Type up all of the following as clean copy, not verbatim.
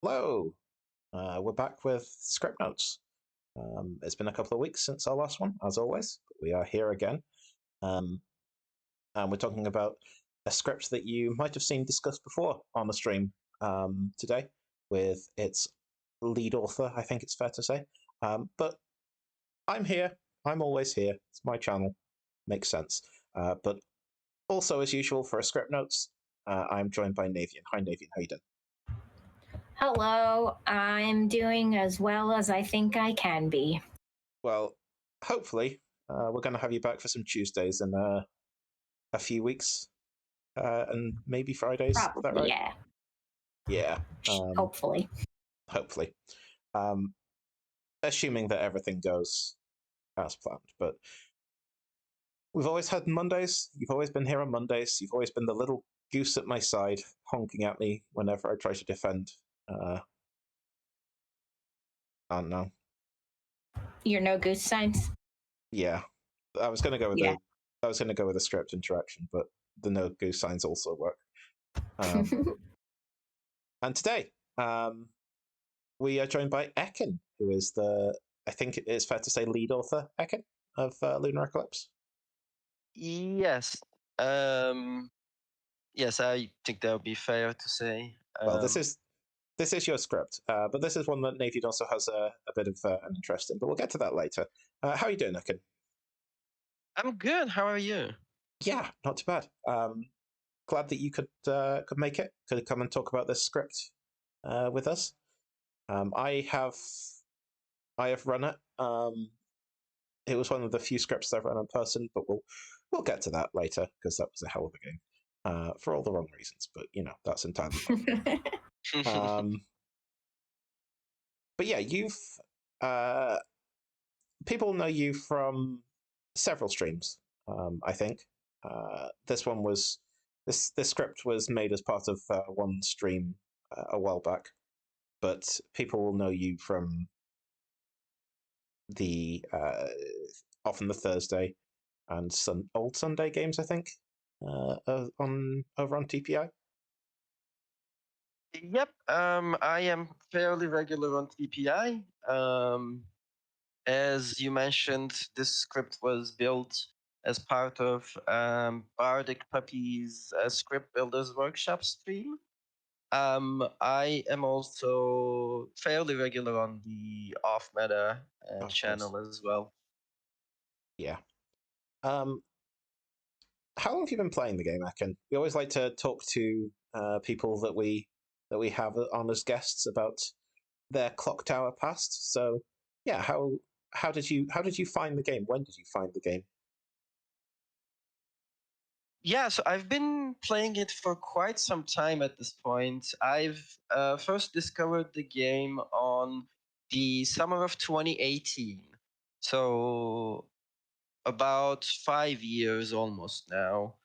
Hello. We're back with script notes. It's been a couple of weeks since our last one, as always, but we are here again. Um, and we're talking about a script that you might have seen discussed before on the stream today with its lead author, I think it's fair to say. But I'm here. I'm always here. It's my channel. Makes sense. But also, as usual, for a script notes, I'm joined by Navian. Hi, Navian. How you doing? Hello, I'm doing as well as I think I can be. Well, hopefully, we're going to have you back for some Tuesdays in a few weeks, and maybe Fridays. Is that Probably, right? yeah. Yeah. Hopefully. Hopefully. Um, assuming that everything goes as planned. But we've always had Mondays. You've always been here on Mondays. You've always been the little goose at my side, honking at me whenever I try to defend. I don't know. You're no goose signs? Yeah, I was going to go with Yeah. a script interaction, but the no goose signs also work. And today, we are joined by Ekin, who is I think it's fair to say, lead author, Ekin, of Lunar Eclipse. Yes. Yes, I think that would be fair to say. Well, this is your script, but this is one that Nathan also has a bit of an interest in, but we'll get to that later. How are you doing, Ekin? I'm good. How are you? Yeah, not too bad. Glad that you could make it, could come and talk about this script with us. I have run it. It was one of the few scripts I've run in person, but we'll get to that later because that was a hell of a game for all the wrong reasons. But that's entirely fine. But yeah, you've people know you from several streams. I think this one was this script was made as part of one stream a while back, but people will know you from the often the Thursday and old Sunday games, I think, over on TPI. Yep. I am fairly regular on TPI. As you mentioned, this script was built as part of Bardic Puppy's Script Builders Workshop stream. I am also fairly regular on the Off Meta channel as well. Yeah. How long have you been playing the game, Ekin? We always like to talk to people that we have on as guests about their Clock Tower past. So, yeah, how did you find the game? When did you find the game? Yeah, so I've been playing it for quite some time at this point. I've first discovered the game on the summer of 2018. So about 5 years almost now.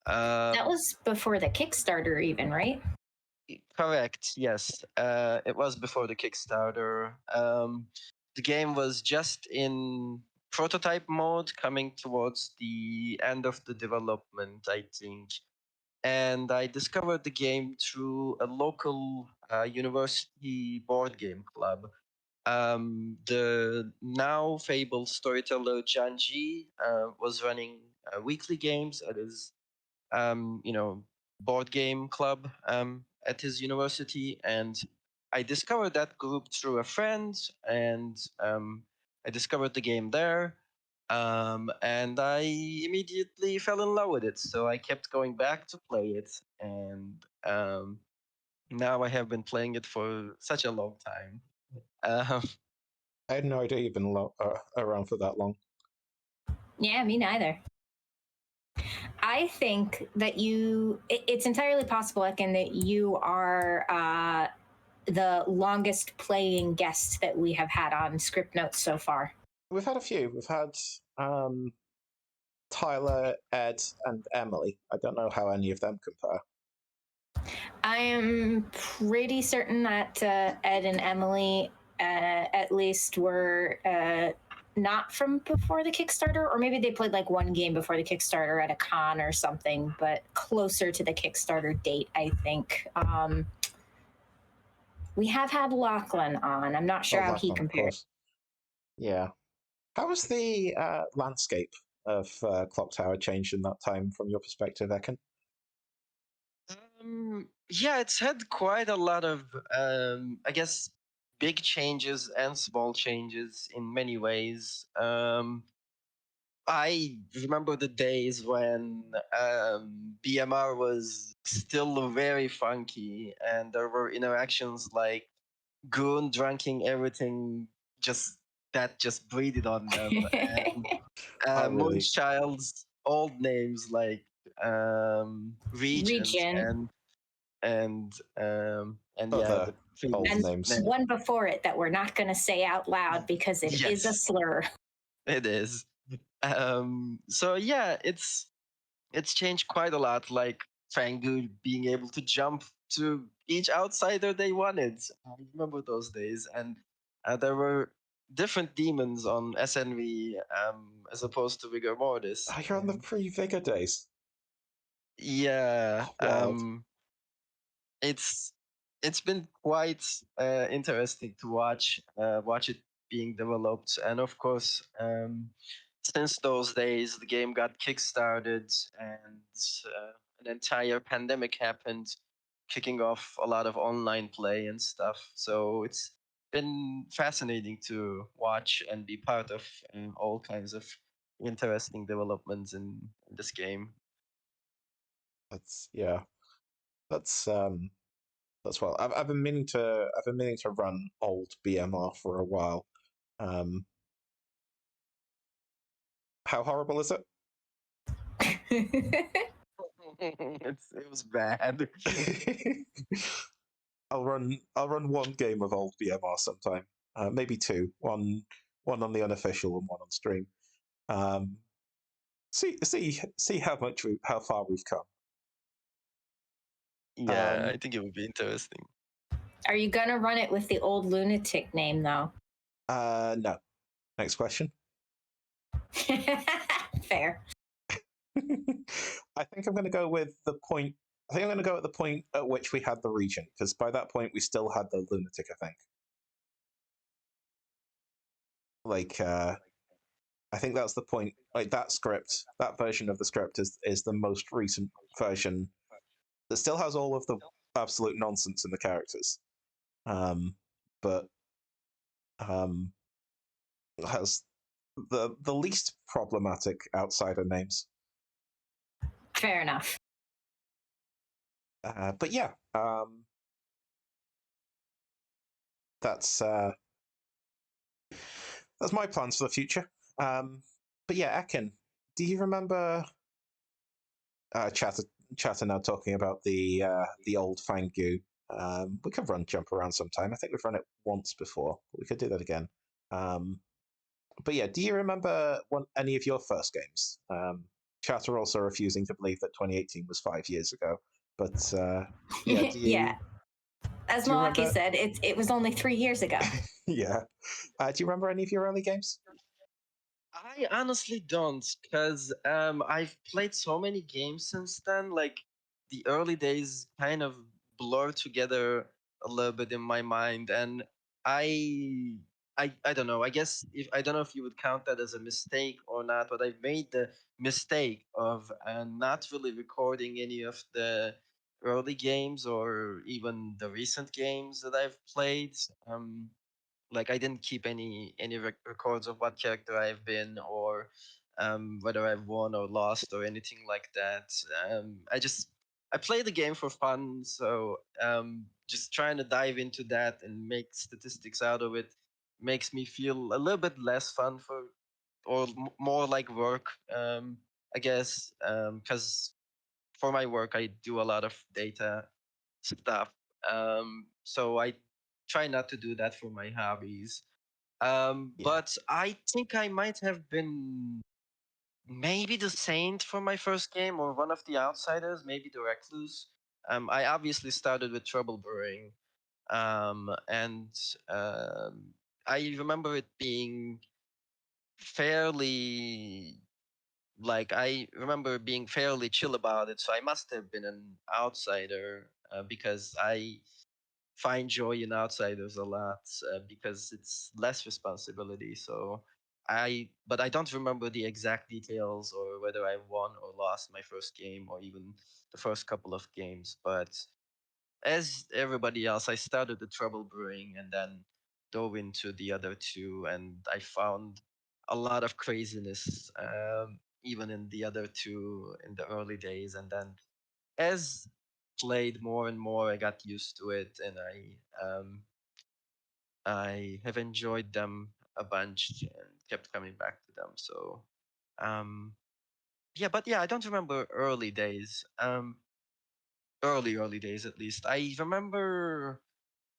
That was before the Kickstarter even, right? Correct, yes. It was before the Kickstarter. The game was just in prototype mode, coming towards the end of the development, I think. And I discovered the game through a local university board game club. The now fabled storyteller John G was running weekly games at his, board game club at his university, and I discovered that group through a friend, and I discovered the game there. And I immediately fell in love with it. So I kept going back to play it, and now I have been playing it for such a long time. I had no idea you've been around for that long. Yeah, me neither. I think that it's entirely possible, Ekin, that you are the longest playing guest that we have had on Script Notes so far. We've had a few. We've had Tyler, Ed, and Emily. I don't know how any of them compare. I am pretty certain that Ed and Emily, at least, were not from before the Kickstarter, or maybe they played like one game before the Kickstarter at a con or something, but closer to the Kickstarter date, I think. We have had Lachlan on. I'm not sure Oh, how he Lachlan, of compares. course. Yeah. How has the landscape of Clock Tower changed in that time from your perspective, Ekin? Yeah, it's had quite a lot of, I guess, big changes and small changes in many ways. I remember the days when BMR was still very funky, and there were interactions like Goon drinking everything just that just breathed on them, and I really Moonchild's old names like Regent Region. and yeah, other the old previous And names. name. one before it that we're not going to say out loud because it is a Yes, slur. it is. So yeah, it's changed quite a lot. Like Fangu being able to jump to each outsider they wanted. I remember those days, and there were different demons on SNV as opposed to Rigor Mortis. Oh, you're on the pre-Vigor days. Yeah, Oh, wild. it's it's been quite interesting to watch it being developed, and of course, since those days, the game got kickstarted, and an entire pandemic happened, kicking off a lot of online play and stuff. So it's been fascinating to watch and be part of all kinds of interesting developments in this game. That's yeah. That's well. I've been meaning to run old BMR for a while. Um, how horrible is it? It was bad. I'll run one game of old BMR sometime. Maybe two. One on the unofficial and one on stream. Um, see how far we've come. Yeah, Um, I think it would be interesting. Are you going to run it with the old lunatic name, though? no. Next question. Fair. I think I'm going to go with the point. I think I'm going to go at the point at which we had the Regent, because by that point we still had the Lunatic. I think. Like, I think that's the point. Like that script, that version of the script is the most recent version that still has all of the absolute nonsense in the characters, but um, has the least problematic outsider names. Fair enough. But yeah, that's that's my plans for the future. But yeah, Ekin, do you remember chatter now talking about the old Fangu? We could run jump around sometime. I think we've run it once before, but we could do that again. Um, but yeah, do you remember any of your first games? Chatter also refusing to believe that 2018 was 5 years ago. But yeah, Yeah. As do you Malaki remember? said, it was only 3 years ago. Yeah. Do you remember any of your early games? I honestly don't, because I've played so many games since then. Like the early days kind of blur together a little bit in my mind, and I I don't know. I guess if I don't know if you would count that as a mistake or not, but I've made the mistake of not really recording any of the early games or even the recent games that I've played. Like I didn't keep any records of what character I've been or whether I've won or lost or anything like that. I play the game for fun, so just trying to dive into that and make statistics out of it makes me feel a little bit less fun for or more like work. I guess because for my work I do a lot of data stuff, so I try not to do that for my hobbies. Yeah. But I think I might have been maybe the Saint for my first game, or one of the outsiders, maybe the Recluse. I obviously started with Trouble Brewing, and um, I remember it being fairly I remember being fairly chill about it. So I must have been an outsider because I find joy in Outsiders a lot because it's less responsibility. So but I don't remember the exact details or whether I won or lost my first game or even the first couple of games. But as everybody else, I started the Trouble Brewing and then dove into the other two, and I found a lot of craziness, even in the other two in the early days. And then as played more and more, I got used to it, and I have enjoyed them a bunch and kept coming back to them. So um, yeah, but yeah, I don't remember early days. Early days at least. I remember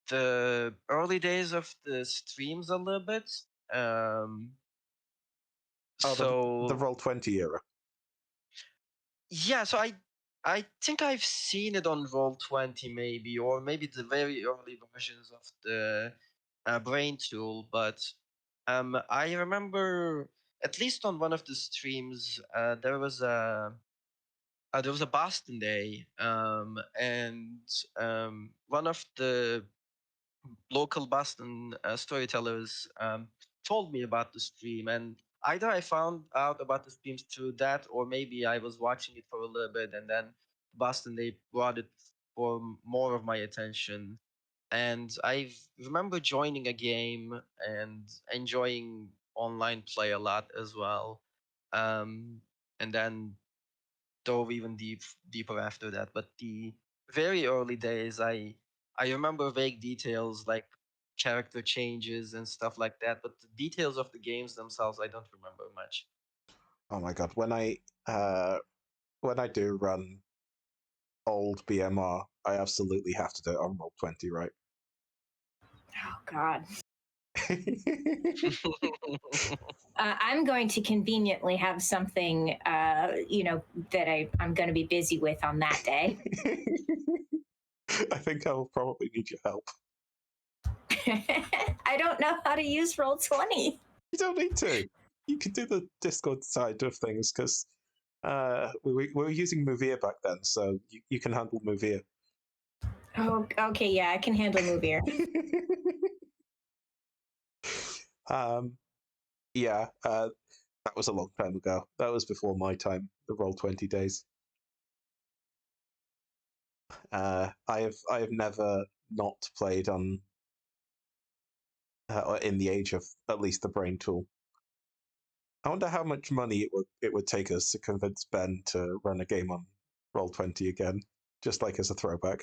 the early days of the streams a little bit. Um, Oh, the so Roll20 era. yeah, so I think I've seen it on Roll20 maybe, or maybe the very early versions of the Brain Tool. But I remember at least on one of the streams there was a Boston Day, and one of the local Boston storytellers told me about the stream, and either I found out about the streams through that, or maybe I was watching it for a little bit, and then Boston they brought it for more of my attention. And I remember joining a game and enjoying online play a lot as well. Um, and then dove even deeper after that. But the very early days, I remember vague details like character changes and stuff like that. But the details of the games themselves, I don't remember much. Oh my god, when I do run old BMR, I absolutely have to do it on Roll20, right? Oh God. I'm going to conveniently have something, that I'm going to be busy with on that day. I think I will probably need your help. I don't know how to use Roll20. You don't need to. You can do the Discord side of things because we were using Movia back then, so you can handle Movia. Oh, okay, yeah, I can handle Movia. Yeah, that was a long time ago. That was before my time, the Roll20 days. I have never not played on in the age of at least the Brain Tool. I wonder how much money it would take us to convince Ben to run a game on Roll20 again, just like as a throwback.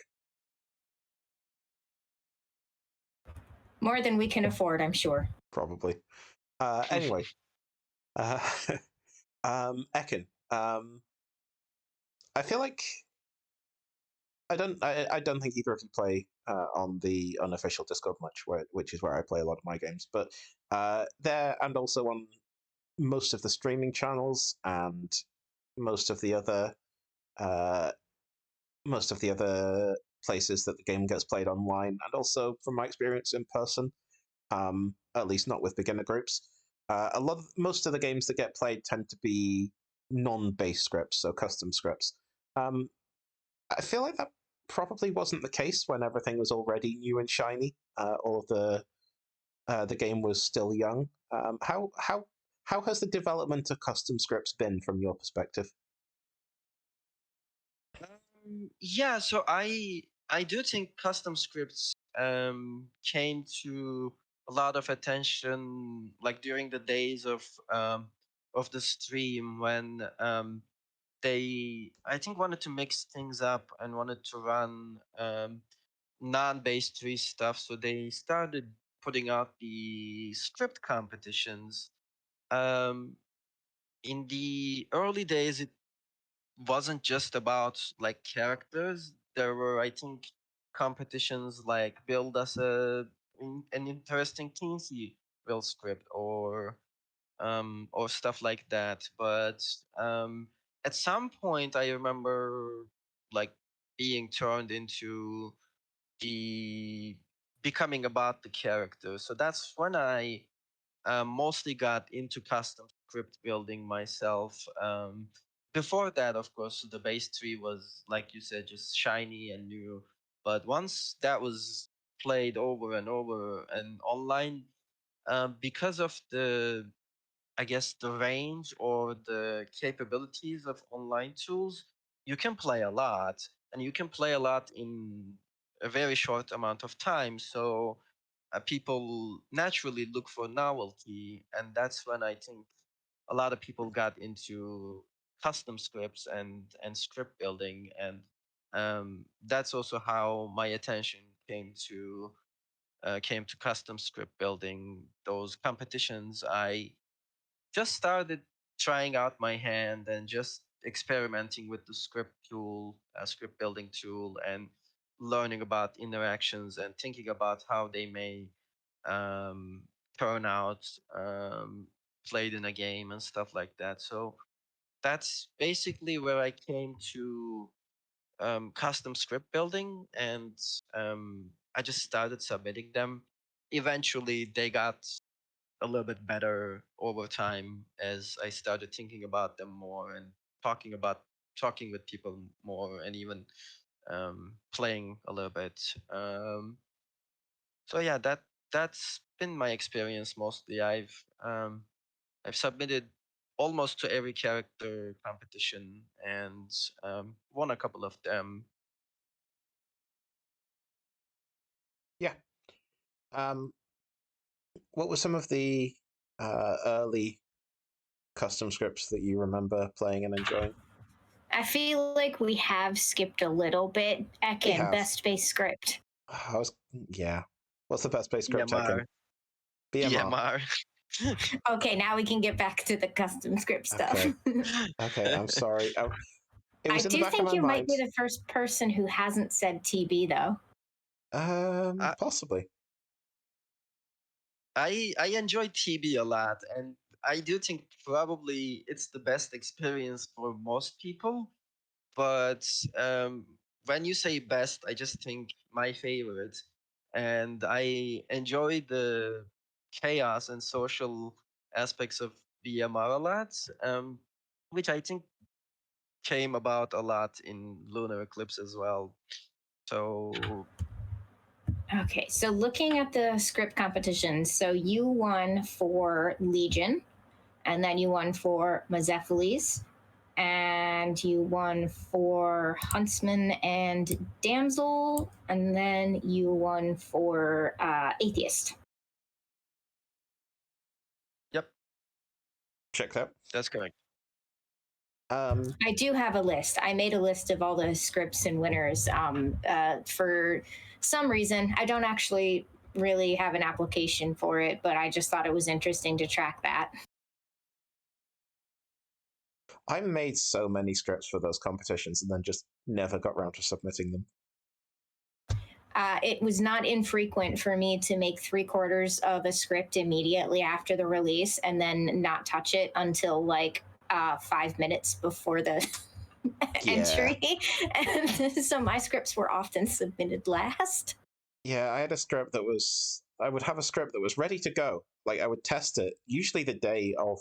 More than we can afford, I'm sure. Probably. Anyway, Ekin, I feel like I don't think either of you play on the unofficial Discord much, which is where I play a lot of my games. But there and also on most of the streaming channels and most of the other uh, most of the other places that the game gets played online, and also from my experience in person, at least not with beginner groups. Most of the games that get played tend to be non-base scripts, so custom scripts. Um, I feel like that probably wasn't the case when everything was already new and shiny, or the game was still young. How has the development of custom scripts been from your perspective? Yeah, so I do think custom scripts came to a lot of attention like during the days of the stream when they I think wanted to mix things up and wanted to run non-base tree stuff. So they started putting out the script competitions. Um, in the early days, it wasn't just about like characters. There were, I think, competitions like build us an interesting teensy build script or stuff like that. But at some point, I remember like being turned into the becoming about the character. So that's when I mostly got into custom script building myself. Before that, of course, the base tree was, like you said, just shiny and new. But once that was played over and over and online, because of the, I guess, the range or the capabilities of online tools. You can play a lot, and you can play a lot in a very short amount of time. So people naturally look for novelty, and that's when I think a lot of people got into custom scripts and script building, and that's also how my attention came to custom script building. Those competitions, I just started trying out my hand and just experimenting with the script building tool, and learning about interactions and thinking about how they may um, turn out played in a game and stuff like that. So that's basically where I came to custom script building, and I just started submitting them. Eventually, they got a little bit better over time as I started thinking about them more and talking with people more, and even playing a little bit. So yeah, that's been my experience mostly. I've submitted almost to every character competition and won a couple of them. Yeah. What were some of the early custom scripts that you remember playing and enjoying? I feel like we have skipped a little bit. We Ekin, have. best base script. I was, yeah. What's the best base script, Ekin? BMR, BMR. BMR. Okay, now we can get back to the custom script stuff. Okay. Okay, I'm sorry. It I was in the do back of think my you might mind. be the first person who hasn't said TB though. I, Possibly. I enjoy TB a lot, and I do think probably it's the best experience for most people. But when you say best, I just think my favorite, and I enjoy the chaos and social aspects of BMR a lot, which I think came about a lot in Lunar Eclipse as well. So Okay, so looking at the script competitions, so you won for Legion, and then you won for Mazephiles, and you won for Huntsman and Damsel, and then you won for Atheist. yep, Check that. that's correct. I do have a list. I made a list of all the scripts and winners. For some reason, I don't actually really have an application for it, but I just thought it was interesting to track that. I made so many scripts for those competitions and then just never got around to submitting them. It was not infrequent for me to make 3/4 of a script immediately after the release and then not touch it until like 5 minutes before the Yeah. entry. And so my scripts were often submitted last. Yeah, I had a script that was. I would have a script that was ready to go. Like I would test it, usually the day of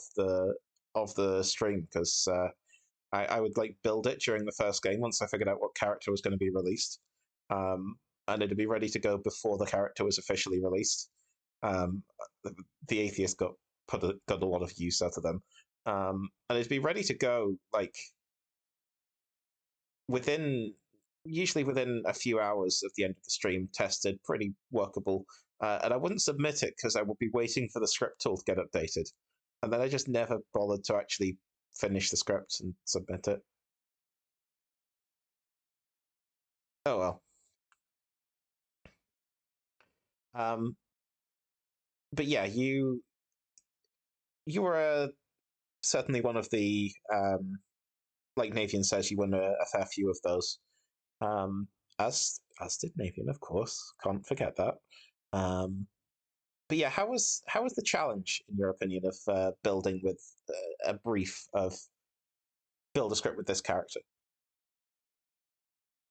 the stream, because I would like build it during the first game once I figured out what character was going to be released, um, and it'd be ready to go before the character was officially released. Um, the atheist got a lot of use out of them, and it'd be ready to go like within usually within a few hours of the end of the stream, tested, pretty workable. And I wouldn't submit it because I would be waiting for the script tool to get updated. And then I just never bothered to actually finish the script and submit it. Oh well. Um, but yeah, you were certainly one of the like Navian says, you won a fair few of those. Um, as did Navian, of course. Can't forget that. Um, but yeah, how was the challenge in your opinion of building with a brief of build a script with this character?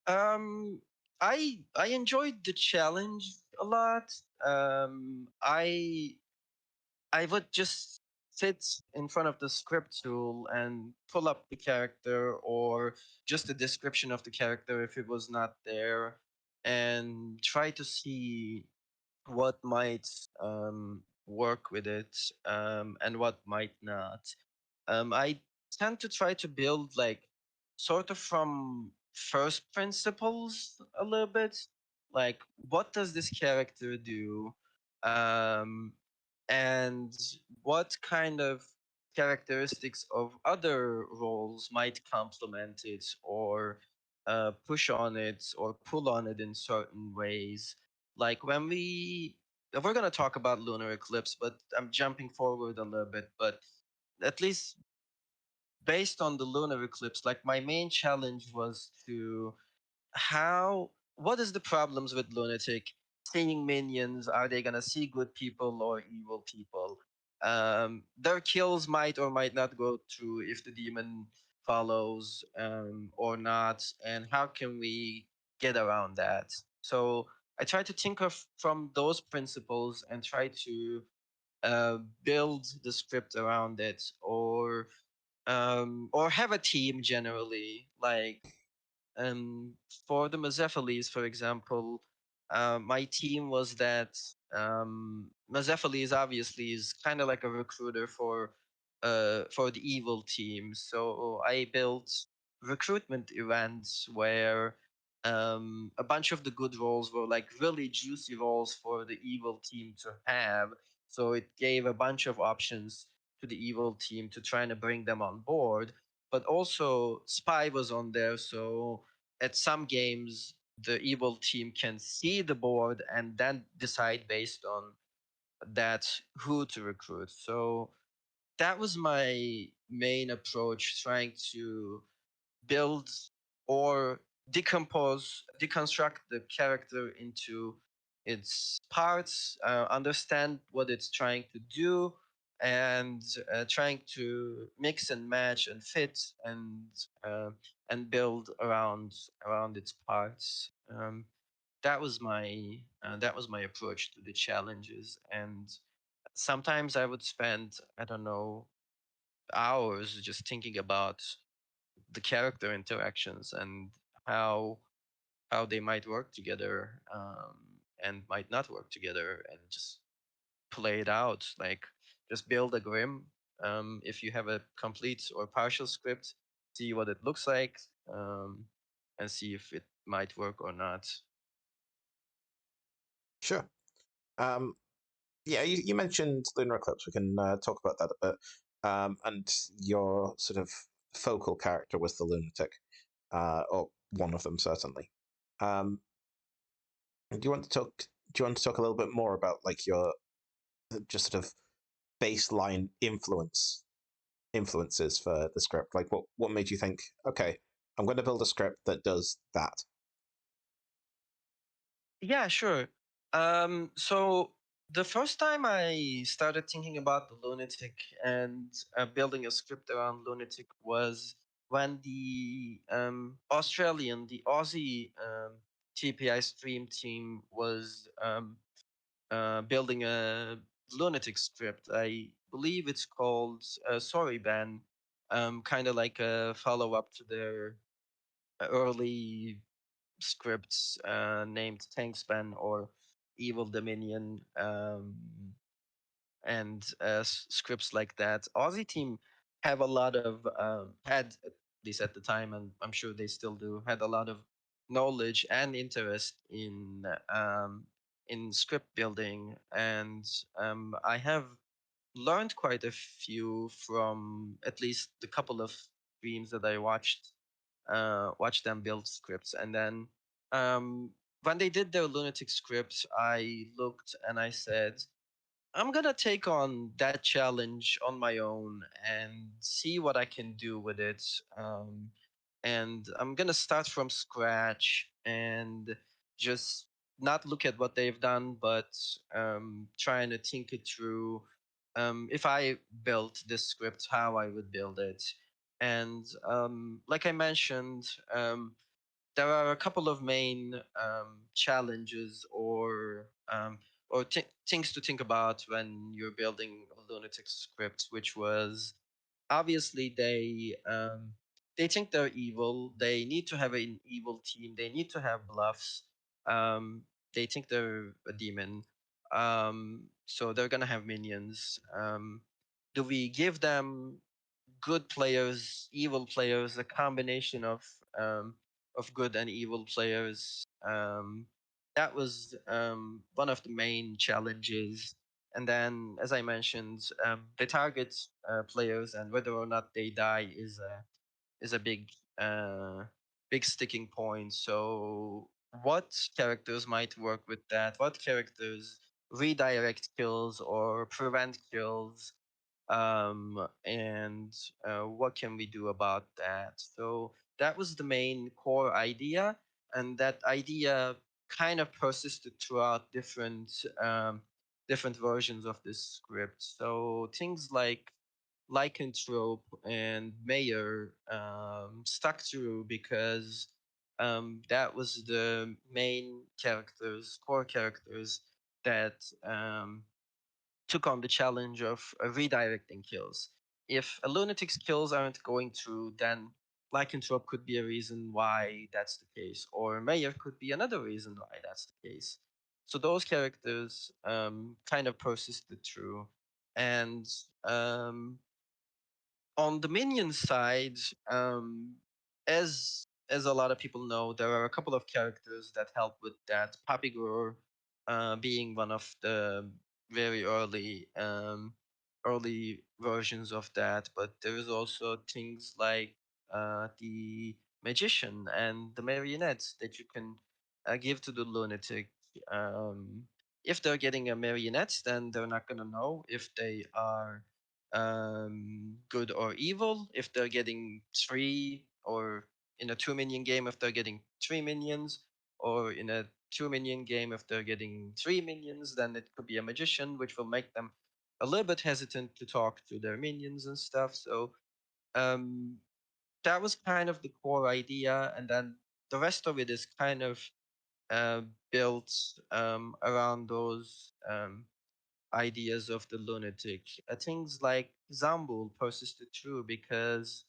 Um, I enjoyed the challenge a lot. I would just sit in front of the script tool and pull up the character or just a description of the character if it was not there. and try to see what might work with it, and what might not. I tend to try to build like sort of from first principles a little bit. Like, what does this character do? Um, and what kind of characteristics of other roles might complement it or push on it or pull on it in certain ways. Like when we're going to talk about Lunar Eclipse, but I'm jumping forward a little bit. But at least based on the Lunar Eclipse, like my main challenge was to how what is the problems with lunatic seeing minions? Are they gonna see good people or evil people? Their kills might or might not go through if the demon follows, or not, and how can we get around that? So I try to think of from those principles and try to build the script around it, or have a team generally, like um, for the Mazephalis, for example, my team was that Mazephalis obviously is kind of like a recruiter for the evil team. So I built recruitment events where a bunch of the good roles were like really juicy roles for the evil team to have. So it gave a bunch of options to the evil team to try and bring them on board. But also, Spy was on there, so at some games the evil team can see the board and then decide based on that who to recruit. So that was my main approach, trying to build or deconstruct the character into its parts, understand what it's trying to do, and trying to mix and match and fit uh, and build around its parts. That was my approach to the challenges, and sometimes I would spend, I don't know, hours just thinking about the character interactions and how how they might work together, and might not work together, and just play it out. Like, just build a grim. If you have a complete or partial script, see what it looks like, and see if it might work or not. Sure. Um, yeah, you mentioned Lunar Eclipse. We can talk about that a bit. And your sort of focal character was the lunatic, or one of them certainly. Um, do you want to talk? Do you want to talk a little bit more about like your just sort of baseline influences for the script? Like, what made you think, okay, I'm going to build a script that does that? Yeah, sure. So the first time I started thinking about the lunatic and building a script around lunatic was when the Aussie TPI stream team was building a lunatic script. I believe it's called Sorry Ben, kind of like a follow up to their early scripts named Tankspan or Evil Dominion, and scripts like that. Aussie team have a lot of had, at least at the time, and I'm sure they still do, had a lot of knowledge and interest in script building, and I have learned quite a few from at least the couple of streams that I watch them build scripts. And then when they did their lunatic scripts, I looked and I said, I'm gonna take on that challenge on my own and see what I can do with it. And I'm gonna start from scratch and just not look at what they've done, but trying to think it through. If I built this script, how I would build it. And like I mentioned, there are a couple of main challenges or things to think about when you're building a lunatic script, which was obviously they think they're evil. They need to have an evil team. They need to have bluffs. They think they're a demon, so they're gonna have minions. Do we give them good players, evil players, a combination of good and evil players? That was one of the main challenges. And then, as I mentioned, they target players, and whether or not they die is a uh, big sticking point. So, what characters might work with that? What characters redirect kills or prevent kills? And what can we do about that? So that was the main core idea, and that idea kind of persisted throughout different versions of this script. So things like lycanthrope and mayor stuck through because that was the main characters, core characters that took on the challenge of redirecting kills. If a lunatic's kills aren't going through, then lycanthrope could be a reason why that's the case, or mayor could be another reason why that's the case. So those characters kind of persisted through, and um, on the minion side, as a lot of people know, there are a couple of characters that help with that. Papigor being one of the very early versions of that, but there is also things like the magician and the marionettes that you can give to the lunatic. Um, if they're getting a marionette, then they're not gonna know if they are good or evil. If they're getting three, or in a 2 minion game, if they're getting 3 minions, or in a 2 minion game, if they're getting 3 minions, then it could be a magician, which will make them a little bit hesitant to talk to their minions and stuff. So um, that was kind of the core idea, and then the rest of it is kind of uh, built around those ideas of the lunatic. Things like Zambul persisted true because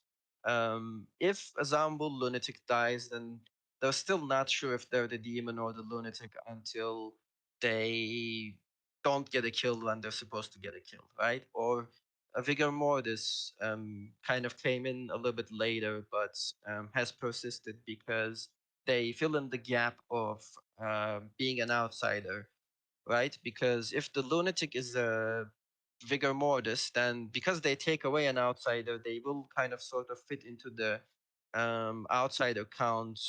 if a Zambul lunatic dies, then they're still not sure if they're the demon or the lunatic until they don't get a kill when they're supposed to get a kill, right? Or a Vigor Mortis kind of came in a little bit later, but has persisted because they fill in the gap of being an outsider, right? Because if the lunatic is a vigor mortis, then because they take away an outsider, they will kind of sort of fit into the outsider count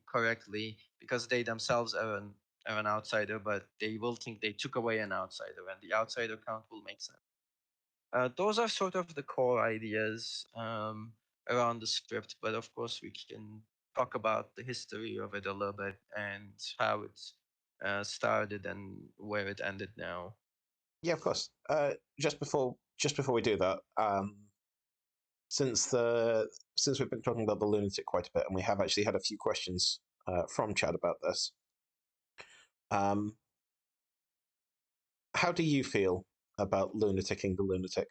correctly because they themselves are an outsider, but they will think they took away an outsider, and the outsider count will make sense. Those are sort of the core ideas around the script, but of course we can talk about the history of it a little bit and how it started and where it ended now. Yeah, of course. Just before we do that, since the since we've been talking about the lunatic quite a bit, and we have actually had a few questions from Chad about this. Um, how do you feel about lunaticing the lunatic?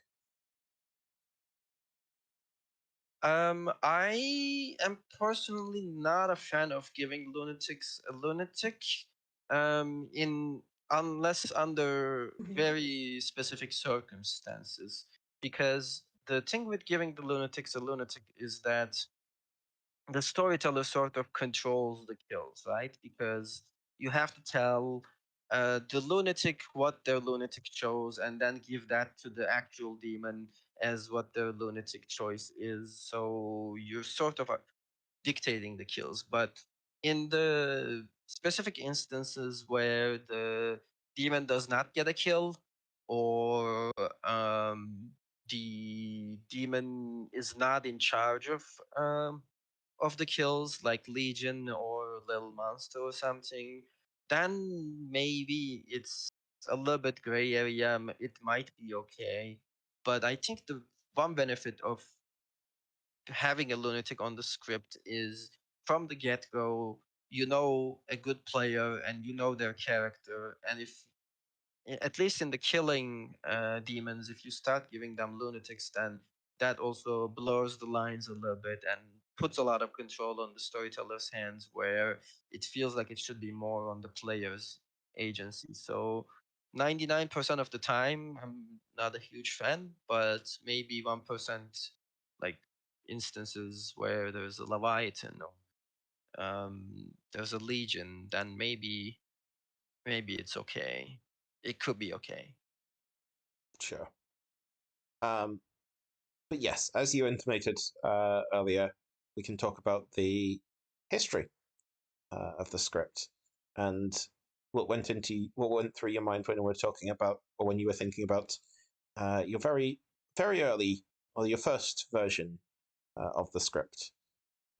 I am personally not a fan of giving lunatics a lunatic, in unless under very specific circumstances. Because the thing with giving the lunatics a lunatic is that the storyteller sort of controls the kills, right? Because you have to tell the lunatic what their lunatic chose, and then give that to the actual demon as what their lunatic choice is. So you're sort of dictating the kills. But in the specific instances where the demon does not get a kill, or the demon is not in charge of the kills, like Legion or Little Monster or something, then maybe it's a little bit gray area. It might be okay. But I think the one benefit of having a lunatic on the script is from the get go, you know a good player and you know their character. And if, at least in the killing demons, if you start giving them lunatics, then that also blurs the lines a little bit, and puts a lot of control on the storyteller's hands, where it feels like it should be more on the player's agency. So 99% of the time, I'm not a huge fan, but maybe 1%, like instances where there's a Leviathan or there's a Legion, then maybe it's okay. It could be okay. Sure. But yes, as you intimated earlier, we can talk about the history of the script and what went through your mind when we were talking about, or when you were thinking about your very early, or your first version of the script.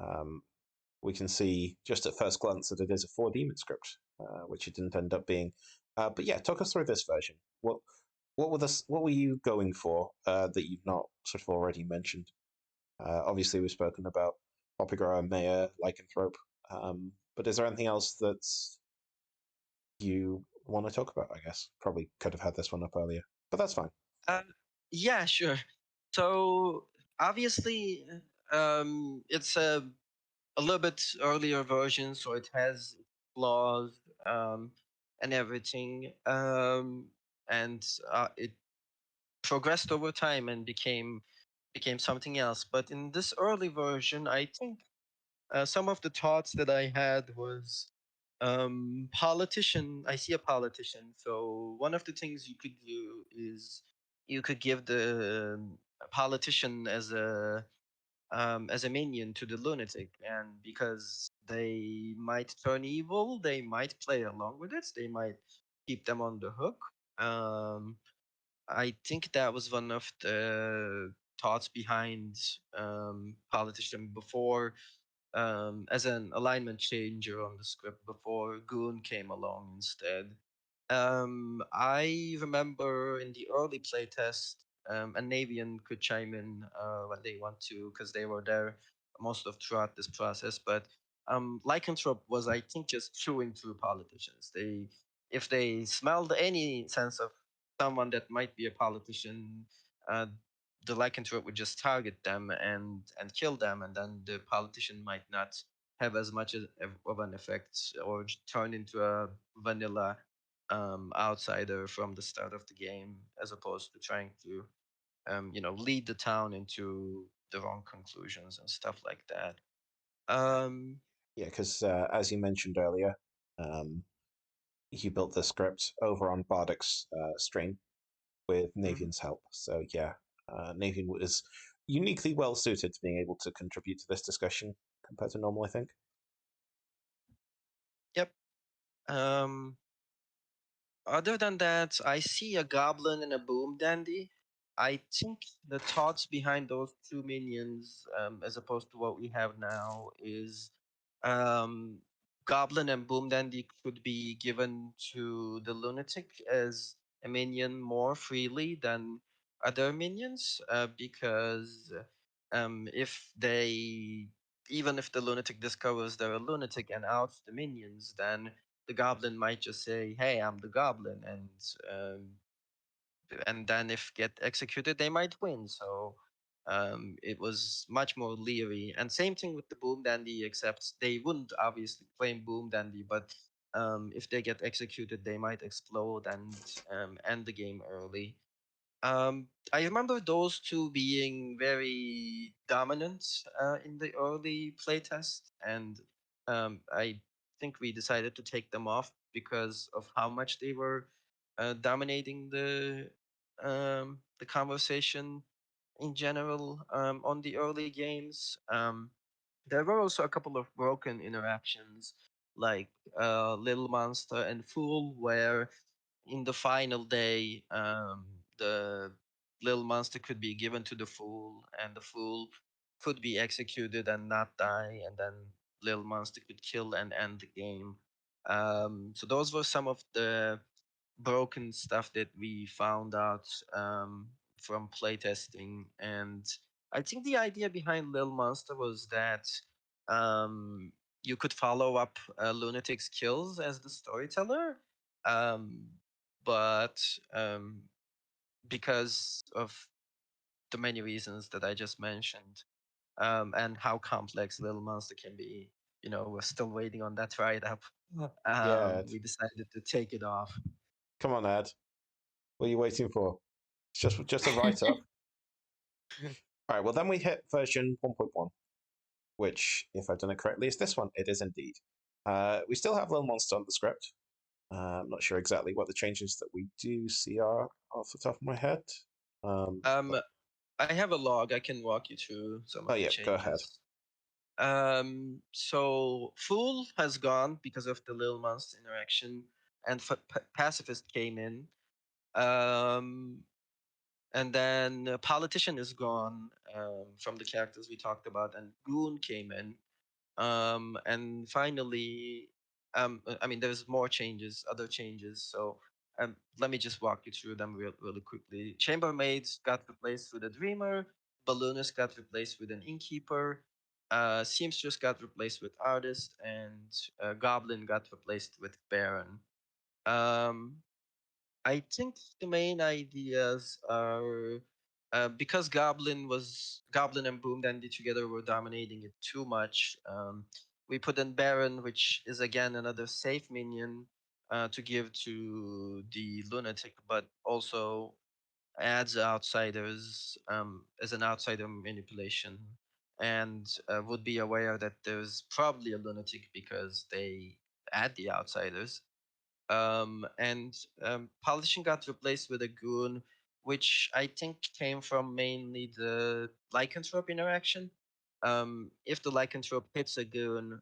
Um, we can see just at first glance that it is a 4 demon script, which it didn't end up being. But yeah, talk us through this version. What were you going for that you've not sort of already mentioned? Obviously, we've spoken about Poppygrower, Mayor, Lycanthrope. But is there anything else that you want to talk about? I guess probably could have had this one up earlier, but that's fine. Uh, yeah, sure. So obviously, it's a little bit earlier version, so it has flaws and everything, and it progressed over time and became something else. But in this early version, I think some of the thoughts that I had was politician. I see a politician. So one of the things you could do is you could give the politician as a minion to the lunatic, and because they might turn evil, they might play along with it. They might keep them on the hook. Um, I think that was one of the thoughts behind politician before, as an alignment changer on the script before Goon came along instead. I remember in the early playtest, a Navian could chime in when they want to, because they were there most of throughout this process. But Lycanthrope was, I think, just chewing through politicians. If they smelled any sense of someone that might be a politician, uh, the lycanthrope would just target them and kill them, and then the politician might not have as much of an effect, or turn into a vanilla outsider from the start of the game, as opposed to trying to lead the town into the wrong conclusions and stuff like that. Um, Yeah, because as you mentioned earlier, um, you built the script over on Bardic's stream with mhm. Navian's help. So yeah, Navian was uniquely well suited to being able to contribute to this discussion compared to normal, I think. Yep. Um, Other than that, I see a goblin and a boom dandy. I think the thoughts behind those two minions, as opposed to what we have now, is um, goblin and boom dandy could be given to the lunatic as a minion more freely than other minions, because if they even if the lunatic discovers they're a lunatic and outs the minions, then the goblin might just say, "Hey, I'm the goblin," and then if get executed, they might win. So it was much more leery. And same thing with the boom dandy, except they wouldn't obviously claim boom dandy, but if they get executed, they might explode and end the game early. I remember those two being very dominant in the early playtest, and I think we decided to take them off because of how much they were dominating the conversation in general on the early games. There were also a couple of broken interactions, like Little Monster and Fool, where in the final day, the little monster could be given to the fool, and the fool could be executed and not die, and then little monster could kill and end the game. So those were some of the broken stuff that we found out from playtesting. And I think the idea behind Little Monster was that um, you could follow up Lunatic's kills as the storyteller, um, but because of the many reasons that I just mentioned, and how complex Little Monster can be. We're still waiting on that write up. Yeah. We decided to take it off. Come on, Ed. What are you waiting for? It's just a write up. All right. Well, then we hit version 1.1, which, if I've done it correctly, is this one. It is indeed. We still have Little Monster on the script. I'm not sure exactly what the changes that we do see are off the top of my head. Um, I have a log. I can walk you through some Oh, of the yeah, go ahead. changes. So Fool has gone because of the Lil Monster interaction, and Pacifist came in. Um, and then Politician is gone from the characters we talked about, and Goon came in. And finally, I mean, there's more changes, other changes. So let me just walk you through them really quickly. Chambermaids got replaced with a Dreamer. Balloonist got replaced with an Innkeeper. Seamstress got replaced with Artist, and Goblin got replaced with Baron. Um, I think the main ideas are because Goblin and Boom Dandy together were dominating it too much. We put in Baron, which is again another safe minion to give to the Lunatic, but also adds outsiders as an outsider manipulation, and would be aware that there's probably a Lunatic because they add the outsiders. And Politician got replaced with a Goon, which I think came from mainly the Lycanthrope interaction. If the Lycanthrope hits a Goon,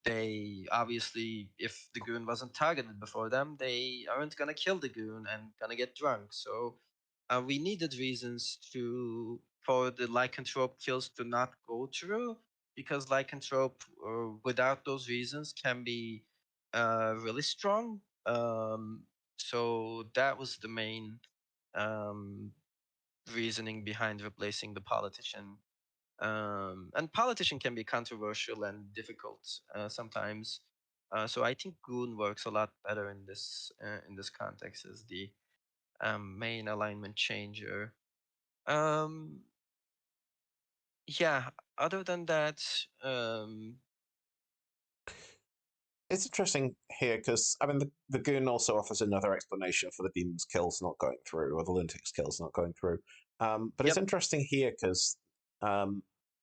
they obviously, if the Goon wasn't targeted before them, they aren't gonna kill the Goon and gonna get drunk. So we needed reasons for the Lycanthrope kills to not go through, because Lycanthrope, without those reasons, can be really strong. So that was the main um, reasoning behind replacing the Politician. And Politician can be controversial and difficult sometimes. So I think Goon works a lot better in this context as the main alignment changer. Um, yeah. Other than that, It's interesting here because, I mean, the Goon also offers another explanation for the Demon's kills not going through, or the Lunatic's kills not going through. But it's yep, interesting here because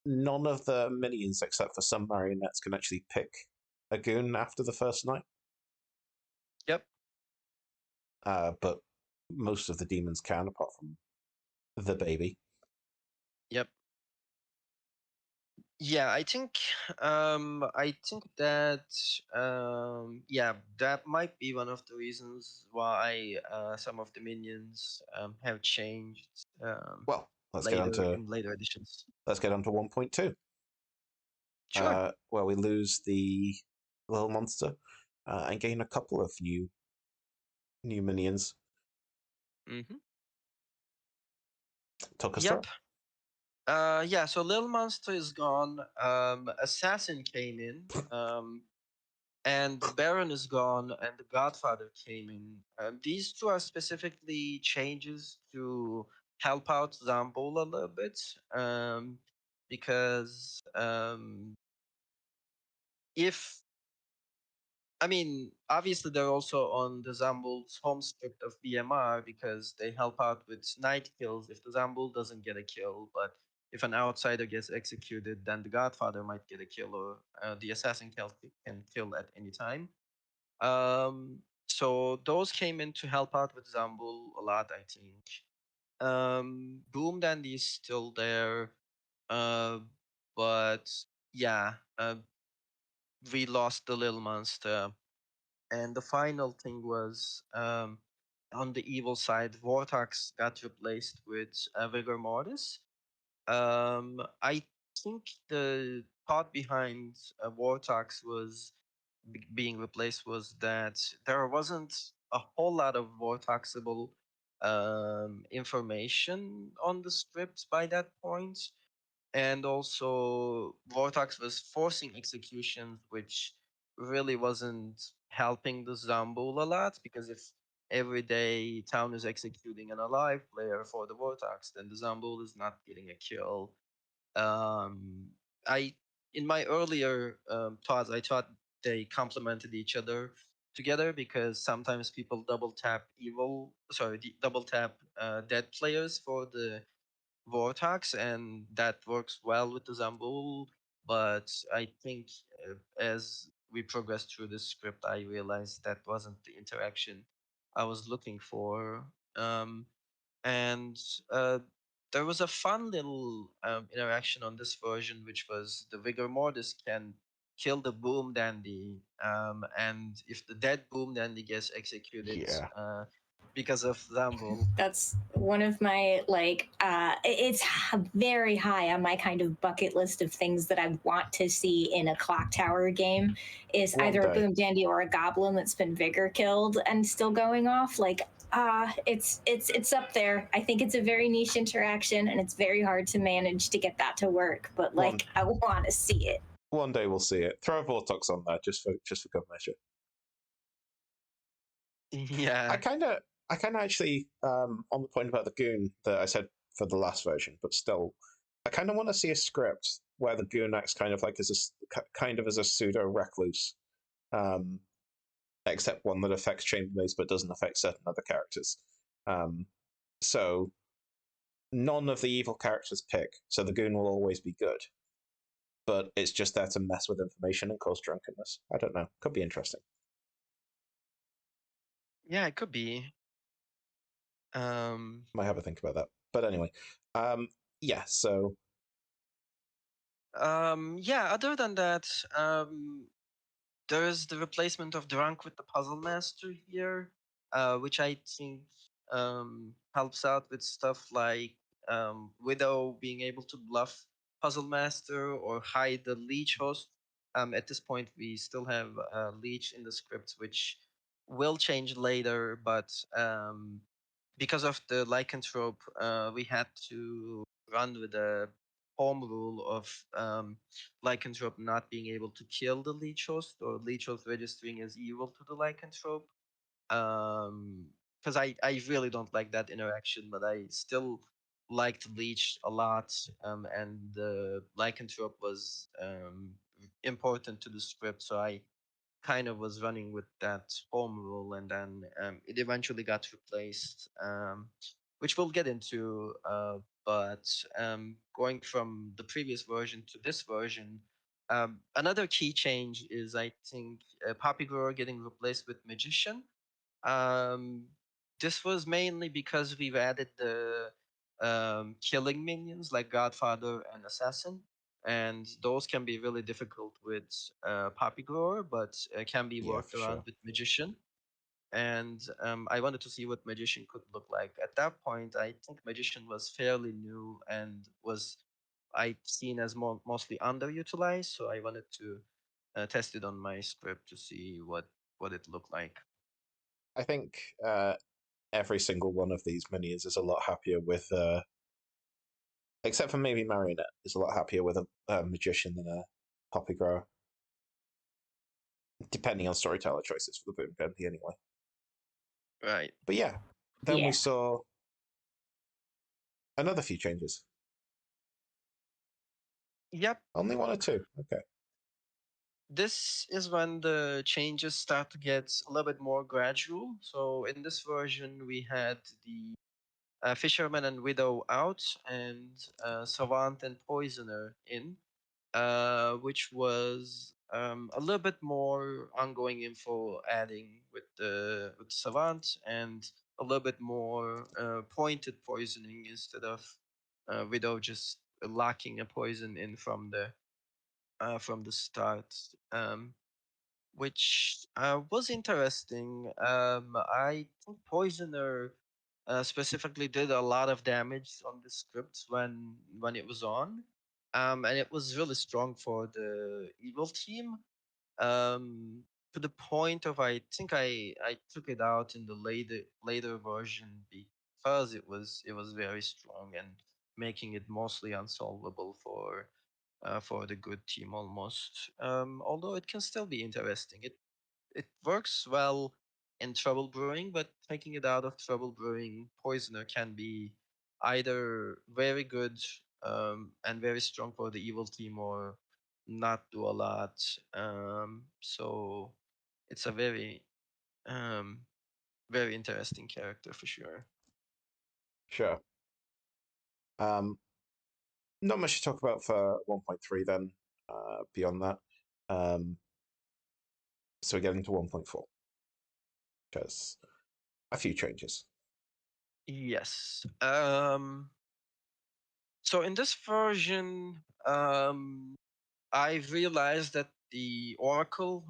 none of the minions, except for some marionettes, can actually pick a Goon after the first night. yep, But most of the demons can, apart from the baby. yep. Yeah, I think that yeah, that might be one of the reasons why some of the minions have changed Well, later in later editions. let's get on to 1.2, Sure. where we lose the little monster and gain a couple of new minions. Mm-hmm. Talk us through Yep. it. Yeah, so Little Monster is gone. Assassin came in. And the Baron is gone, and the Godfather came in. These two are specifically changes to help out Zambul a little bit, because if I mean, obviously they're also on the Zambul's home script of BMR because they help out with night kills if the Zambul doesn't get a kill, but if an outsider gets executed, then the Godfather might get a kill, or the assassin can kill at any time. So those came in to help out with Zambul a lot, I think. Boom Dandy is still there, uh, but yeah, we lost the little monster. And the final thing was on the evil side, Vortex got replaced with Vigor Mortis. I think the thought behind Vortex was being replaced was that there wasn't a whole lot of Vortaxable information on the script by that point, and also Vortex was forcing executions, which really wasn't helping the Zambul a lot, because if every day town is executing an alive player for the Vortex, then the Zambul is not getting a kill. Um, I in my earlier thoughts, I thought they complemented each other together because sometimes people double tap double tap dead players for the Vortex, and that works well with the Zambul. But I think as we progressed through the script, I realized that wasn't the interaction I was looking for. And uh, there was a fun little interaction on this version, which was the Vigor Mortis can kill the Boom Dandy, and if the dead Boom Dandy gets executed Yeah. because of Zambul. That's one of my it's very high on my kind of bucket list of things that I want to see in a clock tower game is One either a day. boom dandy or a goblin that's been vigor killed and still going off. It's up there. I think it's a very niche interaction and it's very hard to manage to get that to work, but One I want to see it. one day we'll see it. Throw a Vortex on there just for good measure. I Yeah. kind of actually on the point about the goon that I said for the last version, but still, I kind of want to see a script where the goon acts kind of like as a pseudo recluse, um, except one that affects chambermaids but doesn't affect certain other characters. Um, so none of the evil characters pick, so the goon will always be good. But it's just there to mess with information and cause drunkenness. I don't know. Could be interesting. Yeah, it could be. Um, Might have a think about that. But anyway, yeah. So yeah, other than that, there's the replacement of Drunk with the Puzzle Master here, which I think helps out with stuff like Widow being able to bluff Puzzle Master or hide the Leech host. At this point, we still have Leech in the script, which will change later, but because of the lycanthrope, we had to run with a home rule of lycanthrope not being able to kill the leech host or leech host registering as evil to the lycanthrope. Because I really don't like that interaction, but I still liked leech a lot, and the lycanthrope was important to the script, so I kind of was running with that home rule, and then it eventually got replaced, which we'll get into. But going from the previous version to this version, another key change is I think Poppy Grower getting replaced with Magician. Um, this was mainly because we've added the killing minions like Godfather and Assassin, and those can be really difficult with Poppy Grower, but can be yeah, worked for around sure. with Magician. And I wanted to see what Magician could look like. At that point, I think Magician was fairly new and was I seen as mostly underutilized, so I wanted to test it on my script to see what it looked like. I think every single one of these minions is a lot happier with, except for maybe Marionette, is a lot happier with a magician than a poppy grower, depending on storyteller choices for the Boom Candy anyway. Right. But yeah, then we Yeah. saw another few changes. Yep. Only one or two. Okay. This is when the changes start to get a little bit more gradual. So in this version, we had the Fisherman and Widow out, and Savant and Poisoner in, which was a little bit more ongoing info adding with Savant, and a little bit more pointed poisoning instead of Widow just locking a poison in from the start. Which was interesting. I think Poisoner specifically did a lot of damage on the script when it was on, and it was really strong for the evil team. Um, to the point of I think I took it out in the later version because it was very strong and making it mostly unsolvable for the good team almost. Although it can still be interesting. It works well in Trouble Brewing, but taking it out of Trouble Brewing, Poisoner can be either very good and very strong for the evil team or not do a lot. So it's a um, very interesting character for sure. Sure. Um, Not much to talk about for 1.3 then, beyond that. Um, so we get into 1.4, which has a few changes. Yes. So in this version, I realized that the Oracle,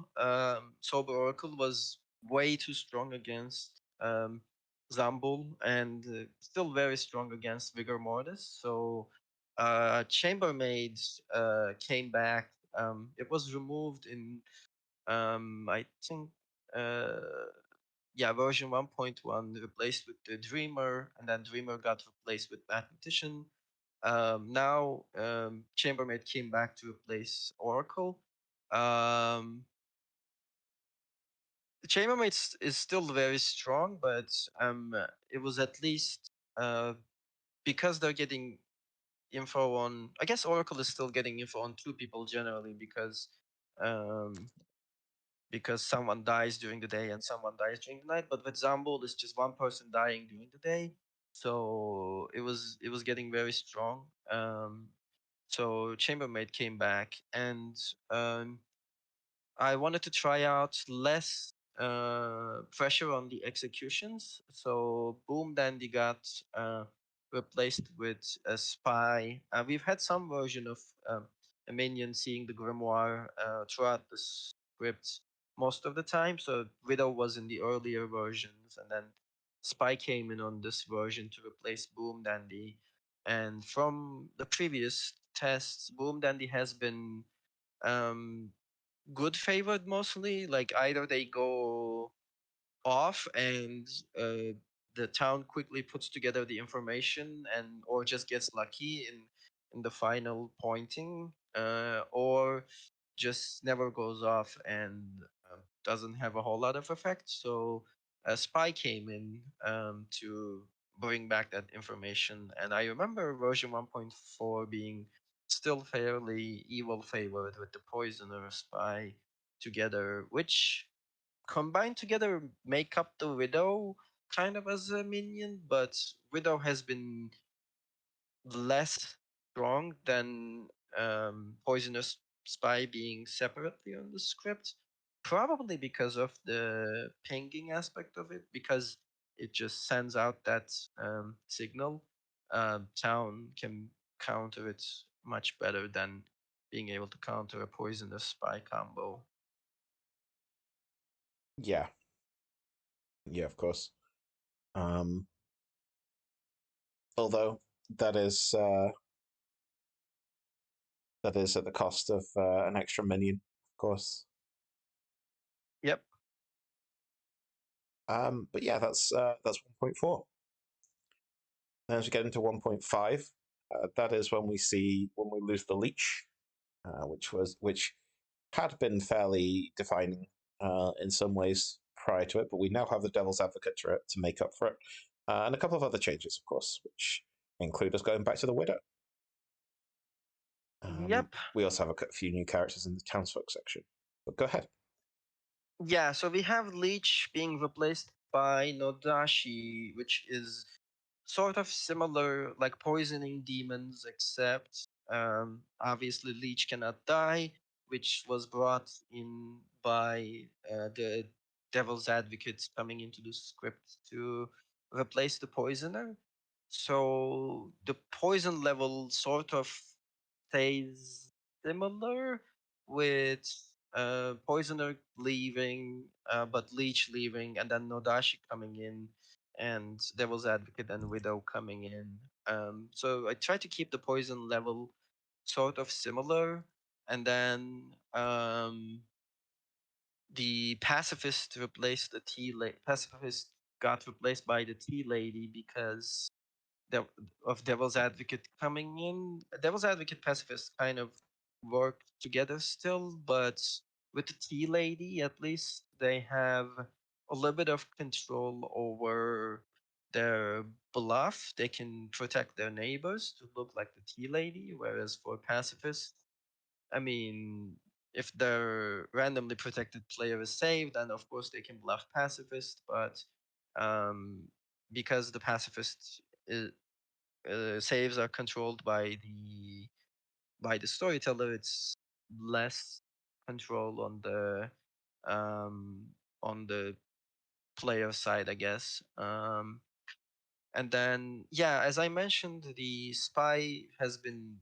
Sober Oracle, was way too strong against Zambul and still very strong against Vigor Mortis. So Chambermaids came back. It was removed in, I think, yeah, version 1.1, replaced with the Dreamer, and then Dreamer got replaced with Mathematician. Now Chambermaid came back to replace Oracle. Um, Chambermaid is still very strong, but it was at least because they're getting info on. I guess Oracle is still getting info on two people generally um, because someone dies during the day and someone dies during the night. But with Zambul, it's just one person dying during the day, so it was getting very strong. So Chambermaid came back, and I wanted to try out less pressure on the executions. So Boom Dandy got replaced with a spy. We've had some version of a minion seeing the grimoire throughout the script most of the time. So Widow was in the earlier versions, and then Spy came in on this version to replace Boom Dandy. And from the previous tests, Boom Dandy has been um, good favored mostly. Like either they go off and the town quickly puts together the information and or just gets lucky in the final pointing, or just never goes off and doesn't have a whole lot of effect. So a spy came in to bring back that information, and I remember version 1.4 being still fairly evil favored with the poisoner spy together, which combined together make up the Widow kind of as a minion, but Widow has been less strong than Poisonous Spy being separately on the script. Probably because of the pinging aspect of it, because it just sends out that signal. Town can counter it much better than being able to counter a Poisonous Spy combo. Yeah, yeah, of course. Um, Although that is uh, that is at the cost of an extra minion, of course. Yep. But yeah, that's 1.4. Then as we get into 1.5, that is when we lose the leech, which had been fairly defining in some ways prior to it, but we now have the Devil's Advocate to make up for it, and a couple of other changes, of course, which include us going back to the Widow. Yep. We also have a few new characters in the townsfolk section. But go ahead. Yeah, so we have Leech being replaced by Nodashi, which is sort of similar, like poisoning demons, except obviously Leech cannot die, which was brought in by the Devil's Advocates coming into the script to replace the poisoner. So the poison level sort of stays similar with Poisoner leaving, but Leech leaving, and then Nodashi coming in, and Devil's Advocate and Widow coming in. So I try to keep the poison level sort of similar, and then the pacifist replaced the pacifist got replaced by the tea lady because de- of Devil's Advocate coming in. Devil's Advocate pacifist kind of work together still, but with the tea lady, at least they have a little bit of control over their bluff, they can protect their neighbors to look like the tea lady. Whereas for pacifists, I mean, if their randomly protected player is saved, then of course they can bluff pacifist. But um, because the pacifist saves are controlled by the storyteller, it's less control um, on the player side, I guess. And then, yeah, as I mentioned, the spy has been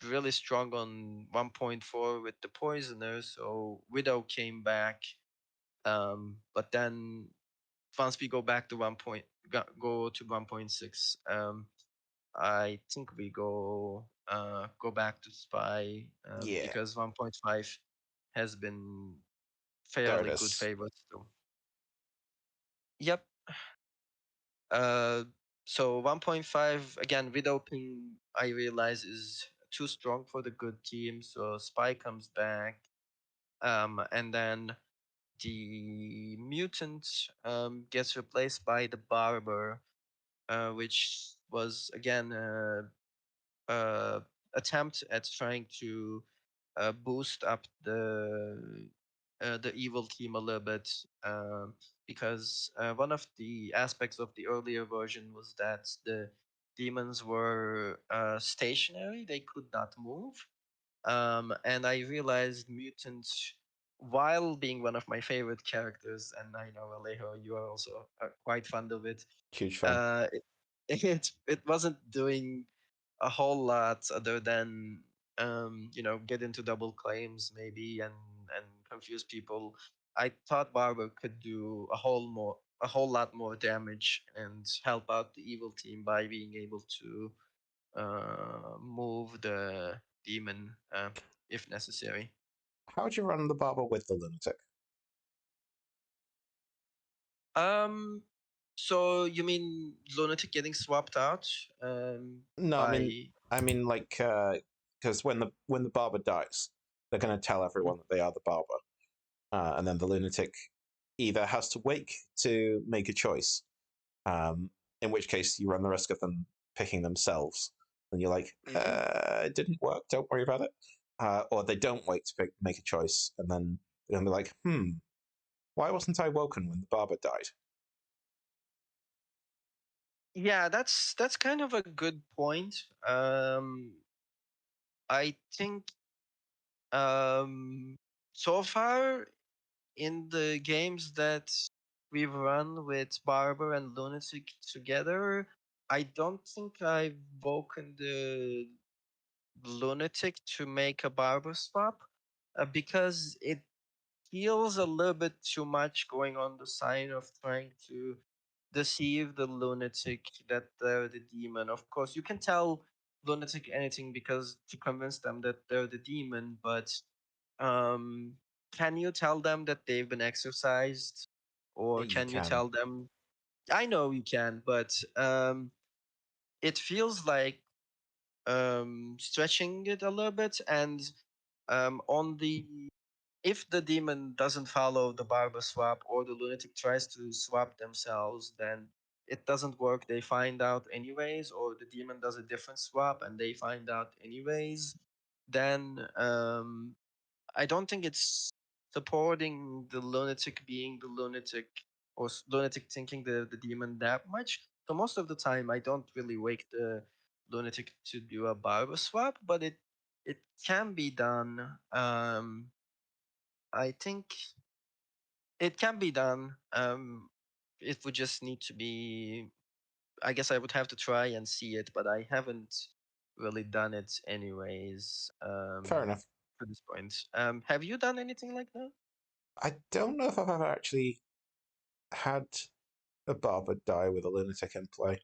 really strong on 1.4 with the poisoner. So Widow came back, but then once we go back to go to 1.6, I think we go back to spy, Yeah, because 1.5 has been there it fairly good is. favorite still. Yep. Uh, so 1.5 again, Widow Ping, I realize is too strong for the good team. So Spy comes back, and then the mutant gets replaced by the Barber, which was again uh, attempt at trying to boost up the evil team a little bit, because one of the aspects of the earlier version was that the demons were stationary; they could not move. And I realized mutant, while being one of my favorite characters, and I know Alejo, you are also quite fond of it. Huge fan. Uh, it wasn't doing a whole lot other than get into double claims maybe and confuse people. I thought Barber could do a whole lot more damage and help out the evil team by being able to move the demon if necessary. How'd you run the barber with the lunatic? Um, so you mean Lunatic getting swapped out No, by? I mean, like, because when the barber dies, they're going to tell everyone that they are the barber, and then the lunatic either has to wake to make a choice, in which case you run the risk of them picking themselves, and you're like, Mhm. it didn't work, don't worry about it, or they don't wake to make a choice, and then they're going to be like, why wasn't I woken when the barber died? Yeah, that's kind of a good point. I think so far in the games that we've run with Barber and Lunatic together, I don't think I've woken the Lunatic to make a Barber swap, because it feels a little bit too much going on the side of trying to deceive the lunatic that they're the demon. Of course, you can tell lunatic anything because to convince them that they're the demon, but um, can you tell them that they've been exorcised, or You can you can. tell them? I know you can, but it feels like stretching it a little bit, and on the if the demon doesn't follow the barber swap or the lunatic tries to swap themselves, then it doesn't work. They find out anyways, or the demon does a different swap and they find out anyways. Then I don't think it's supporting the lunatic being the lunatic, or lunatic thinking the demon that much. So most of the time, I don't really wake the lunatic to do a barber swap, but it can be done. I think it can be done. It would just need to be. I guess I would have to try and see it, but I haven't really done it anyways. Fair enough. To this point, have you done anything like that? I don't know if I've ever actually had a barber die with a lunatic in play.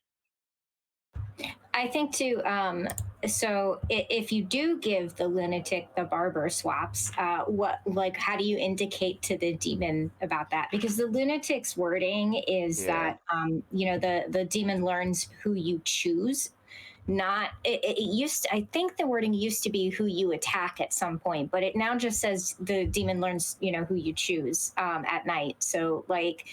I think too. So if you do give the lunatic the barber swaps, what like how do you indicate to the demon about that? Because the lunatic's wording is Yeah. that the demon learns who you choose. Not it used to, I think the wording used to be who you attack at some point, but it now just says the demon learns who you choose at night. So like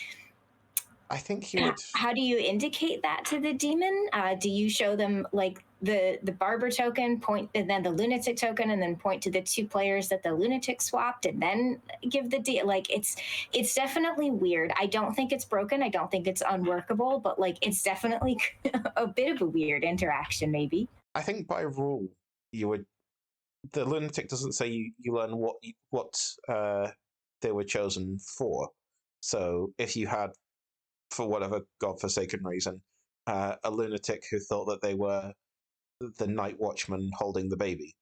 I think you would. How do you indicate that to the demon? Do you show them like the barber token, point, and then the lunatic token, and then point to the 2 players that the lunatic swapped, and then give the like it's definitely weird. I don't think it's broken. I don't think it's unworkable, but like it's definitely a bit of a weird interaction, maybe. I think by rule you would. The lunatic doesn't say you learn what they were chosen for. So if you had, for whatever godforsaken reason, a lunatic who thought that they were the night watchman holding the baby,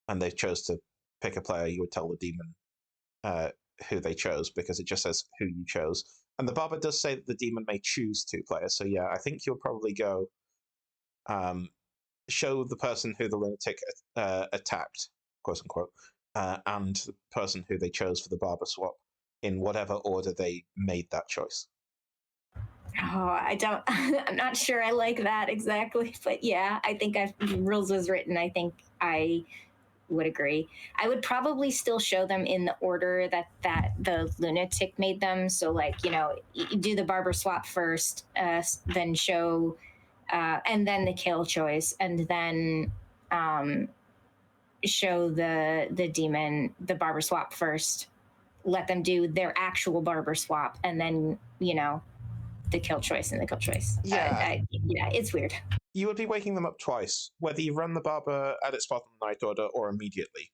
and they chose to pick a player, you would tell the demon who they chose, because it just says who you chose. And the barber does say that the demon may choose 2 players. So yeah, I think you'll probably go show the person who the lunatic attacked, quote unquote, and the person who they chose for the barber swap in whatever order they made that choice. Oh, I'm not sure I like that exactly, but yeah, I think rules was written. I think I would agree. I would probably still show them in the order that the lunatic made them. So like, you do the barber swap first, then show, and then the kill choice, and then show the demon the barber swap first. Let them do their actual barber swap, and then the kill choice and the kill choice. Yeah. Yeah, it's weird. You would be waking them up twice, whether you run the barber at its spot in the night order or immediately.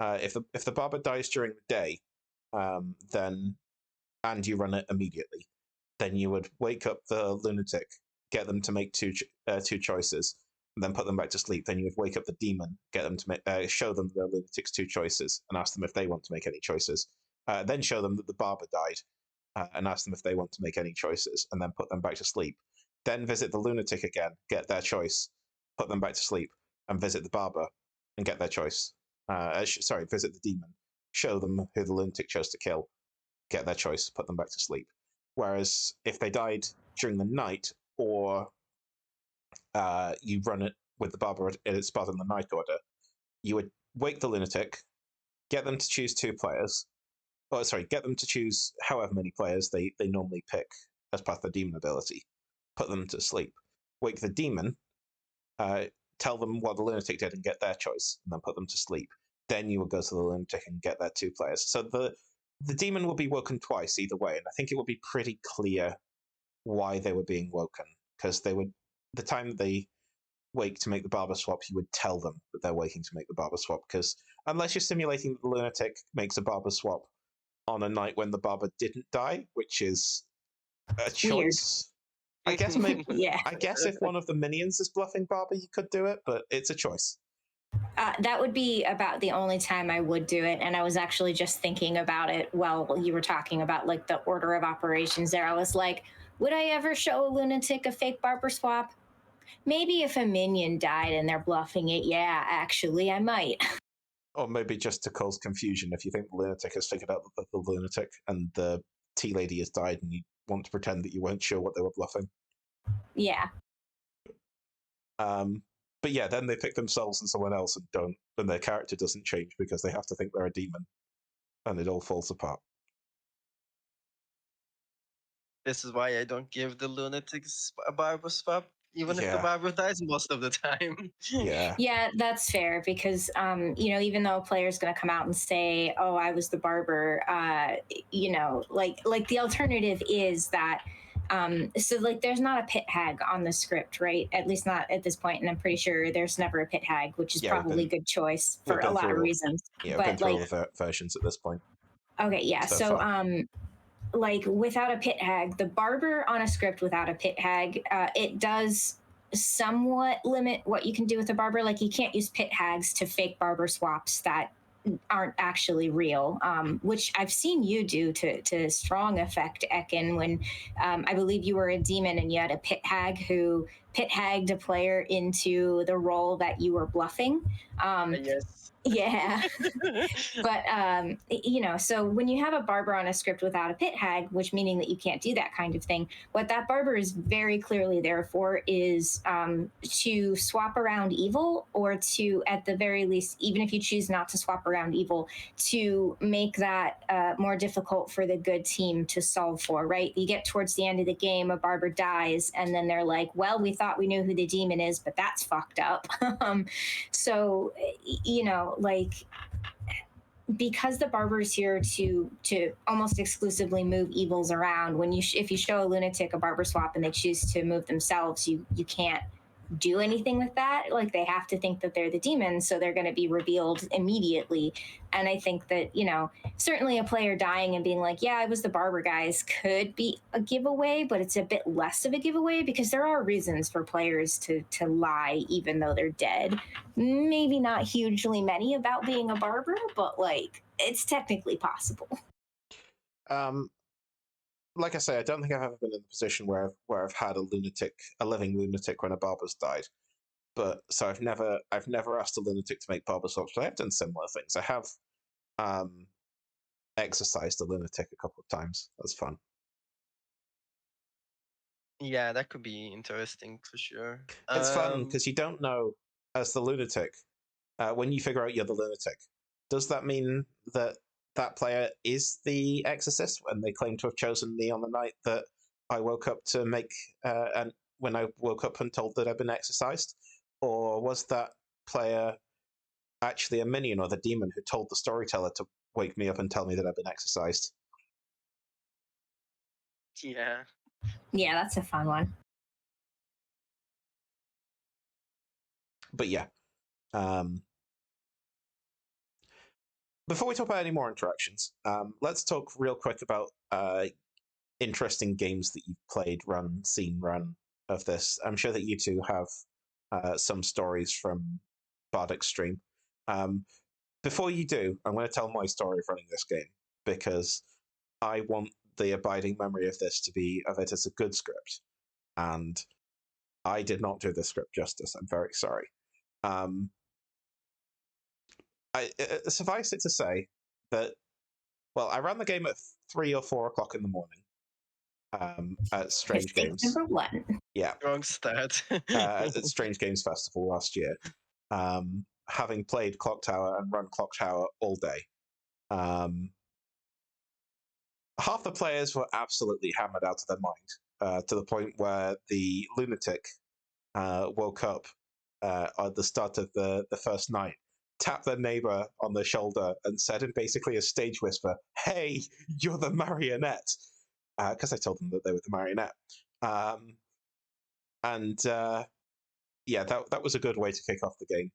If the barber dies during the day, then and you run it immediately, then you would wake up the lunatic, get them to make two choices, and then put them back to sleep. Then you would wake up the demon, get them to show them the lunatic's 2 choices, and ask them if they want to make any choices. Then show them that the barber died, and ask them if they want to make any choices, and then put them back to sleep. Then visit the lunatic again, get their choice, put them back to sleep, and visit the barber and get their choice. Visit the demon, show them who the lunatic chose to kill, get their choice, put them back to sleep. Whereas if they died during the night, or you run it with the barber at its spot in the night order, you would wake the lunatic, get them to choose 2 players, get them to choose however many players they normally pick as part of the demon ability, put them to sleep, wake the demon, tell them what the lunatic did and get their choice, and then put them to sleep. Then you would go to the lunatic and get their 2 players. So the demon will be woken twice either way, and I think it will be pretty clear why they were being woken, because the time they wake to make the barber swap, you would tell them that they're waking to make the barber swap, because unless you're simulating that the lunatic makes a barber swap on a night when the barber didn't die, which is a choice. Weird. I guess maybe. Yeah. I guess if one of the minions is bluffing barber, you could do it, but it's a choice. That would be about the only time I would do it, and I was actually just thinking about it while you were talking about like the order of operations there. I was like, would I ever show a lunatic a fake barber swap? Maybe if a minion died and they're bluffing it, yeah, actually, I might. Or maybe just to cause confusion, if you think the lunatic has figured out that the lunatic and the tea lady has died, and you want to pretend that you weren't sure what they were bluffing. Yeah. But yeah, then they pick themselves and someone else and their character doesn't change because they have to think they're a demon, and it all falls apart. This is why I don't give the lunatics a barber swap, even if the barber dies most of the time. Yeah, that's fair, because even though a player's going to come out and say, "Oh, I was the barber," like the alternative is that. So like there's not a pit hag on the script, right? At least not at this point, and I'm pretty sure there's never a pit hag, which is probably a good choice for a lot of reasons. Yeah, we've been through all the versions at this point. Okay, yeah. So like without a pit hag, the barber on a script without a pit hag, it does somewhat limit what you can do with the barber. Like you can't use pit hags to fake barber swaps that aren't actually real, which I've seen you do to strong effect, Ekin, when I believe you were a demon and you had a pit hag who pit hagged a player into the role that you were bluffing. Yes. Yeah. But so when you have a barber on a script without a pit hag, which meaning that you can't do that kind of thing, what that barber is very clearly there for is to swap around evil, or to, at the very least, even if you choose not to swap around evil, to make that more difficult for the good team to solve for. Right? You get towards the end of the game, a barber dies, and then they're like, "Well, we thought we knew who the demon is, but that's fucked up." So like, because the barber is here to almost exclusively move evils around, when if you show a lunatic a barber swap and they choose to move themselves, you can't do anything with that. Like, they have to think that they're the demon, so they're going to be revealed immediately. And I think that certainly a player dying and being like, "Yeah, I was the barber, guys," could be a giveaway, but it's a bit less of a giveaway because there are reasons for players to lie even though they're dead. Maybe not hugely many about being a barber, but like, it's technically possible. Like I say, I don't think I've ever been in a position where I've had a living lunatic when a barber's died. But so I've never asked a lunatic to make barber swaps, but I've done similar things. I have exercised a lunatic a couple of times. That's fun. Yeah, that could be interesting for sure. It's fun because you don't know, as the lunatic, when you figure out you're the lunatic, does that mean that that player is the exorcist and they claim to have chosen me on the night that I woke up to make, and when I woke up and told that I'd been exorcised? Or was that player actually a minion or the demon who told the storyteller to wake me up and tell me that I'd been exorcised? Yeah. Yeah, that's a fun one. But yeah. Before we talk about any more interactions, let's talk real quick about interesting games that you've played, seen run of this. I'm sure that you two have some stories from Bardic's stream. Before you do, I'm going to tell my story of running this game because I want the abiding memory of this to be of it as a good script, and I did not do the script justice. I'm very sorry. Suffice it to say that, well, I ran the game at 3 or 4 o'clock in the morning at Strange Mistake Games. number one. Yeah, Wrong start. at Strange Games Festival last year, having played Clock Tower and run Clock Tower all day. Half the players were absolutely hammered out of their mind, to the point where the lunatic woke up at the start of the first night, tapped their neighbor on the shoulder, and said in basically a stage whisper, "Hey, you're the marionette," because I told them that they were the marionette. And yeah, that was a good way to kick off the game.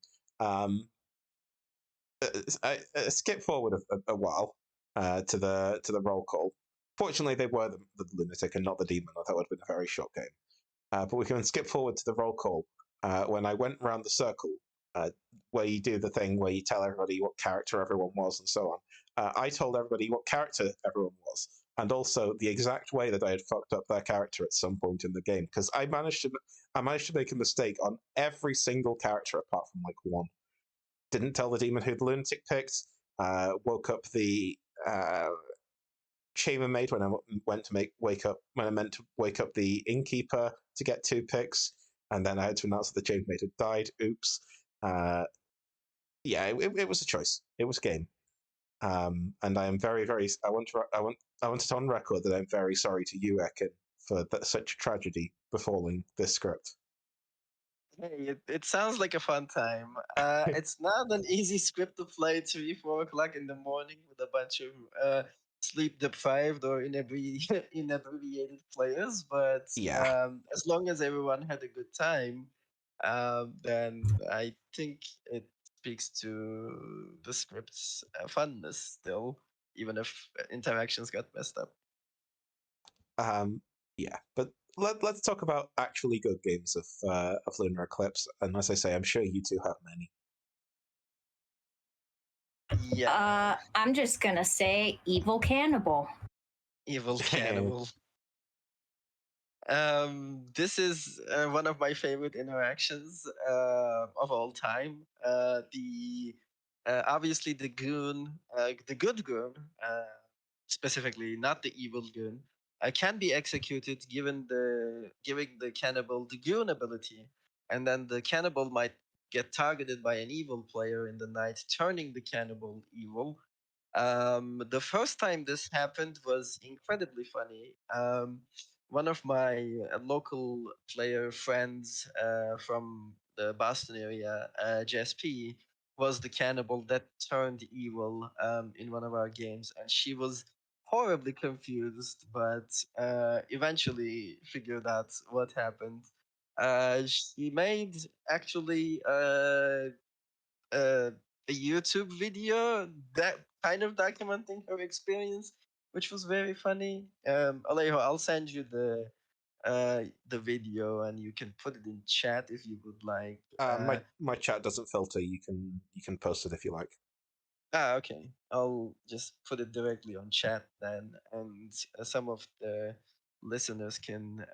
I skip forward a while to the roll call. Fortunately, they were the lunatic and not the demon, or that would have been a very short game. But we can skip forward to the roll call when I went around the circle, where you do the thing where you tell everybody what character everyone was and so on. I told everybody what character everyone was, and also the exact way that I had fucked up their character at some point in the game, because I managed to make a mistake on every single character apart from like one. Didn't tell the demon who the lunatic picked. Woke up the chambermaid when I went to wake up when I meant to wake up the innkeeper to get 2 picks, and then I had to announce that the chambermaid had died. Oops. Yeah, it was a choice. It was a game, and I am very, very. I want it on record that I'm very sorry to you, Ekin, for such a tragedy befalling this script. Hey, it sounds like a fun time. It's not an easy script to play 3, 4 o'clock in the morning with a bunch of sleep deprived or inebriated players, but Yeah. as long as everyone had a good time, then I think it speaks to the script's funness still, even if interactions got messed up. Yeah, but let's talk about actually good games of Lunar Eclipse. And as I say, I'm sure you two have many. Yeah, I'm just gonna say Evil Cannibal. evil cannibal. This is one of my favorite interactions of all time. The obviously the goon, the good goon, specifically not the evil goon, can be executed given the giving the cannibal the goon ability, and then the cannibal might get targeted by an evil player in the night, turning the cannibal evil. The first time this happened was incredibly funny. One of my local player friends from the Boston area, JSP, was the cannibal that turned evil in one of our games, and she was horribly confused, but eventually figured out what happened. She made actually uh, a YouTube video that kind of documenting her experience, which was very funny. Alejo, I'll send you the video and you can put it in chat if you would like. My chat doesn't filter. You can post it if you like. Okay. I'll just put it directly on chat then, and some of the listeners can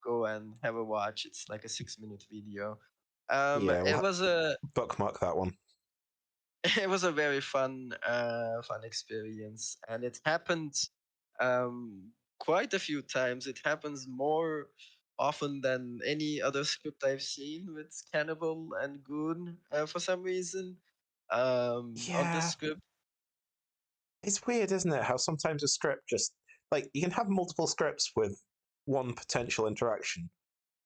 go and have a watch. It's like a 6-minute video. Yeah, It was a bookmark that one. it was a very fun experience, and it happened quite a few times. It happens more often than any other script I've seen with Cannibal and Goon for some reason. On this Yeah, script, it's weird, isn't it? How sometimes a script just like you can have multiple scripts with one potential interaction,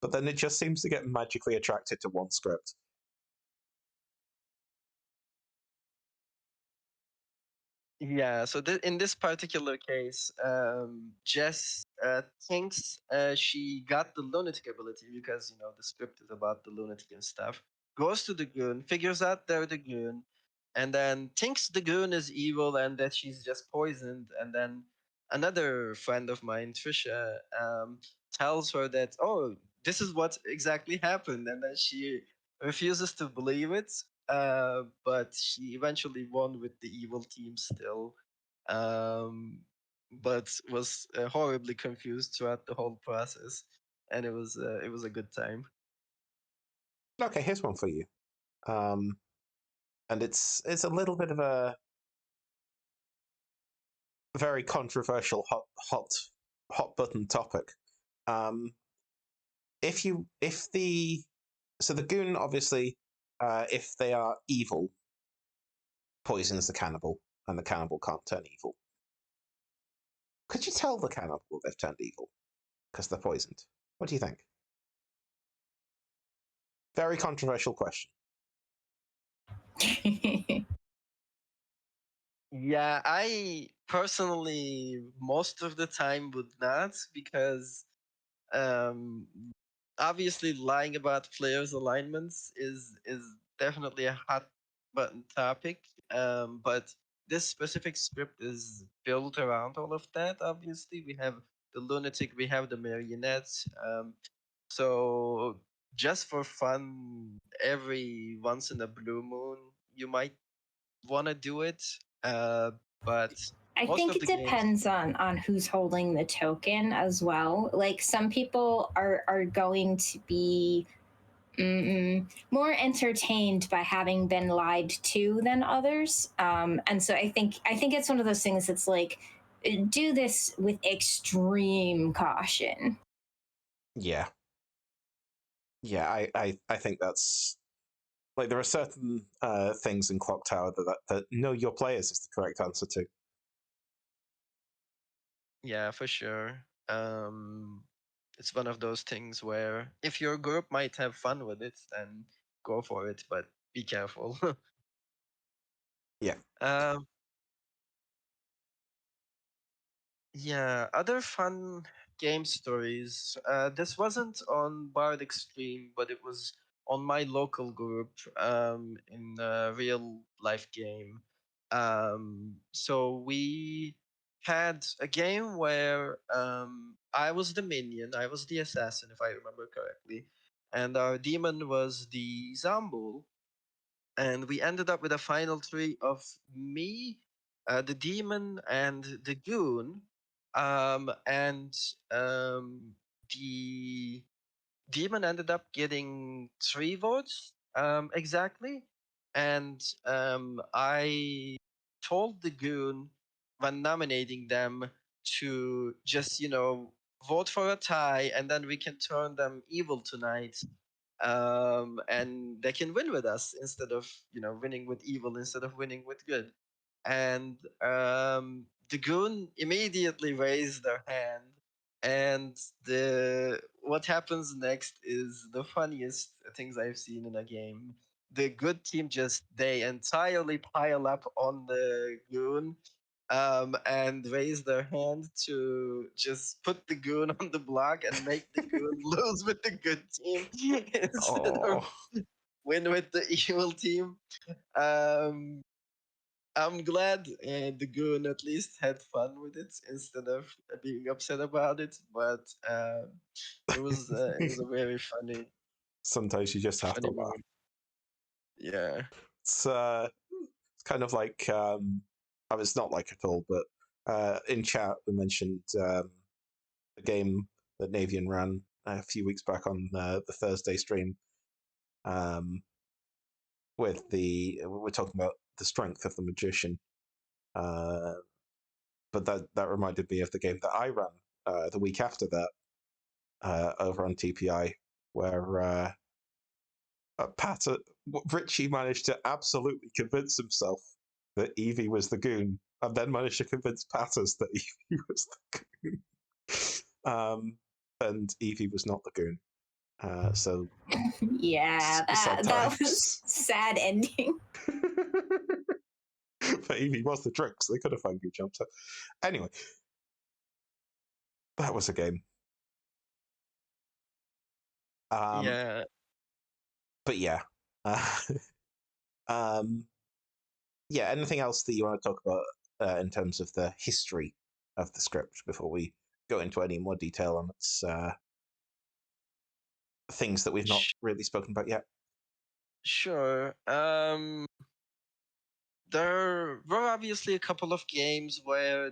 but then it just seems to get magically attracted to one script. yeah. So in this particular case, Jess thinks she got the lunatic ability because the script is about the lunatic and stuff. Goes to the goon, figures out they're the goon, and then thinks the goon is evil and that she's just poisoned. And then another friend of mine, Trisha, tells her that, oh, this is what exactly happened, and then she refuses to believe it. But she eventually won with the evil team still, um, but was horribly confused throughout the whole process, and it was a good time. Okay, here's one for you. Um, and it's a little bit of a very controversial hot button topic. Um, if the so the goon obviously, if they are evil, poisons the cannibal, and the cannibal can't turn evil. Could you tell the cannibal they've turned evil because they're poisoned? What do you think? Very controversial question. Yeah, I personally most of the time would not, because um, obviously lying about players' alignments is definitely a hot button topic. But this specific script is built around all of that. Obviously, we have the lunatic, we have the marionettes. So just for fun, every once in a blue moon, you might want to do it. But I most think of it the games, depends on who's holding the token as well. Like some people are going to be more entertained by having been lied to than others. And so I think it's one of those things that's like, do this with extreme caution. Yeah, yeah, I think that's like there are certain things in Clock Tower that know your players is the correct answer to. yeah, for sure. It's one of those things where if your group might have fun with it, then go for it, but be careful. Yeah. um, yeah, other fun game stories. This wasn't on Bard Extreme, but it was on my local group in a real life game. So we had a game where I was the minion, I was the assassin, if I remember correctly, and our demon was the Zambul, and we ended up with a final three of me, the demon, and the goon. And the demon ended up getting 3 votes exactly. and I told the goon when nominating them to just vote for a tie, and then we can turn them evil tonight, and they can win with us instead of winning with evil instead of winning with good. And the goon immediately raised their hand, and the what happens next is the funniest things I've seen in a game. The good team just they entirely pile up on the goon, and raise their hand to just put the goon on the block and make the goon lose with the good team instead of Oh, win with the evil team. Um, I'm glad the goon at least had fun with it instead of being upset about it. But it was a very sometimes you just have to funny laugh. moment. Yeah. It's kind of like I mean, it's not like at all, but in chat we mentioned a game that Navian ran a few weeks back on the Thursday stream. With we're talking about the strength of the magician, but that reminded me of the game that I ran the week after that over on TPI, where Pat Richie managed to absolutely convince himself that Evie was the goon, and then managed to convince Pattus that Evie was the goon. And Evie was not the goon. So Yeah, sad that was times. sad ending. But Evie was the trick, so they could have found good jumps. Anyway, that was a game. Yeah. But yeah. Um, yeah, anything else that you want to talk about in terms of the history of the script before we go into any more detail on its things that we've not really spoken about yet? Sure. There were obviously a couple of games where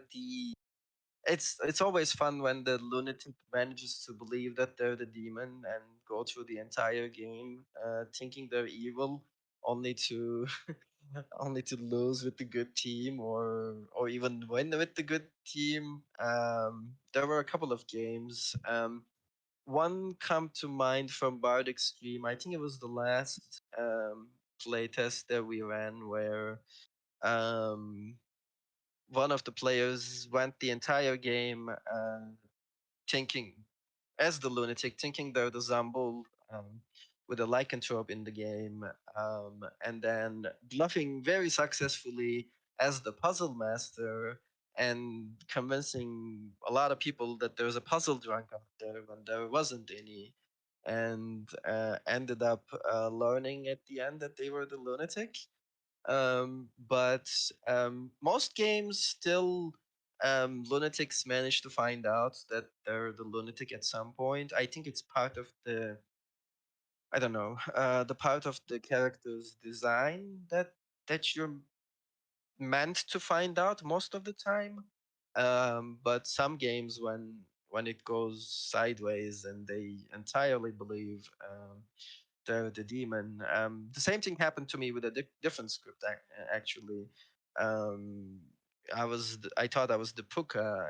it's always fun when the lunatic manages to believe that they're the demon and go through the entire game thinking they're evil, only to only to lose with the good team, or even win with the good team. There were a couple of games. One come to mind from Bard Extreme. I think it was the last playtest that we ran where um, one of the players went the entire game thinking, as the lunatic, thinking they're the Zambul with a lycanthrope in the game, and then bluffing very successfully as the puzzle master and convincing a lot of people that there's a puzzle drunk out there when there wasn't any, and ended up learning at the end that they were the lunatic. But most games still lunatics manage to find out that they're the lunatic at some point. I think it's part of the I don't know the part of the character's design that you're meant to find out most of the time. But some games when it goes sideways and they entirely believe the demon. The same thing happened to me with a different script actually. Um, I thought I was the Puka,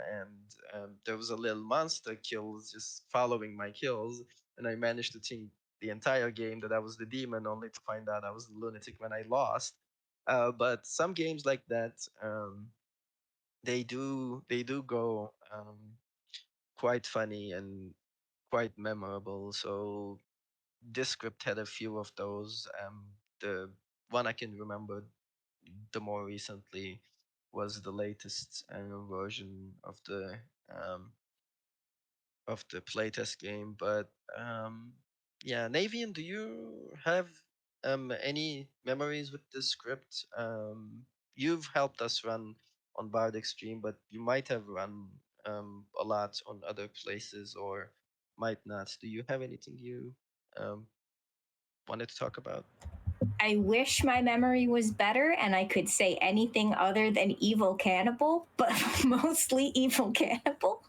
and there was a little monster kills just following my kills, and I managed to think the entire game that I was the demon, only to find out I was the lunatic when I lost. But some games like that, they do go quite funny and quite memorable. So this script had a few of those. The one I can remember the more recently was the latest version um, of the playtest game. But yeah, Navian, do you have any memories with the script? You've helped us run on Bard Extreme, but you might have run a lot on other places or might not. Do you have anything you um, wanted to talk about? I wish my memory was better and I could say anything other than evil cannibal, but mostly evil cannibal.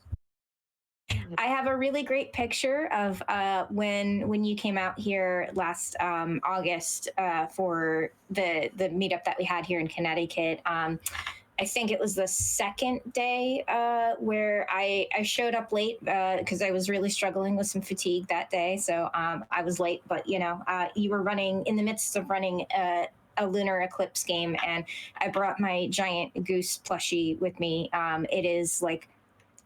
I have a really great picture of when you came out here last August for the meetup that we had here in Connecticut. I think it was the second day where I showed up late because I was really struggling with some fatigue that day. So I was late, but you were running in the midst of running a Lunar Eclipse game, and I brought my giant goose plushie with me. It is like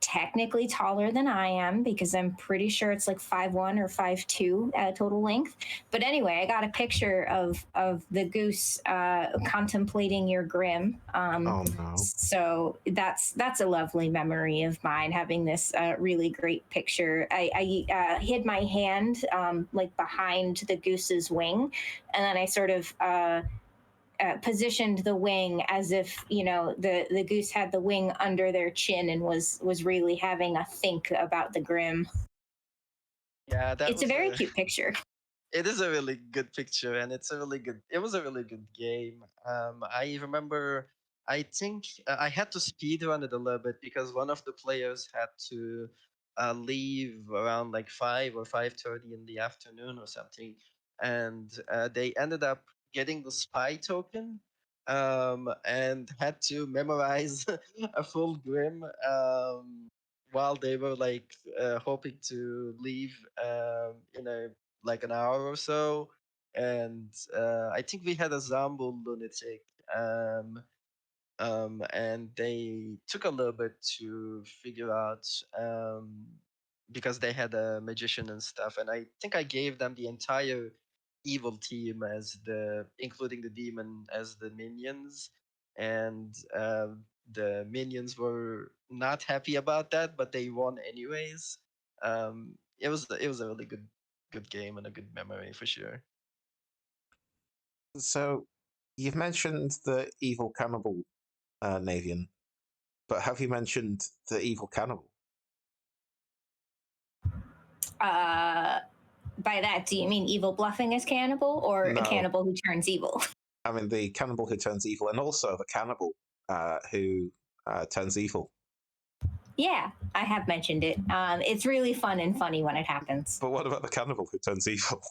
technically taller than I am because I'm pretty sure it's like 5'1" or 5'2" total length. But anyway, I got a picture of the goose contemplating your grim. Oh no. So that's a lovely memory of mine, having this really great picture. I hid my hand like behind the goose's wing, and then I sort of positioned the wing as if the goose had the wing under their chin and was really having a think about the grim. Yeah, that It's a was very a. cute picture. It is a really good picture, and it was a really good game. I remember, I think I had to speed run it a little bit because one of the players had to leave around like 5 or 5:30 in the afternoon or something, and they ended up getting the spy token, and had to memorize a full grim, while they were like hoping to leave, like an hour or so. And I think we had a Zambu lunatic, and they took a little bit to figure out, because they had a magician and stuff. And I think I gave them the entire evil team as including the demon as the minions, and the minions were not happy about that, but they won anyways. It was a really good game and a good memory for sure. So, you've mentioned the evil cannibal, Navian, but have you mentioned the evil cannibal? By that, do you mean evil bluffing as cannibal, or a No, cannibal who turns evil? I mean the cannibal who turns evil, and also the cannibal who turns evil. Yeah, I have mentioned it. It's really fun and funny when it happens. But what about the cannibal who turns evil?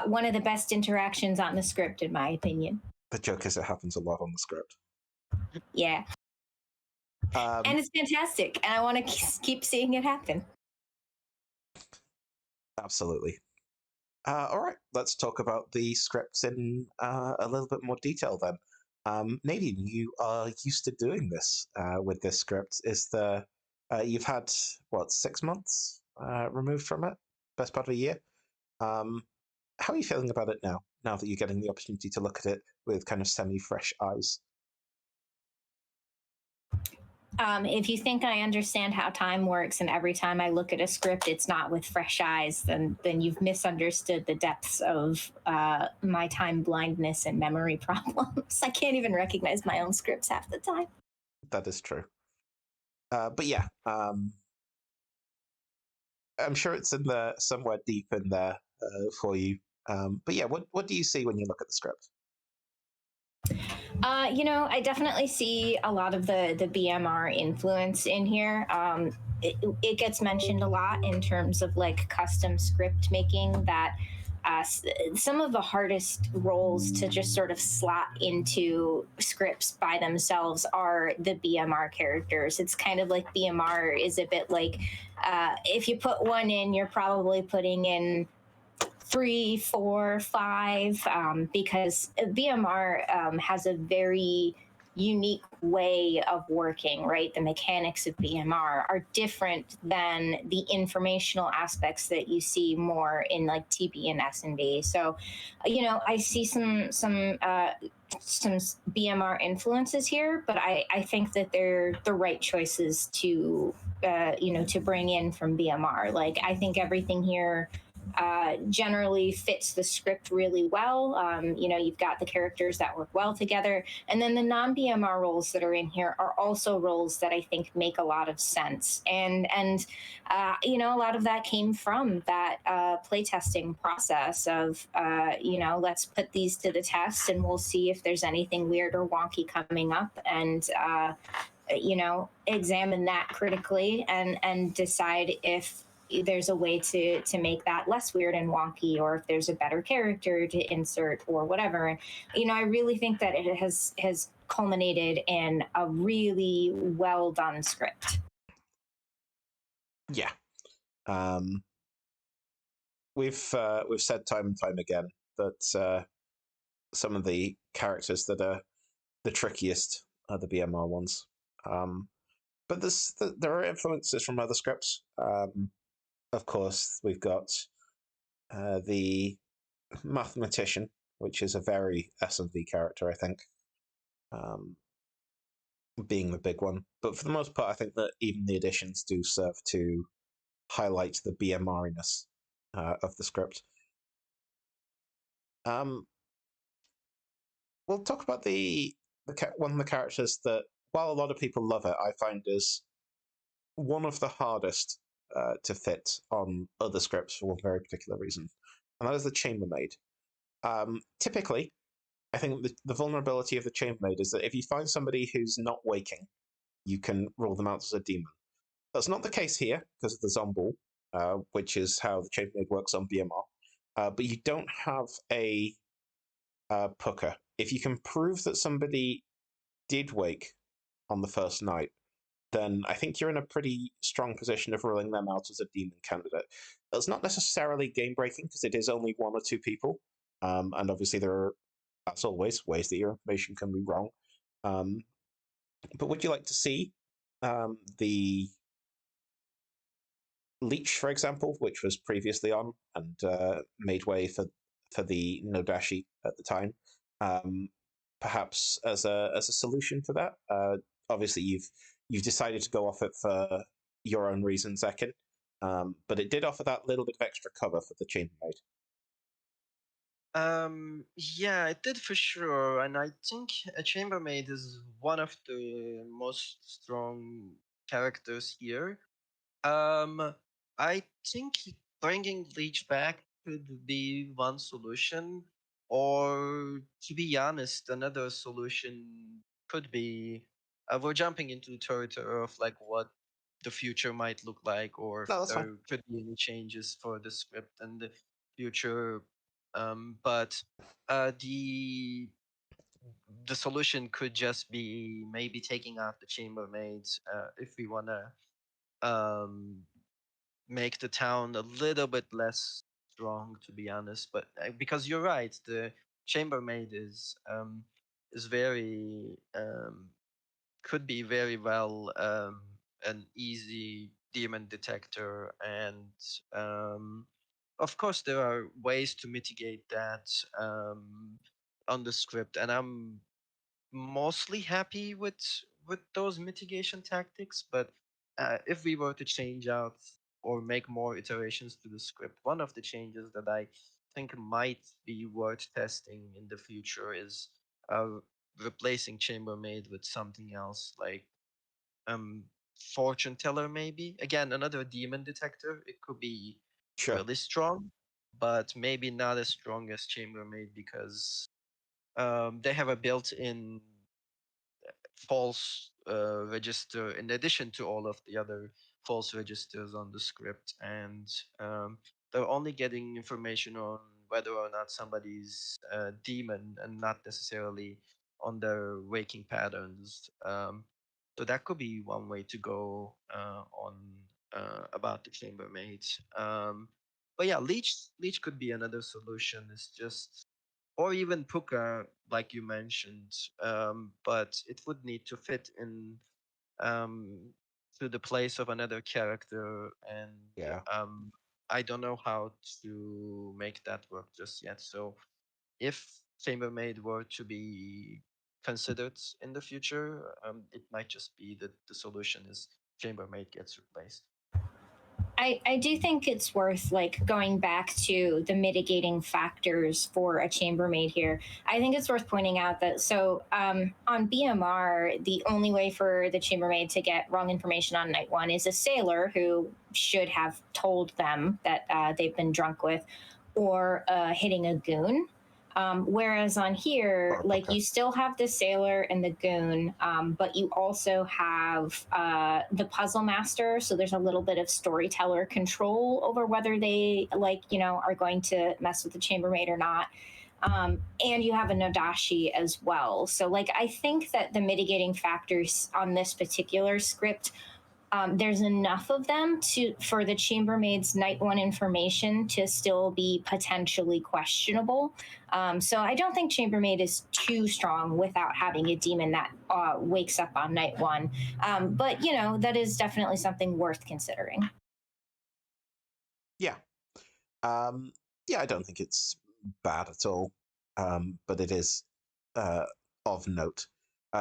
One of the best interactions on the script, in my opinion. The joke is it happens a lot on the script. Yeah. And it's fantastic, and I want to keep seeing it happen. Absolutely. All right, let's talk about the scripts in a little bit more detail then. Nadine, you are used to doing this with this script. You've had, what, 6 months removed from it? Best part of a year? How are you feeling about it now that you're getting the opportunity to look at it with kind of semi-fresh eyes? If you think I understand how time works, and every time I look at a script it's not with fresh eyes, then you've misunderstood the depths of my time blindness and memory problems. I can't even recognize my own scripts half the time. That is true. But yeah, I'm sure it's in there somewhere deep in there for you. But yeah, what do you see when you look at the script? I definitely see a lot of the BMR influence in here. It gets mentioned a lot in terms of like custom script making, that some of the hardest roles to just sort of slot into scripts by themselves are the BMR characters. It's kind of like BMR is a bit like if you put one in, you're probably putting in 3, 4, 5, because BMR has a very unique way of working, right? The mechanics of BMR are different than the informational aspects that you see more in like TB and S&B. So, I see some BMR influences here, but I think that they're the right choices to to bring in from BMR. Like, I think everything here generally fits the script really well. You've got the characters that work well together, and then the non-BMR roles that are in here are also roles that I think make a lot of sense. And a lot of that came from that playtesting process of let's put these to the test, and we'll see if there's anything weird or wonky coming up, and examine that critically and decide if there's a way to make that less weird and wonky, or if there's a better character to insert or whatever. I really think that it has culminated in a really well done script. Yeah. We've said time and time again that some of the characters that are the trickiest are the BMR ones. But there are influences from other scripts. Of course, we've got the mathematician, which is a very S&V character, I think, being the big one. But for the most part, I think that even the additions do serve to highlight the BMR-iness of the script. We'll talk about one of the characters that, while a lot of people love it, I find is one of the hardest to fit on other scripts for one very particular reason, and that is the chambermaid. Typically, I think the vulnerability of the chambermaid is that if you find somebody who's not waking, you can rule them out as a demon. That's not the case here because of the zombie, which is how the chambermaid works on BMR. But you don't have a pucker. If you can prove that somebody did wake on the first night, then I think you're in a pretty strong position of ruling them out as a demon candidate. That's not necessarily game breaking because it is only one or two people, and obviously there are, as always, ways that your information can be wrong. But would you like to see the Leech, for example, which was previously on and made way for the Nodashi at the time, perhaps as a solution to that? Obviously, you've decided to go off it for your own reasons, Ekin, but it did offer that little bit of extra cover for the chambermaid. Yeah, it did for sure, and I think a chambermaid is one of the most strong characters here. I think bringing Leech back could be one solution, or to be honest, another solution could be we're jumping into the territory of like what the future might look like, or if No, that's fine. there could be any changes for the script and the future. But the solution could just be maybe taking out the chambermaids if we wanna um make the town a little bit less strong, to be honest. But because you're right, the chambermaid is very could be very well an easy demon detector, and of course there are ways to mitigate that on the script, and I'm mostly happy with those mitigation tactics. But if we were to change out or make more iterations to the script, one of the changes that I think might be worth testing in the future is uh, replacing chambermaid with something else, like um fortune teller, maybe. Again, another demon detector. It could be Sure. really strong, but maybe not as strong as chambermaid, because they have a built-in false register in addition to all of the other false registers on the script, and they're only getting information on whether or not somebody's a demon and not necessarily on their waking patterns. So that could be one way to go on about the chambermaids. But yeah, leech could be another solution. It's just, or even Puka, like you mentioned, but it would need to fit in um, to the place of another character, and Yeah. I don't know how to make that work just yet. So if Chambermaid were to be considered in the future, it might just be that the solution is Chambermaid gets replaced. I do think it's worth like going back to the mitigating factors for a chambermaid here. I think it's worth pointing out that on BMR, the only way for the chambermaid to get wrong information on night one is a sailor who should have told them that they've been drunk with, or hitting a goon. Whereas on here, Or like Pucker. you still have the sailor and the goon, but you also have the puzzle master. So there's a little bit of storyteller control over whether they are going to mess with the chambermaid or not. And you have a Nodashi as well. So like I think that the mitigating factors on this particular script, there's enough of them for the chambermaid's night one information to still be potentially questionable. So I don't think chambermaid is too strong without having a demon that wakes up on night one. But that is definitely something worth considering. Yeah. Yeah, I don't think it's bad at all. But it is of note.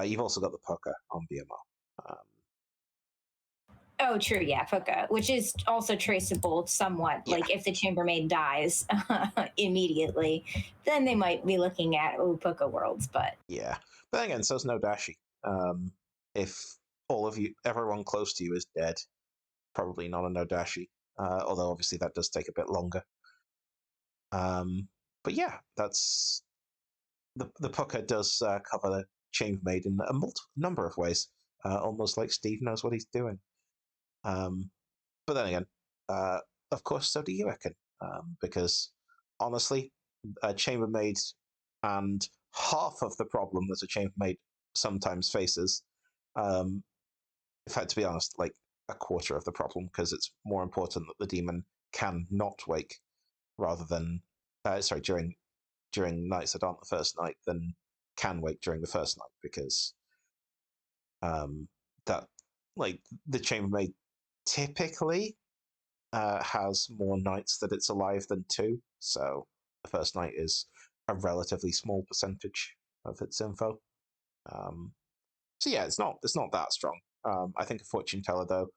You've also got the Pucker on BMR. Oh, true. Yeah, Puka, which is also traceable somewhat. Yeah. Like if the chambermaid dies immediately, then they might be looking at Puka worlds. But Yeah. But again, so's Nodashi. If everyone close to you is dead, probably not a Nodashi. Although obviously that does take a bit longer. But yeah, that's the Pucker does cover the chambermaid in a number of ways, almost like Steve knows what he's doing. But then again, of course, so do you, Ekin, because honestly, a chambermaid and half of the problem that a chambermaid sometimes faces, in fact, to be honest, like a quarter of the problem, because it's more important that the demon can not wake rather than, during nights that aren't the first night than can wake during the first night, because that, like, the chambermaid typically has more nights that it's alive than two, so the first night is a relatively small percentage of its info. So yeah, it's not that strong. I think a fortune teller though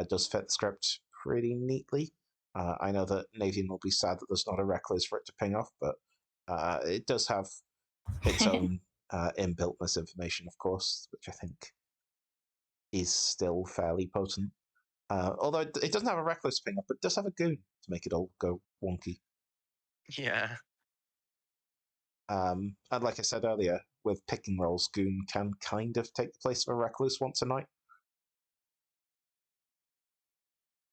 does fit the script pretty neatly. I know that Navian will be sad that there's not a recluse for it to ping off, but it does have its own inbuilt misinformation, of course, which I think is still fairly potent. Although it doesn't have a reckless ping up, but it does have a goon to make it all go wonky. Yeah, And like I said earlier, with picking rolls, goon can kind of take the place of a recluse once a night.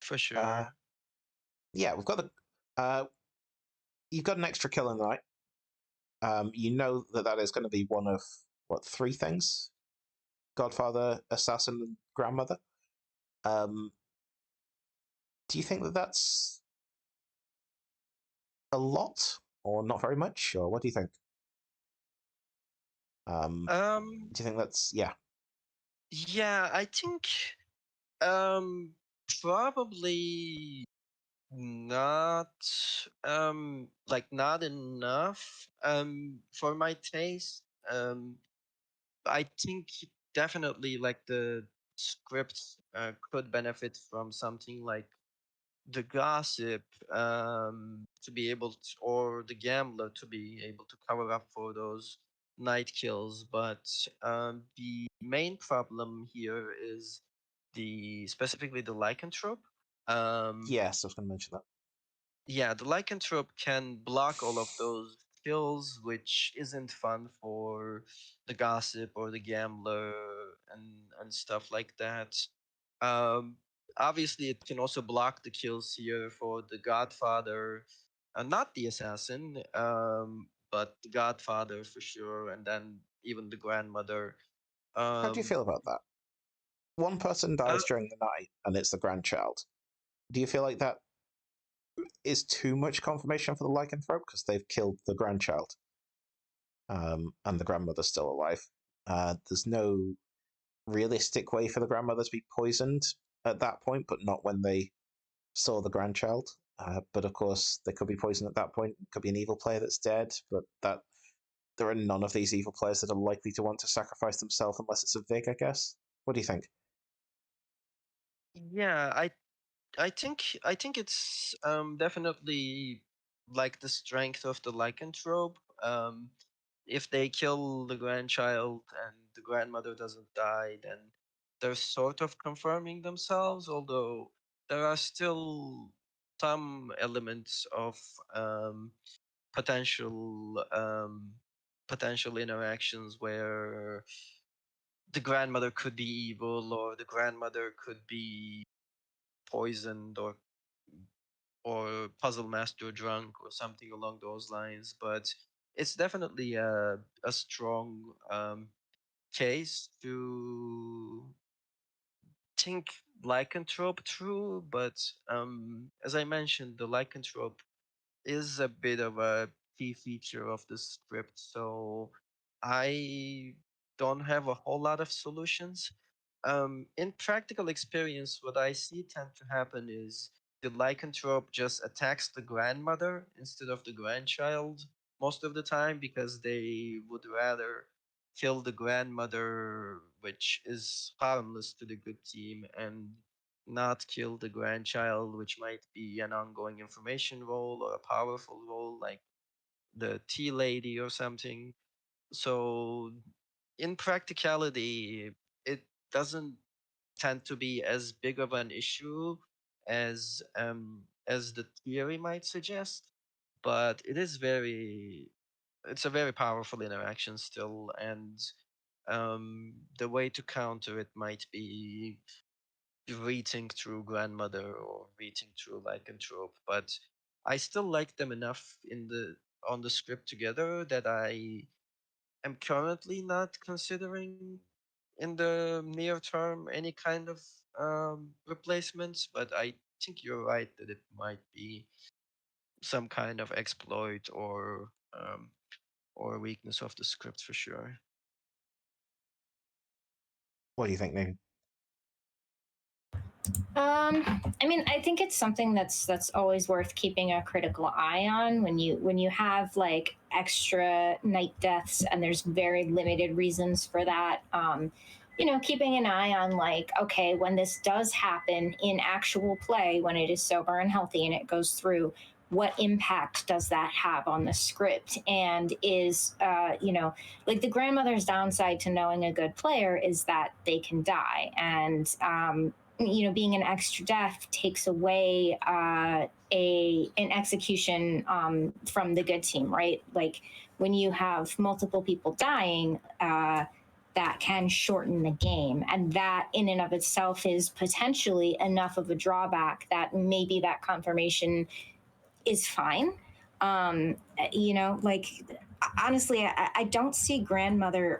for Uh, sure. yeah, you've got an extra kill in the night. You know that is going to be one of what, three things: Godfather, assassin, and grandmother. Um, do you think that that's a lot, or not very much, or what do you think? Do you think that's yeah? Yeah, I think um probably not not enough for my taste. I think definitely like the script could benefit from something like the gossip to be able to, or the gambler to be able to cover up for those night kills. But the main problem here is specifically the lycanthrope. Um, Yes, I was going to mention that. yeah, the lycanthrope can block all of those kills, which isn't fun for the gossip or the gambler and stuff like that. Um, Obviously, it can also block the kills here for the Godfather, not the assassin, but the Godfather for sure, and then even the grandmother. How do you Um, feel about that? One person uh, dies during the night, and it's the grandchild. Do you feel like that is too much confirmation for the lycanthrope because they've killed the grandchild, and the grandmother's still alive? There's no realistic way for the grandmother to be poisoned at that point, but not when they saw the grandchild. But of course, they could be poisoned at that point. It could be an evil player that's dead, but that there are none of these evil players that are likely to want to sacrifice themselves unless it's a Vig, I guess. What do you think? yeah, I think it's definitely like the strength of the lycanthrope. If they kill the grandchild and the grandmother doesn't die, then they're sort of confirming themselves. Although there are still some elements of um, potential potential interactions where the grandmother could be evil, or the grandmother could be poisoned, or puzzle master drunk, or something along those lines. But it's definitely a strong case to think lycanthrope through. But as I mentioned, the lycanthrope is a bit of a key feature of the script, so I don't have a whole lot of solutions. In practical experience, what I see tend to happen is the lycanthrope just attacks the grandmother instead of the grandchild most of the time, because they would rather kill the grandmother, which is harmless to the good team, and not kill the grandchild, which might be an ongoing information role or a powerful role like the tea lady or something. So, in practicality, it doesn't tend to be as big of an issue as the theory might suggest, but it's a very powerful interaction still, and the way to counter it might be reading through grandmother or reading through lycanthrope. But I still like them enough in the on the script together that I am currently not considering in the near term any kind of replacements. But I think you're right that it might be some kind of exploit or weakness of the script for sure. What do you think, Nathan? I mean, I think it's something that's always worth keeping a critical eye on when you have like extra night deaths and there's very limited reasons for that. Keeping an eye on like, okay, when this does happen in actual play, when it is sober and healthy and it goes through, what impact does that have on the script? And is like the grandmother's downside to knowing a good player is that they can die, and being an extra death takes away an execution from the good team, right? Like when you have multiple people dying, that can shorten the game, and that in and of itself is potentially enough of a drawback that maybe that confirmation is fine. Like honestly, I don't see grandmother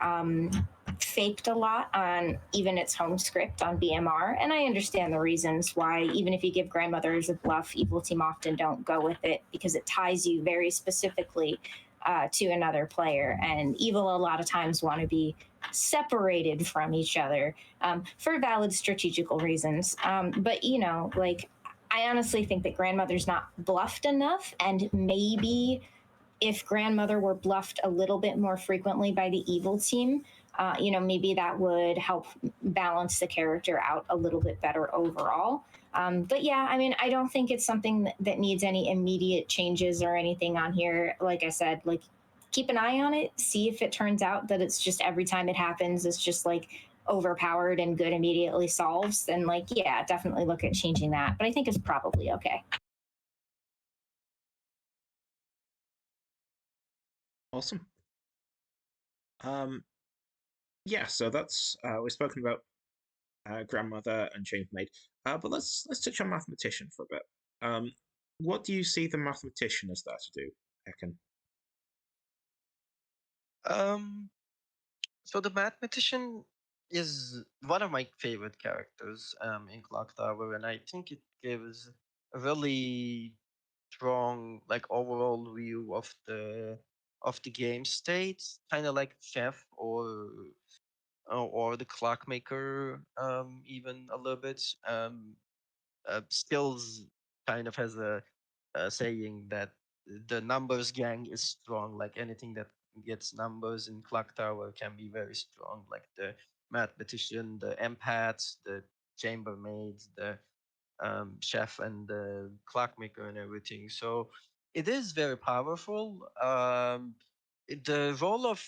faked a lot on even its home script on BMR, and I understand the reasons why. Even if you give grandmothers a bluff, evil team often don't go with it because it ties you very specifically to another player, and evil a lot of times want to be separated from each other for valid strategical reasons. But like I honestly think that grandmother's not bluffed enough, and maybe if grandmother were bluffed a little bit more frequently by the evil team, maybe that would help balance the character out a little bit better overall. But yeah, I mean, I don't think it's something that needs any immediate changes or anything on here. Like I said, like keep an eye on it, see if it turns out that it's just every time it happens, it's just like overpowered and good immediately solves, then like, yeah, definitely look at changing that. But I think it's probably okay. Awesome. Yeah, so that's we've spoken about grandmother and chambermaid, but let's touch on mathematician for a bit. What do you see the mathematician as there to do, Ekin? Um, so the mathematician is one of my favorite characters in Clock Tower, and I think it gives a really strong like overall view of the game state, kind of like Chef or the Clockmaker, even a little bit. Skills kind of has a saying that the numbers gang is strong. Like anything that gets numbers in Clock Tower can be very strong. Like the mathematician, the empaths, the chambermaids, the chef, and the clockmaker and everything. So it is very powerful. The role of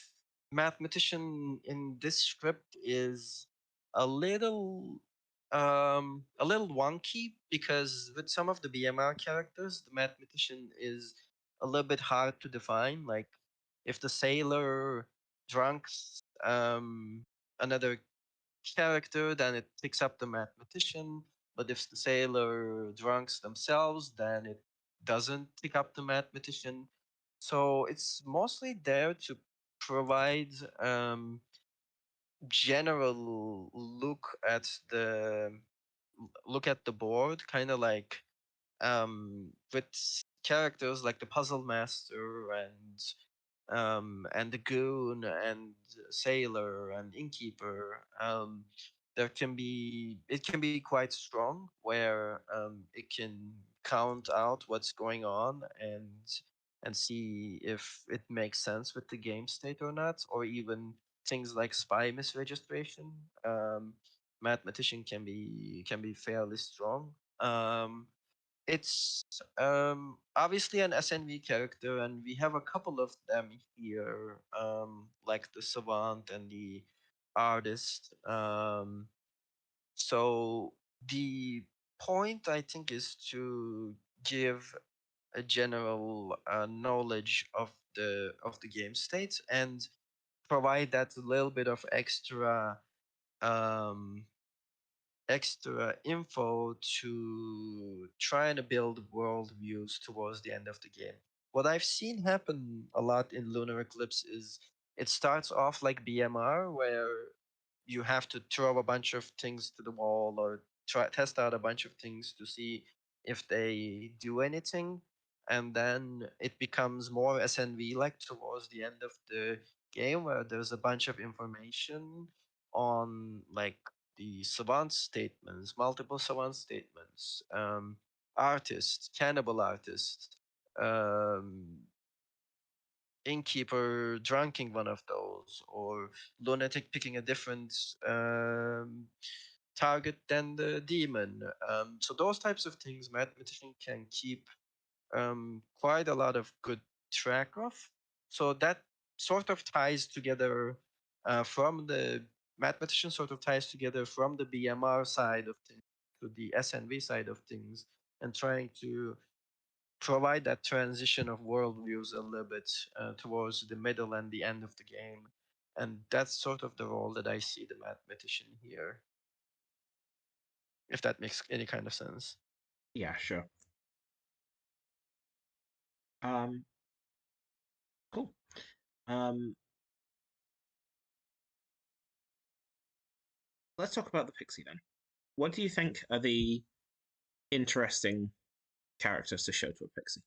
mathematician in this script is a little a little wonky, because with some of the BMR characters, the mathematician is a little bit hard to define. Like if the sailor drunks another character, then it picks up the mathematician. But if the sailor drunks themselves, then it doesn't pick up the mathematician. So it's mostly there to provide general look at the board, kind of like with characters like the puzzle master and the goon and sailor and innkeeper. It can be quite strong where it can count out what's going on and see if it makes sense with the game state or not, or even things like spy misregistration. Mathematician can be fairly strong. It's obviously an SNV character, and we have a couple of them here, like the savant and the artist. So the point I think is to give a general knowledge of the game state and provide that little bit of um, extra info to try and build world views towards the end of the game. What I've seen happen a lot in Lunar Eclipse is it starts off like BMR, where you have to throw a bunch of things to the wall or test out a bunch of things to see if they do anything. And then it becomes more SNV like towards the end of the game, where there's a bunch of information on like the savant statements, multiple savant statements, artist, cannibal artist, um, innkeeper drunking one of those, or lunatic picking a different target than the demon. So those types of things, mathematician can keep quite a lot of good track of. So that sort of ties together from the mathematician sort of ties together from the BMR side of things to the SNV side of things, and trying to provide that transition of worldviews a little bit towards the middle and the end of the game. And that's sort of the role that I see the mathematician here, if that makes any kind of sense. Yeah, sure. Um, cool. Um, let's talk about the pixie then. What do you think are the interesting characters to show to a pixie?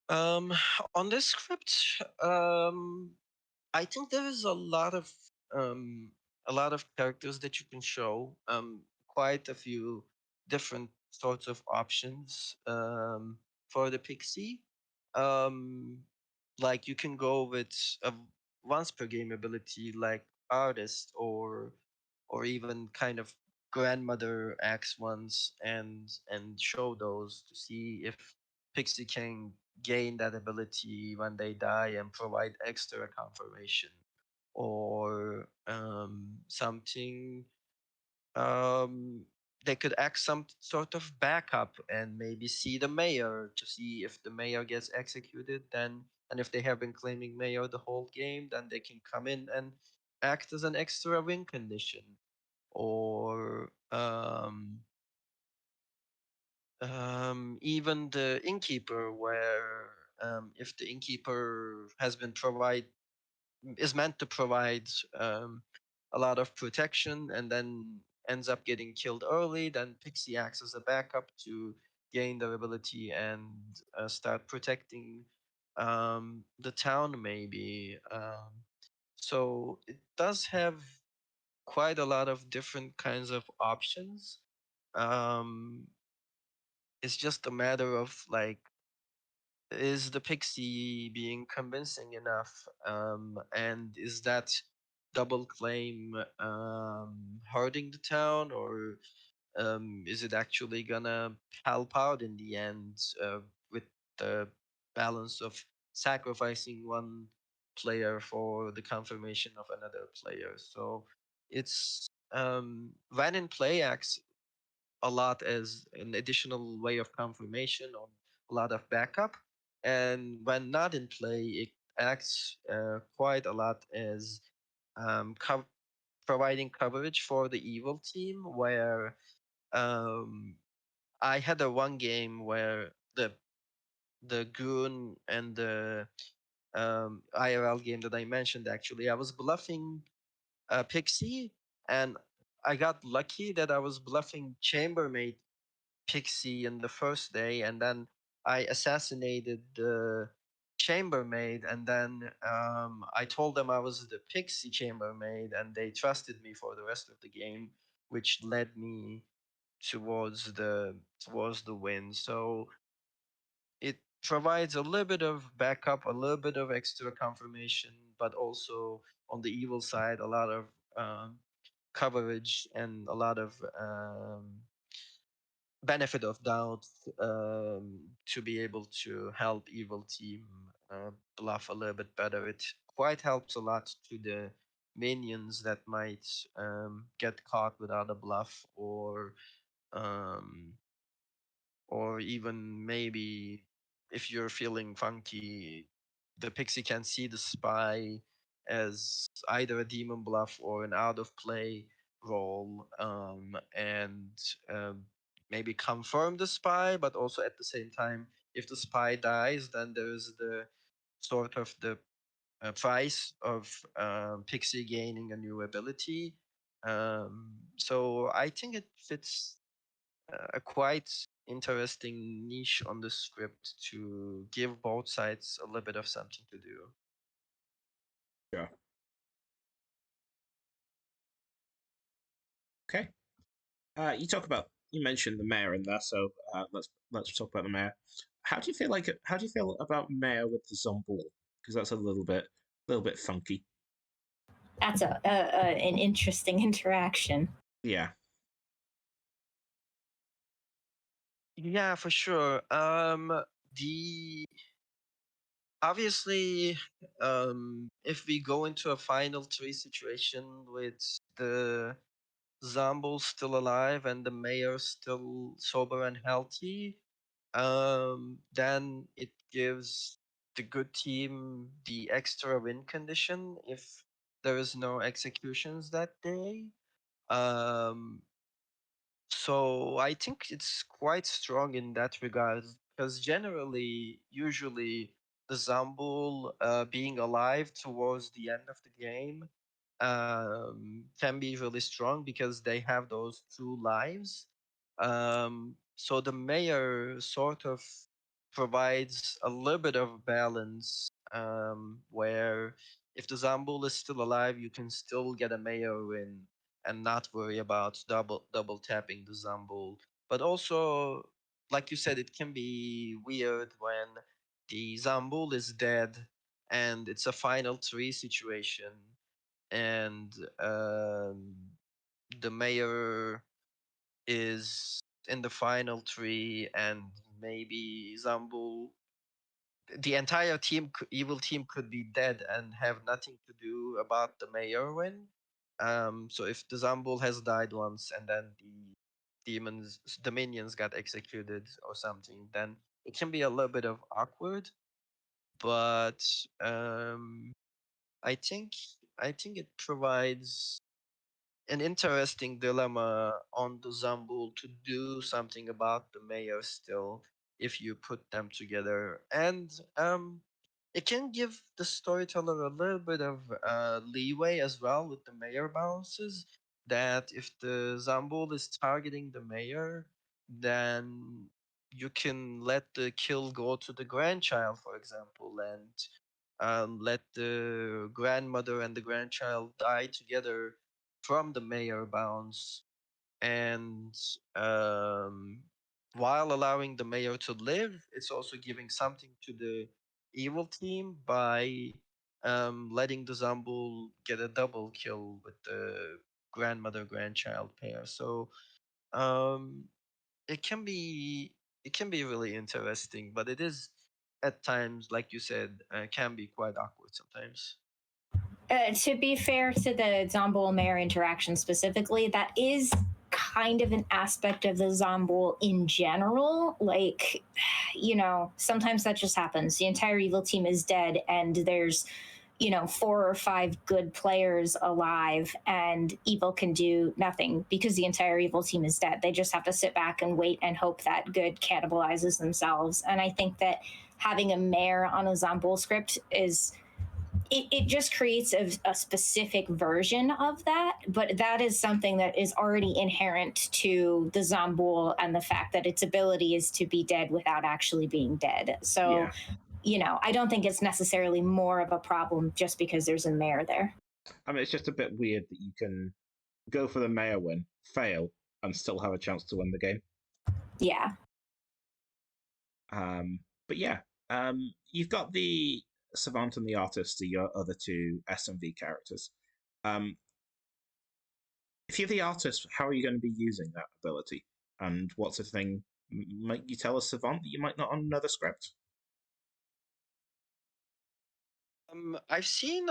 Um, on this script, I think there is um, a lot of characters that you can show. Quite a few different sorts of options for the pixie. Um, like you can go with a once per game ability like artist or even kind of grandmother acts ones and show those to see if pixie can gain that ability when they die and provide extra confirmation, or something they could act some sort of backup and maybe see the mayor to see if the mayor gets executed, then and if they have been claiming mayor the whole game, then they can come in and act as an extra win condition. Or even the innkeeper, where if the innkeeper has been provide is meant to provide a lot of protection and then ends up getting killed early, then Pixie acts as a backup to gain their ability and start protecting the town, maybe. So it does have quite a lot of different kinds of options. Um, it's just a matter of like, is the pixie being convincing enough, and is that double claim hurting the town, or is it actually gonna help out in the end with the balance of sacrificing one player for the confirmation of another player? So it's when in play acts a lot as an additional way of confirmation or a lot of backup. And when not in play, it acts quite a lot as um, co- providing coverage for the evil team. Where um, I had a one game where the goon and the IRL game that I mentioned, actually, I was bluffing Pixie, and I got lucky that I was bluffing Chambermaid Pixie in the first day, and then I assassinated the chambermaid, and then I told them I was the Pixie chambermaid, and they trusted me for the rest of the game, which led me towards the win. So it provides a little bit of backup, a little bit of extra confirmation, but also on the evil side, a lot of um, coverage and a lot of benefit of doubt to be able to help evil team bluff a little bit better. It quite helps a lot to the minions that might get caught without a bluff, um, or even maybe if you're feeling funky, the pixie can see the spy as either a demon bluff or an out of play role, and um, maybe confirm the spy, but also at the same time, if the spy dies, then there's the sort of the price of pixie gaining a new ability. So I think it fits a quite interesting niche on the script to give both sides a little bit of something to do. Sure. Okay. You mentioned the mayor in there, so let's talk about the mayor. How do you feel about mayor with the zombie? Because that's a little bit funky. That's an interesting interaction. Yeah. Yeah, for sure. The obviously, if we go into a final three situation with the Zombo still alive and the mayor still sober and healthy, then it gives the good team the extra win condition if there is no executions that day. Um, so I think it's quite strong in that regard because generally, usually, the Zambul being alive towards the end of the game can be really strong because they have those two lives. So the mayor sort of provides a little bit of balance where if the Zambul is still alive, you can still get a mayor win and not worry about double tapping the Zambul. But also, like you said, it can be weird when the Zambul is dead and it's a final three situation, and the mayor is in the final three, and maybe Zambul, the entire team, evil team, could be dead and have nothing to do about the mayor win. So if the Zambul has died once and then the minions got executed or something, then it can be a little bit of awkward. But I think I think it provides an interesting dilemma on the Zambul to do something about the mayor still if you put them together. And it can give the storyteller a little bit of leeway as well with the mayor bounces. That if the Zambul is targeting the mayor, then you can let the kill go to the grandchild, for example, and let the grandmother and the grandchild die together from the mayor bounce, and while allowing the mayor to live, it's also giving something to the evil team by letting the Zambul get a double kill with the grandmother grandchild pair. So um, it can be it can be really interesting, but it is at times, like you said, can be quite awkward sometimes. To be fair to the Zombol Mare interaction specifically, that is kind of an aspect of the Zomboul in general. Like, sometimes that just happens. The entire evil team is dead, and there's 4 or 5 good players alive, and evil can do nothing because the entire evil team is dead. They just have to sit back and wait and hope that good cannibalizes themselves. And I think that having a mayor on a Zomboul script is it just creates a specific version of that, but that is something that is already inherent to the Zomboul, and the fact that its ability is to be dead without actually being dead. So I don't think it's necessarily more of a problem just because there's a mayor there. I mean, it's just a bit weird that you can go for the mayor win, fail, and still have a chance to win the game. Yeah. But yeah, you've got the savant and the artist, your other two SMV characters. If you're the artist, how are you going to be using that ability? And what's a thing might you tell a savant that you might not on another script? I've seen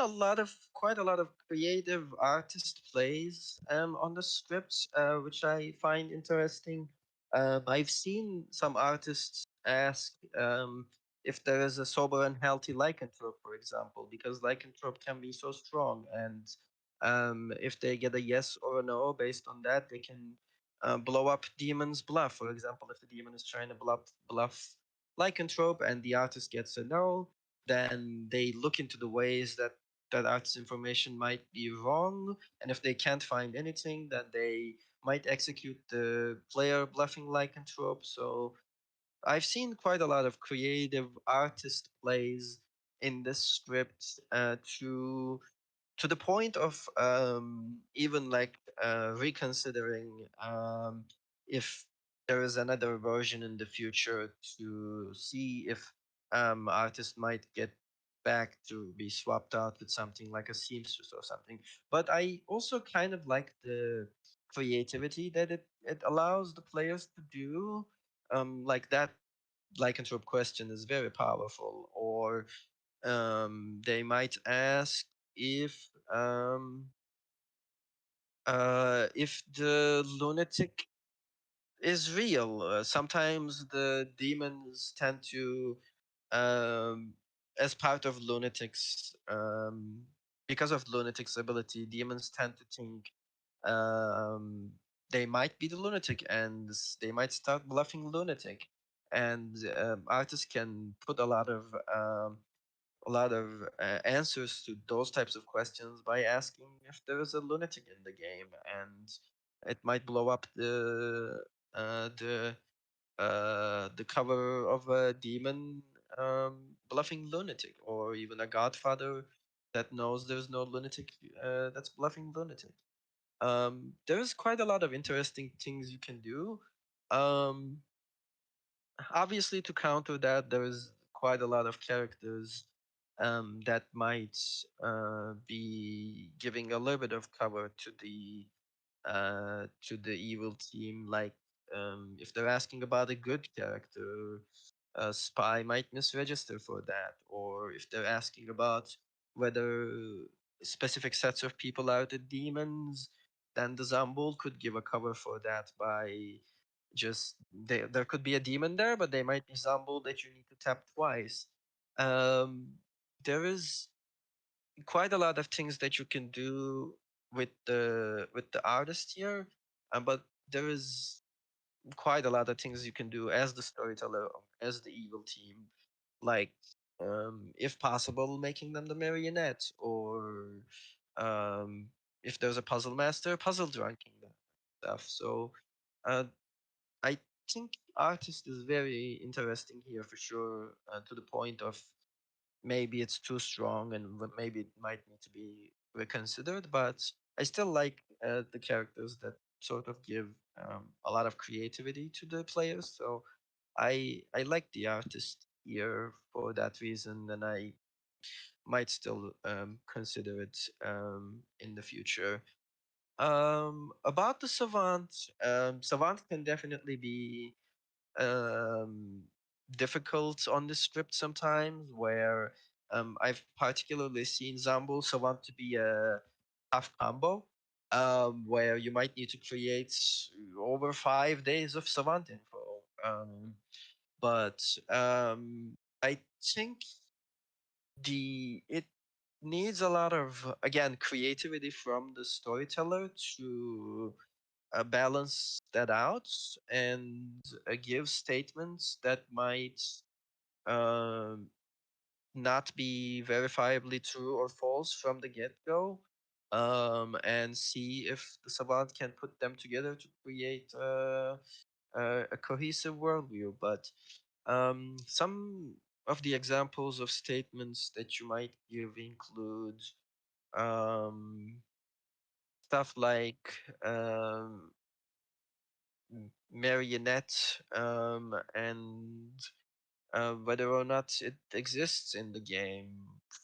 quite a lot of creative artist plays on the scripts, which I find interesting. I've seen some artists ask if there is a sober and healthy lycanthrope, for example, because lycanthrope can be so strong, and if they get a yes or a no based on that, they can blow up demon's bluff. For example, if the demon is trying to bluff lycanthrope and the artist gets a no, then they look into the ways that artist information might be wrong, and if they can't find anything, then they might execute the player bluffing lycanthrope. So I've seen quite a lot of creative artist plays in this script, to the point of even like reconsidering if there is another version in the future, to see if artists might get back to be swapped out with something like a seamstress or something. But I also kind of like the creativity that it allows the players to do. Like that lycanthrope question is very powerful. Or they might ask if the lunatic is real. Sometimes the demons tend to, um, as part of lunatics, because of lunatics' ability, demons tend to think um, they might be the lunatic, and they might start bluffing lunatic. And artists can put a lot of answers to those types of questions by asking if there is a lunatic in the game, and it might blow up uh, the the cover of a demon bluffing lunatic, or even a godfather that knows there's no lunatic that's bluffing lunatic. There's quite a lot of interesting things you can do. Um, Obviously, to counter that, there's quite a lot of characters that might be giving a little bit of cover to the evil team. Like if they're asking about a good character, a spy might misregister for that. Or if they're asking about whether specific sets of people are the demons, then the Zambul could give a cover for that by just there could be a demon there, but they might be Zambul that you need to tap twice. Um, there is quite a lot of things that you can do with the artist here, but there is quite a lot of things you can do as the storyteller, as the evil team, like if possible, making them the marionette, or um, if there's a puzzle master, puzzle drunking stuff. So uh, I think artist is very interesting here for sure, to the point of maybe it's too strong and maybe it might need to be reconsidered. But I still like the characters that sort of give a lot of creativity to the players. So I like the artist here for that reason, and I might still consider it in the future. About the savant, savant can definitely be um, difficult on the script sometimes, where I've particularly seen Zambo Savant to be a tough combo. where you might need to create over 5 days of savant info. But I think it needs a lot of, again, creativity from the storyteller to balance that out and give statements that might um, not be verifiably true or false from the get-go, and see if the savant can put them together to create a cohesive worldview. But some of the examples of statements that you might give include um, stuff like marionette, and whether or not it exists in the game,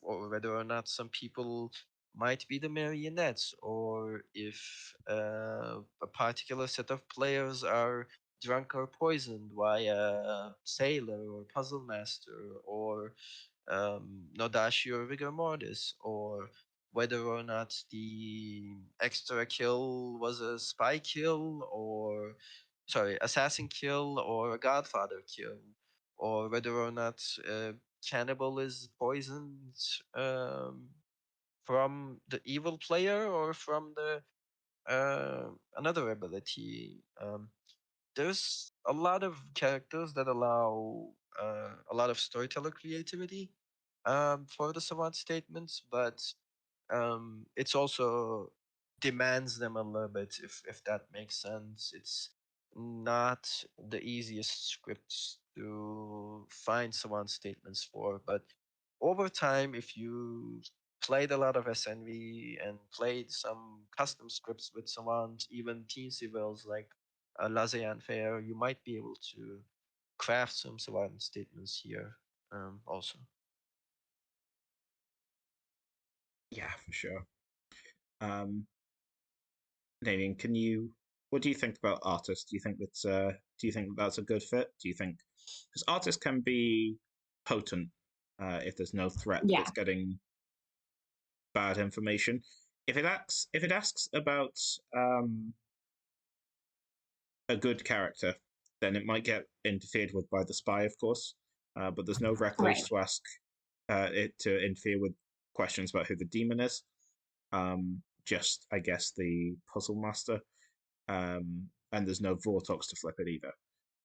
or whether or not some people might be the marionettes, or if a particular set of players are drunk or poisoned by a sailor or puzzle master, or Nodashi or Rigor Mortis, or whether or not the extra kill was a spy kill, or sorry, assassin kill, or a godfather kill, or whether or not cannibal is poisoned from the evil player or from the another ability. There's a lot of characters that allow a lot of storyteller creativity for the savant statements, but it's also demands them a little bit, if that makes sense. It's not the easiest scripts to find savant statements for, but over time, if you played a lot of SNV and played some custom scripts with savant, even teen civils like Lazayan Fair, you might be able to craft some savant statements here also. Yeah, for sure. Um, Damien, what do you think about artists? Do you think that's a good fit? Do you think because artists can be potent if there's no threat that Yeah. it's getting bad information. If it asks about um, a good character, then it might get interfered with by the spy, of course. But there's no Right. recluse to ask it to interfere with questions about who the demon is. Just, I guess, the puzzle master. And there's no Vortox to flip it either.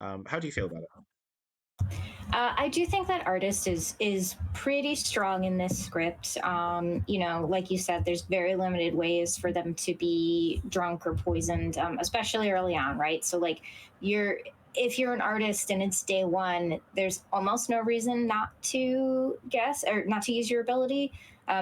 How do you feel about it? I do think that artist is pretty strong in this script. Like you said, there's very limited ways for them to be drunk or poisoned, especially early on, right? So like you're if you're an artist and it's day one, there's almost no reason not to guess or not to use your ability,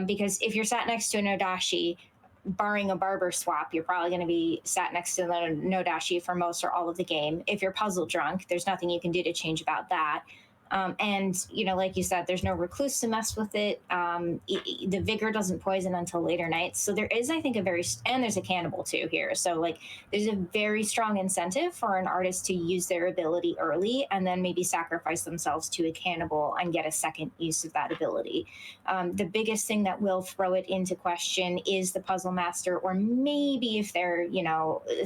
because if you're sat next to a Nodashi, barring a barber swap, you're probably going to be sat next to the Nodashi for most or all of the game. If you're puzzle drunk, there's nothing you can do to change about that. And like you said, there's no recluse to mess with it. The vigor doesn't poison until later nights. So there is, I think, and there's a cannibal too here. So like, there's a very strong incentive for an artist to use their ability early and then maybe sacrifice themselves to a cannibal and get a second use of that ability. The biggest thing that will throw it into question is the puzzle master, or maybe if they're,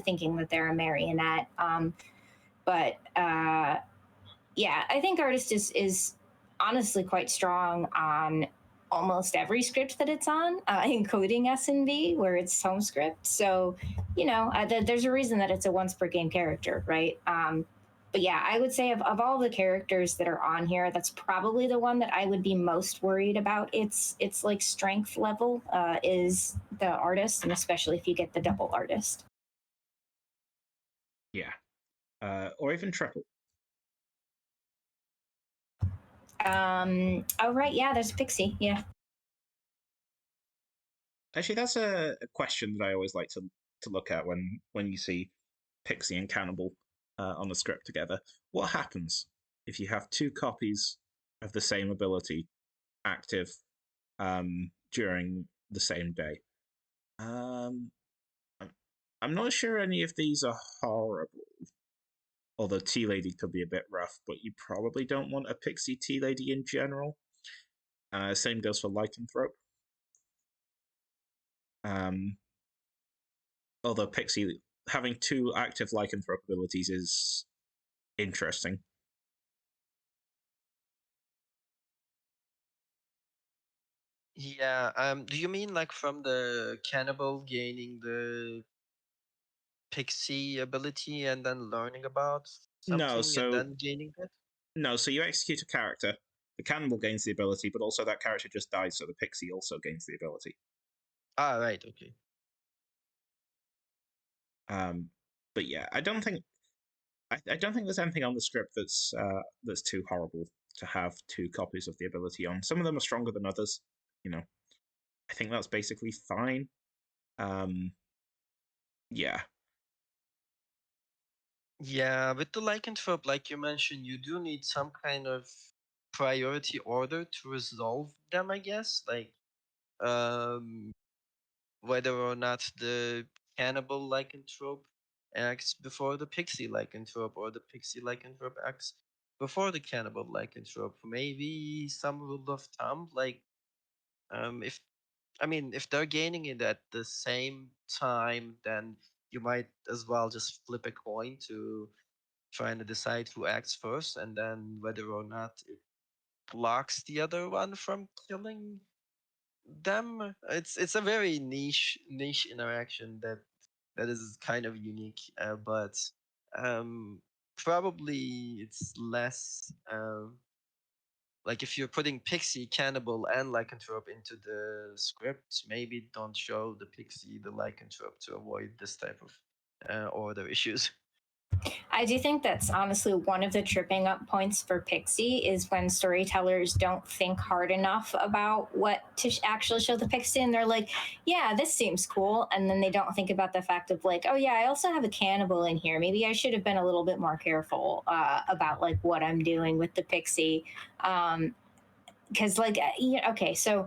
thinking that they're a marionette. But yeah, I think artist is honestly quite strong on almost every script that it's on, including S&V where it's home script. So, there's a reason that it's a once per game character, right? But yeah, I would say of all the characters that are on here, that's probably the one that I would be most worried about. It's like strength level is the artist, and especially if you get the double artist. Yeah, or even triple. Oh right, yeah, there's a pixie. Yeah. Actually, that's a question that I always like to look at when you see Pixie and Cannibal on the script together. What happens if you have two copies of the same ability active during the same day? Um, I'm, I'm not sure any of these are horrible. Although Tea Lady could be a bit rough, but you probably don't want a Pixie Tea Lady in general. Same goes for Lycanthrope. Um, Although Pixie having two active lycanthrope abilities is interesting. Yeah. Do you mean like from the cannibal gaining the pixie ability and then learning about No, something and then gaining that? No, so you execute a character. The cannibal gains the ability, but also that character just dies, so the pixie also gains the ability. Ah, right. Okay. But yeah, I don't think there's anything on the script that's too horrible to have two copies of the ability on. Some of them are stronger than others. You know, I think that's basically fine. Yeah. Yeah, with the lycanthrope, like you mentioned, you do need some kind of priority order to resolve them, I guess. Like, um, whether or not the cannibal lycanthrope acts before the pixie lycanthrope, or the pixie lycanthrope acts before the cannibal lycanthrope. Maybe some rule of thumb, like, if if they're gaining it at the same time, then you might as well just flip a coin to trying to decide who acts first, and then whether or not it blocks the other one from killing them. It's a very niche interaction that is kind of unique, but um, probably it's less. Like if you're putting Pixie, Cannibal, and Lycanthrope into the script, maybe don't show the Pixie, the Lycanthrope to avoid this type of order issues. I do think that's honestly one of the tripping up points for Pixie is when storytellers don't think hard enough about what to actually show the Pixie, and they're like, "Yeah, this seems cool," and then they don't think about the fact of like, "Oh yeah, I also have a cannibal in here. Maybe I should have been a little bit more careful about like what I'm doing with the Pixie." Because okay, so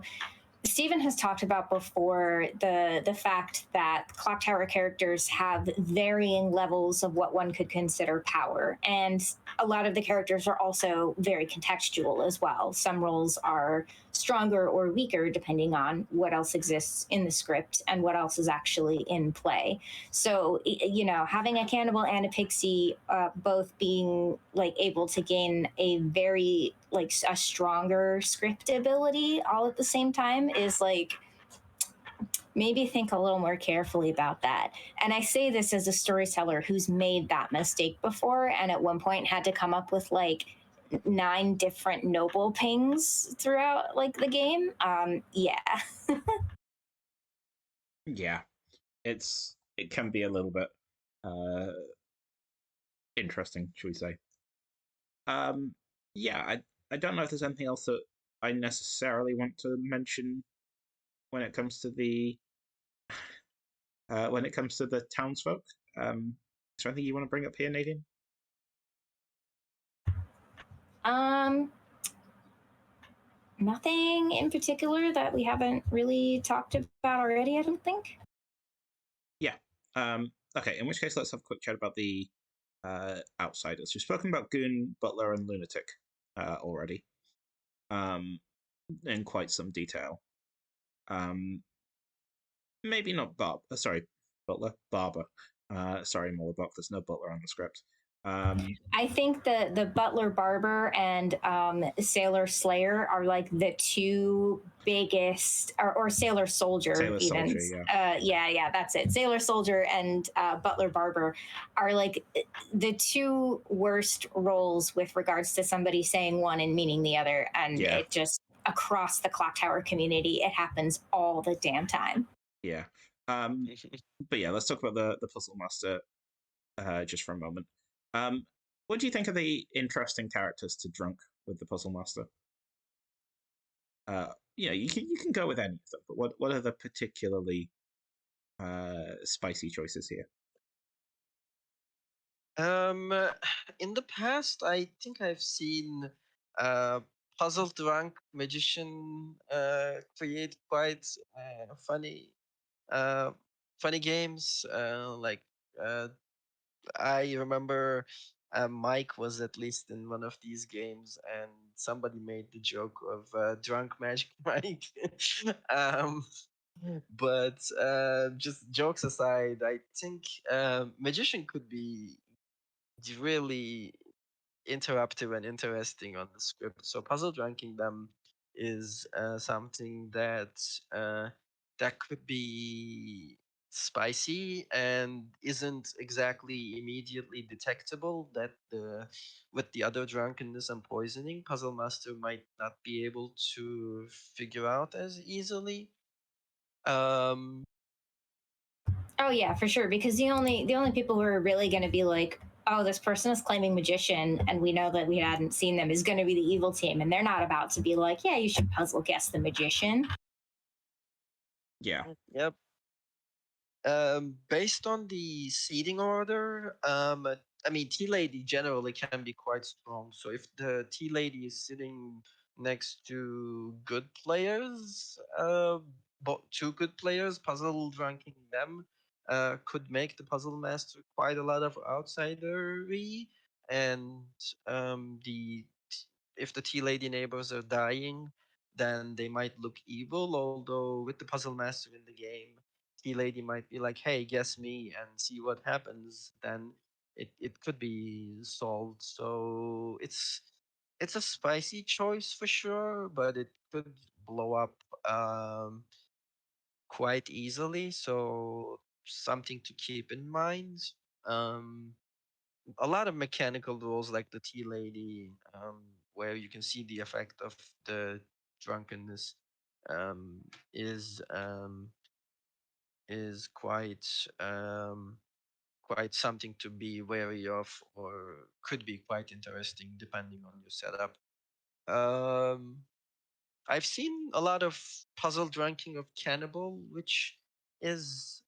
Stephen has talked about before the fact that clock tower characters have varying levels of what one could consider power, and a lot of the characters are also very contextual as well. Some roles are stronger or weaker depending on what else exists in the script and what else is actually in play. So having a cannibal and a pixie both being like able to gain a very like a stronger script ability all at the same time is like maybe think a little more carefully about that. And I say this as a storyteller who's made that mistake before and at one point had to come up with like 9 different noble pings throughout like the game. Yeah. Yeah. It can be a little bit interesting, should we say. Yeah, I don't know if there's anything else that I necessarily want to mention when it comes to the townsfolk. Is there anything you want to bring up here, Nadine? Nothing in particular that we haven't really talked about already, I don't think. Yeah. Okay, in which case let's have a quick chat about the outsiders. We've spoken about Goon, Butler, and Lunatic already in quite some detail. Maybe not Butler, Barber. Sorry, Morlock, there's no Butler on the script. I think the Butler Barber and Sailor Slayer are like the two biggest, or Sailor Soldier Sailor even. Soldier, yeah. Yeah, that's it. Sailor Soldier and Butler Barber are like the two worst roles with regards to somebody saying one and meaning the other, and Yeah. it just across the clock tower community, it happens all the damn time. Yeah. But yeah, let's talk about the Puzzle Master just for a moment. What do you think are the interesting characters to drunk with the Puzzle Master? You can go with any of them, but what are the particularly spicy choices here? In the past, I think I've seen puzzle drunk magician create quite funny funny games. Like I remember Mike was at least in one of these games, and somebody made the joke of drunk Magic Mike. um, But just jokes aside, I think magician could be really interruptive and interesting on the script. So puzzle ranking them is something uh, that could be spicy and isn't exactly immediately detectable. That with the other drunkenness and poisoning, puzzle master might not be able to figure out as easily. Um, Oh yeah, for sure. Because the only people who are really going to be like, oh, this person is claiming magician, and we know that we hadn't seen them, is going to be the evil team, and they're not about to be like, yeah, you should puzzle guess the magician. Yeah. yep. Based on the seating order, I mean, Tea Lady generally can be quite strong. So if the Tea Lady is sitting next to good players, two good players, puzzle ranking them could make the puzzle master quite a lot of outsidery. And if the Tea Lady neighbors are dying, then they might look evil. Although with the puzzle master in the game, Tea Lady might be like, "Hey, guess me and see what happens." Then it could be solved. So it's a spicy choice for sure, but it could blow up quite easily. So something to keep in mind. Um, a lot of mechanical rules like the tea lady, where you can see the effect of the drunkenness, um, is um, is quite something to be wary of, or could be quite interesting depending on your setup. Um, I've seen a lot of puzzle drinking of cannibal, which is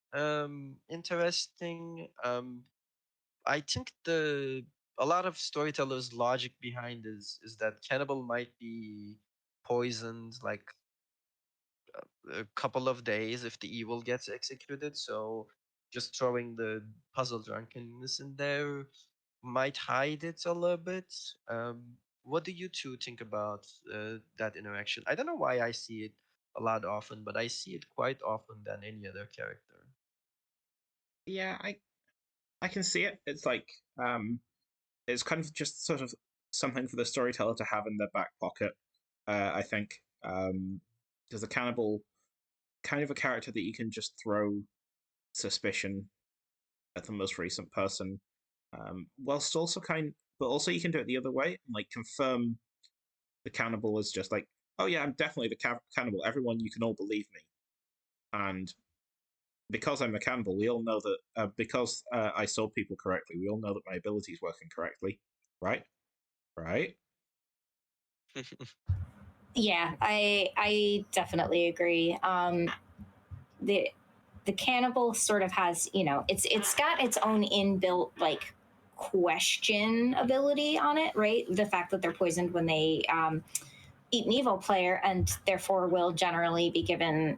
interesting. I think the a lot of storytellers' logic behind is that cannibal might be poisoned like a couple of days if the evil gets executed. So just throwing the puzzle drunkenness in there might hide it a little bit. What do you two think about that interaction? I don't know why I see it a lot often, but I see it quite often than any other character. Yeah, I can see it. It's like it's kind of just sort of something for the storyteller to have in their back pocket. I think because the cannibal kind of a character that you can just throw suspicion at the most recent person, whilst also but also you can do it the other way, and like confirm the cannibal is just like, oh yeah, I'm definitely the cannibal. Everyone, you can all believe me. And because I'm a cannibal, we all know that because I saw people correctly, we all know that my ability is working correctly, right? Right? Yeah, I definitely agree. The the cannibal sort of has, it's got its own inbuilt like question ability on it, right? The fact that they're poisoned when they eat an evil player, and therefore will generally be given,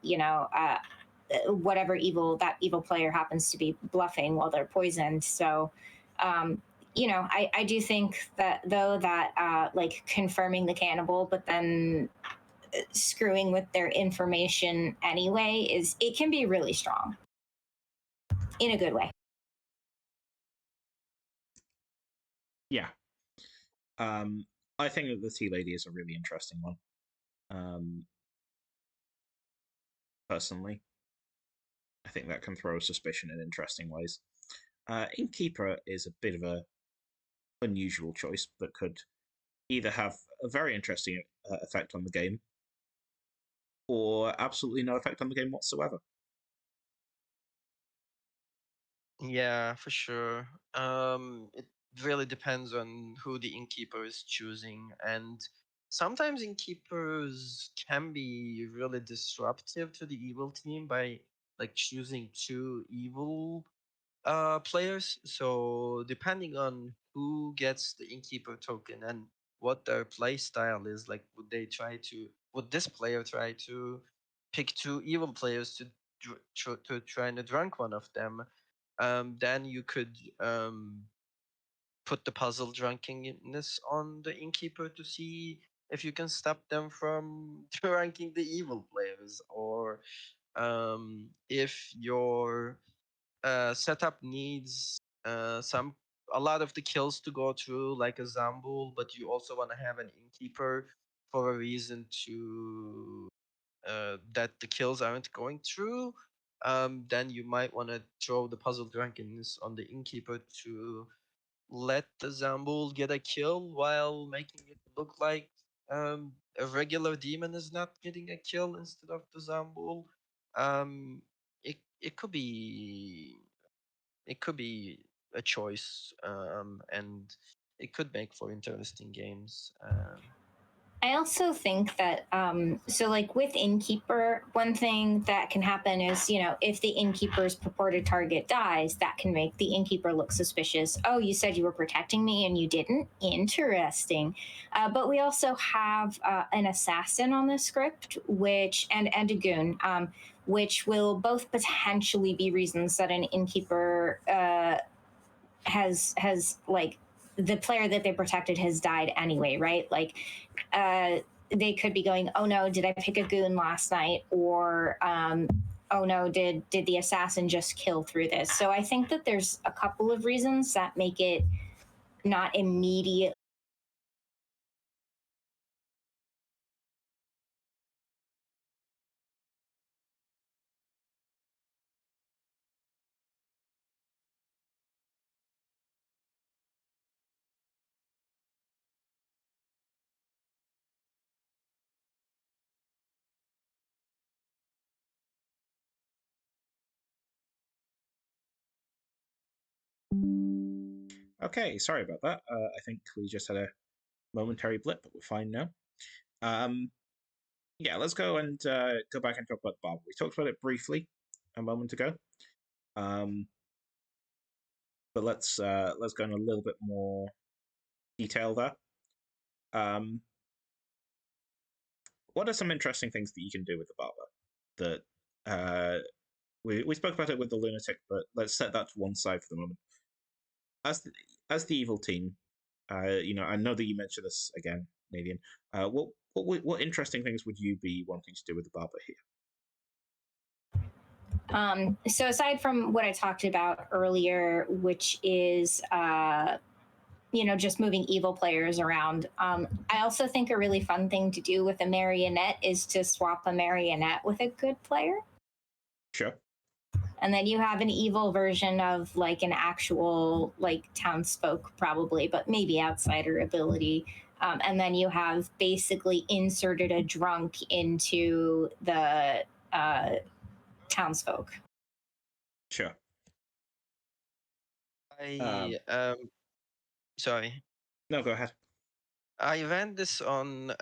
whatever evil player happens to be bluffing while they're poisoned. So I do think that, though, that like confirming the cannibal but then screwing with their information anyway, it can be really strong in a good way. Yeah. I think that the Tea Lady is a really interesting one. Um, Personally, I think that can throw suspicion in interesting ways. Innkeeper is a bit of a unusual choice that could either have a very interesting effect on the game or absolutely no effect on the game whatsoever. Yeah, for sure. It really depends on who the innkeeper is choosing, and sometimes innkeepers can be really disruptive to the evil team by like choosing two evil players. So depending on who gets the innkeeper token and what their play style is, like would this player try to pick two evil players to try and drunk one of them? Then you could put the puzzle drunkenness on the innkeeper to see if you can stop them from ranking the evil players, or If your setup needs a lot of the kills to go through, like a Zambul, but you also want to have an innkeeper for a reason to that the kills aren't going through, then you might want to throw the puzzle drunkenness on the innkeeper to let the Zambul get a kill while making it look like a regular demon is not getting a kill instead of the Zambul. It could be a choice, and it could make for interesting games. I also think that so like with innkeeper, one thing that can happen is, you know, if the innkeeper's purported target dies, that can make the innkeeper look suspicious. Oh, you said you were protecting me and you didn't. Interesting. But we also have an assassin on the script, which and a goon, which will both potentially be reasons that an innkeeper has like the player that they protected has died anyway, right? Like they could be going, oh no, did I pick a goon last night? Or oh no, did the assassin just kill through this? So I think that there's a couple of reasons that make it not immediate. Okay, sorry about that. I think we just had a momentary blip, but we're fine now. Yeah, let's go and go back and talk about Bob. We talked about it briefly a moment ago, but let's go in a little bit more detail there. What are some interesting things that you can do with the barber? That we spoke about it with the lunatic, but let's set that to one side for the moment. As the evil team, you know, I know that you mentioned this again, Nadian. What interesting things would you be wanting to do with the barber here? So aside from what I talked about earlier, which is you know, just moving evil players around. I also think a really fun thing to do with a marionette is to swap a marionette with a good player. Sure. And then you have an evil version of like an actual like townsfolk, probably, but maybe outsider ability. And then you have basically inserted a drunk into the townsfolk. Sure. Sorry. No, go ahead. I ran this on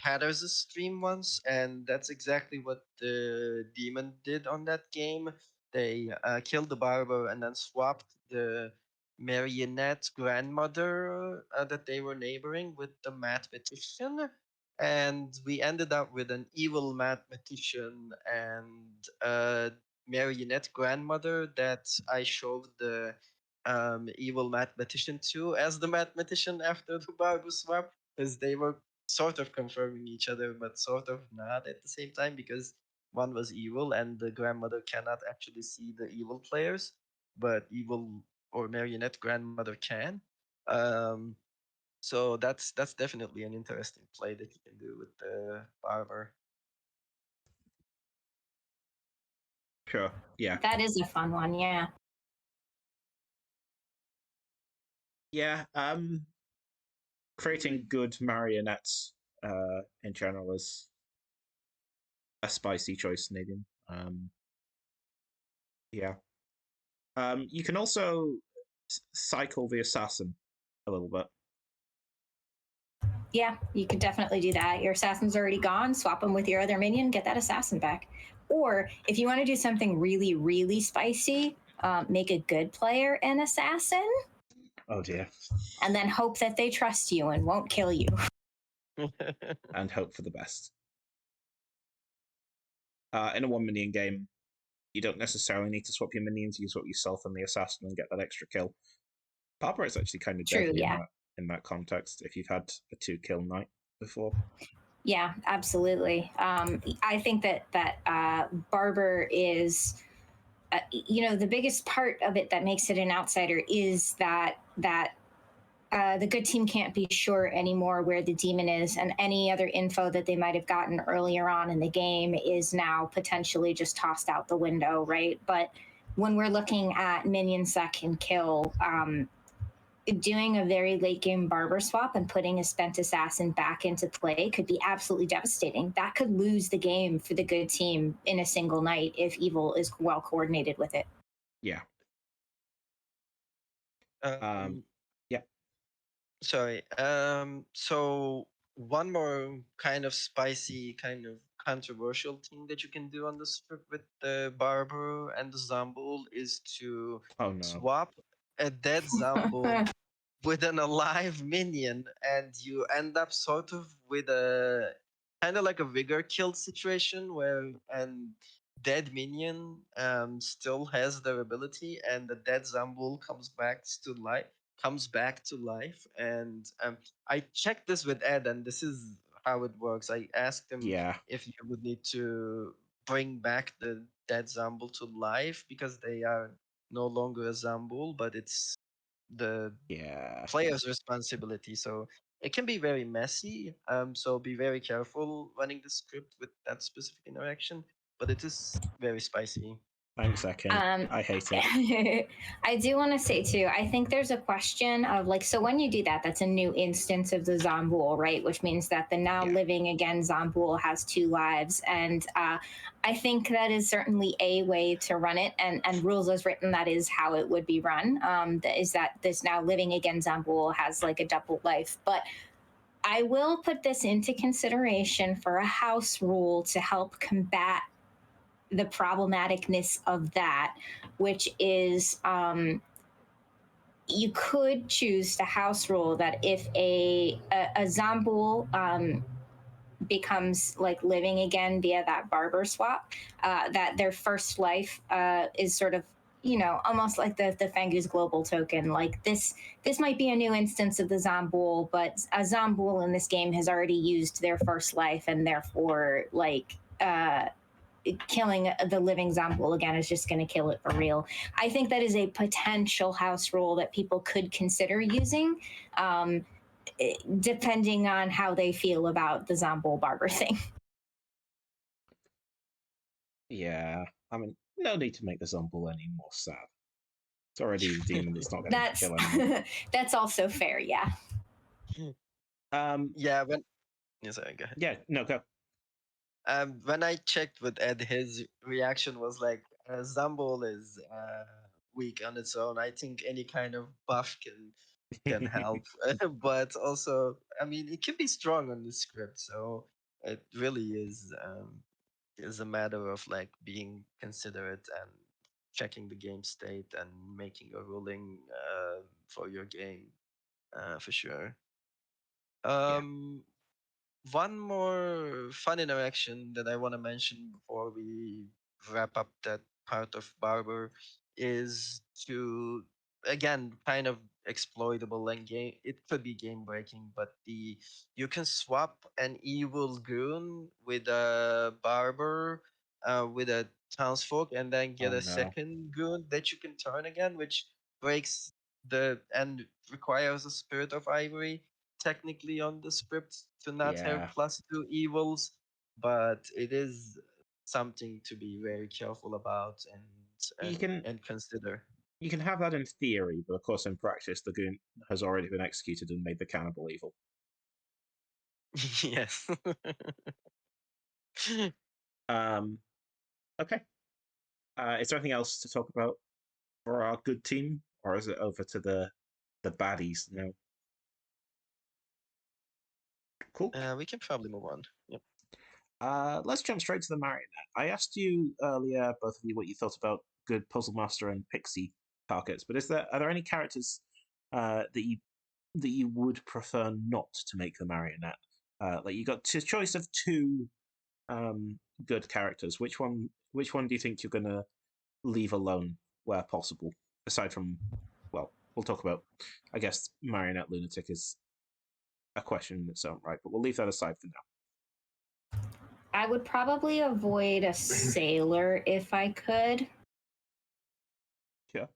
Patter's stream once, and that's exactly what the demon did on that game. They killed the barber and then swapped the marionette grandmother that they were neighboring with the mathematician, and we ended up with an evil mathematician and a marionette grandmother that I showed the evil mathematician too as the mathematician after the barber swap, because they were sort of confirming each other but sort of not at the same time, because one was evil and the grandmother cannot actually see the evil players, but evil or marionette grandmother can. So that's definitely an interesting play that you can do with the barber. Sure. Yeah. That is a fun one, yeah. Yeah. Creating good marionettes in general is a spicy choice, Nadine. Yeah. You can also cycle the assassin a little bit. Yeah, you could definitely do that. Your assassin's already gone, swap them with your other minion, get that assassin back. Or if you want to do something really, really spicy, make a good player an assassin. Oh dear. And then hope that they trust you and won't kill you. And hope for the best. In a one minion game, you don't necessarily need to swap your minions. You swap yourself and the assassin and get that extra kill. Barber is actually kind of True, deadly yeah. in that context if you've had a 2-kill night before. Yeah, absolutely. I think that Barber is, the biggest part of it that makes it an outsider is that the good team can't be sure anymore where the demon is, and any other info that they might have gotten earlier on in the game is now potentially just tossed out the window, right? But when we're looking at minions that can kill, doing a very late game Barber swap and putting a spent assassin back into play could be absolutely devastating. That could lose the game for the good team in a single night if evil is well coordinated with it. Yeah. Um, Yeah. Sorry. So one more kind of spicy, kind of controversial thing that you can do on the script with the Barber and the Zambul is to Oh no. swap a dead Zambul with an alive minion, and you end up sort of with a kind of like a vigor kill situation where an dead minion still has their ability, and the dead Zambul comes back to life. And I checked this with Ed, and this is how it works. I asked him Yeah. if you would need to bring back the dead Zambul to life because they are no longer a Zambul, but it's the Yeah. player's responsibility. So it can be very messy. So be very careful running the script with that specific interaction. But it is very spicy. Thanks, Ekin. I hate it. I do want to say too, I think there's a question of like, so when you do that, that's a new instance of the Zambul, right? Which means that the now living again Zambul has 2 lives. And I think that is certainly a way to run it. And rules as written, that is how it would be run. Is that this now living again Zambul has like a double life. But I will put this into consideration for a house rule to help combat the problematicness of that, which is you could choose the house rule that if a Zambul becomes like living again via that Barber swap, that their first life is sort of almost like the Fangus global token. Like this might be a new instance of the Zambul, but a Zambul in this game has already used their first life, and therefore like killing the living Zambul again is just going to kill it for real. I think that is a potential house rule that people could consider using, depending on how they feel about the Zambul Barber thing. Yeah. I mean, no need to make the Zambul any more sad. It's already the demon that's not going to kill anyone. That's also fair, yeah. Yeah, sorry, go ahead. Yeah, no, go. When I checked with Ed, his reaction was like, Zambul is weak on its own. I think any kind of buff can help. But also, I mean, it can be strong on the script. So it really is a matter of like being considerate and checking the game state and making a ruling for your game for sure. Um, One more fun interaction that I want to mention before we wrap up that part of Barber is to again kind of exploitable and game. It could be game breaking, but you can swap an evil goon with a barber, with a townsfolk, and then get Oh a no. second goon that you can turn again, which breaks and requires a spirit of ivory technically on the script to not have Yeah. +2 evils, but it is something to be very careful about You can and consider. you can have that in theory, but of course in practice the goon has already been executed and made the cannibal evil. Yes. Okay. Is there anything else to talk about for our good team, or is it over to the baddies now? Cool. We can probably move on. Yep. Let's jump straight to the marionette. I asked you earlier, both of you, what you thought about good Puzzle Master and Pixie targets, but are there any characters that you would prefer not to make the marionette? Like you got a choice of 2 good characters. Which one do you think you're gonna leave alone where possible? Aside from, well, we'll talk about. I guess marionette lunatic is a question in its own right, but we'll leave that aside for now. I would probably avoid a sailor if I could. Sure.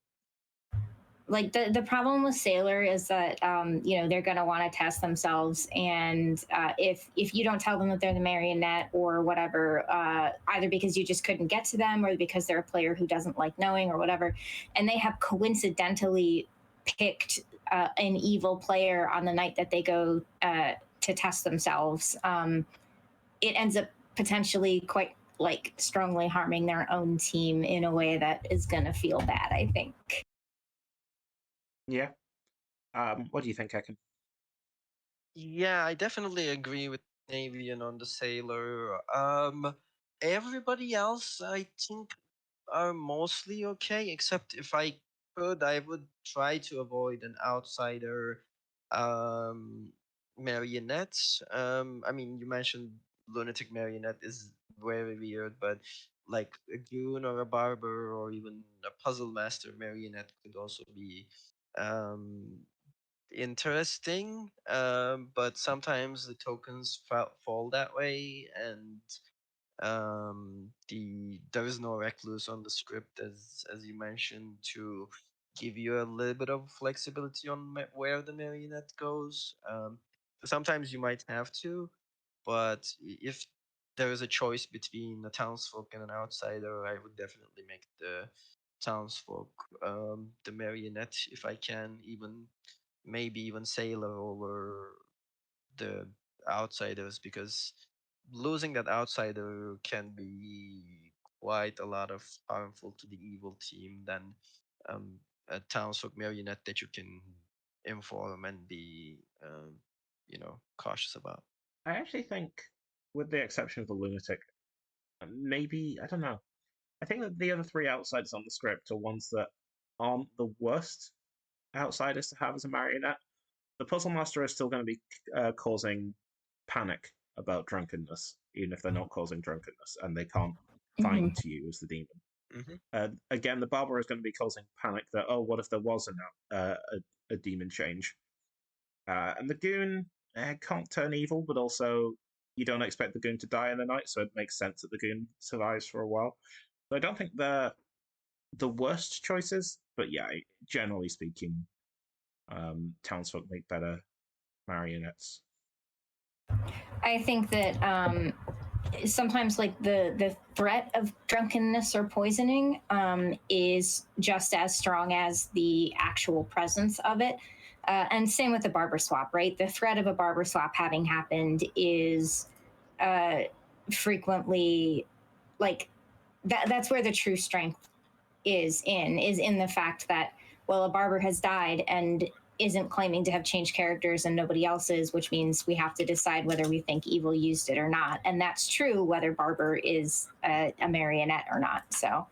Like the problem with sailor is that they're going to want to test themselves, and if you don't tell them that they're the marionette or whatever, either because you just couldn't get to them or because they're a player who doesn't like knowing or whatever, and they have coincidentally picked an evil player on the night that they go to test themselves, it ends up potentially quite like strongly harming their own team in a way that is going to feel bad, I think. Yeah. What do you think, Ekin? Yeah, I definitely agree with Navian on the sailor. Everybody else, I think, are mostly okay, except if I could, I would try to avoid an outsider um, marionette. I mean, you mentioned lunatic marionette is very weird, but like a goon or a barber or even a puzzle master marionette could also be um, interesting. But sometimes the tokens fall that way, and there is no recluse on the script as you mentioned to give you a little bit of flexibility on where the marionette goes. Sometimes you might have to, but if there is a choice between a townsfolk and an outsider, I would definitely make the townsfolk the marionette if I can, even maybe even sailor over the outsiders, because losing that outsider can be quite a lot of harmful to the evil team than um, a townsfolk marionette that you can inform and be cautious about. I actually think, with the exception of the lunatic, maybe I don't know. I think that the other three outsiders on the script are ones that aren't the worst outsiders to have as a marionette. The puzzle master is still going to be causing panic about drunkenness, even if they're not causing drunkenness, and they can't Mm-hmm. find you as the demon. Mm-hmm. Again, the barber is going to be causing panic that, oh, what if there was a demon change? And the goon can't turn evil, but also you don't expect the goon to die in the night, so it makes sense that the goon survives for a while. So I don't think they're the worst choices, but yeah, generally speaking, townsfolk make better marionettes. I think that sometimes like the threat of drunkenness or poisoning is just as strong as the actual presence of it. And same with the barber swap, right? The threat of a barber swap having happened is frequently like that's where the true strength is in the fact that, well, a barber has died and isn't claiming to have changed characters and nobody else is, which means we have to decide whether we think evil used it or not. And that's true whether Barber is a marionette or not. So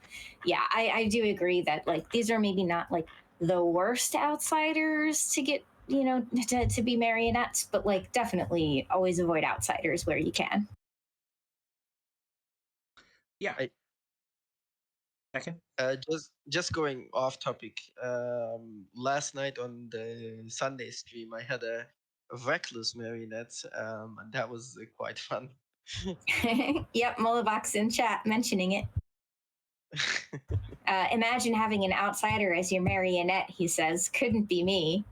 yeah, I do agree that like these are maybe not like the worst outsiders to get, to be marionettes, but like definitely always avoid outsiders where you can. Yeah. Okay. Just going off topic. Last night on the Sunday stream, I had a reckless marionette, and that was quite fun. Yep, Molabox in chat mentioning it. Imagine having an outsider as your marionette, he says. Couldn't be me.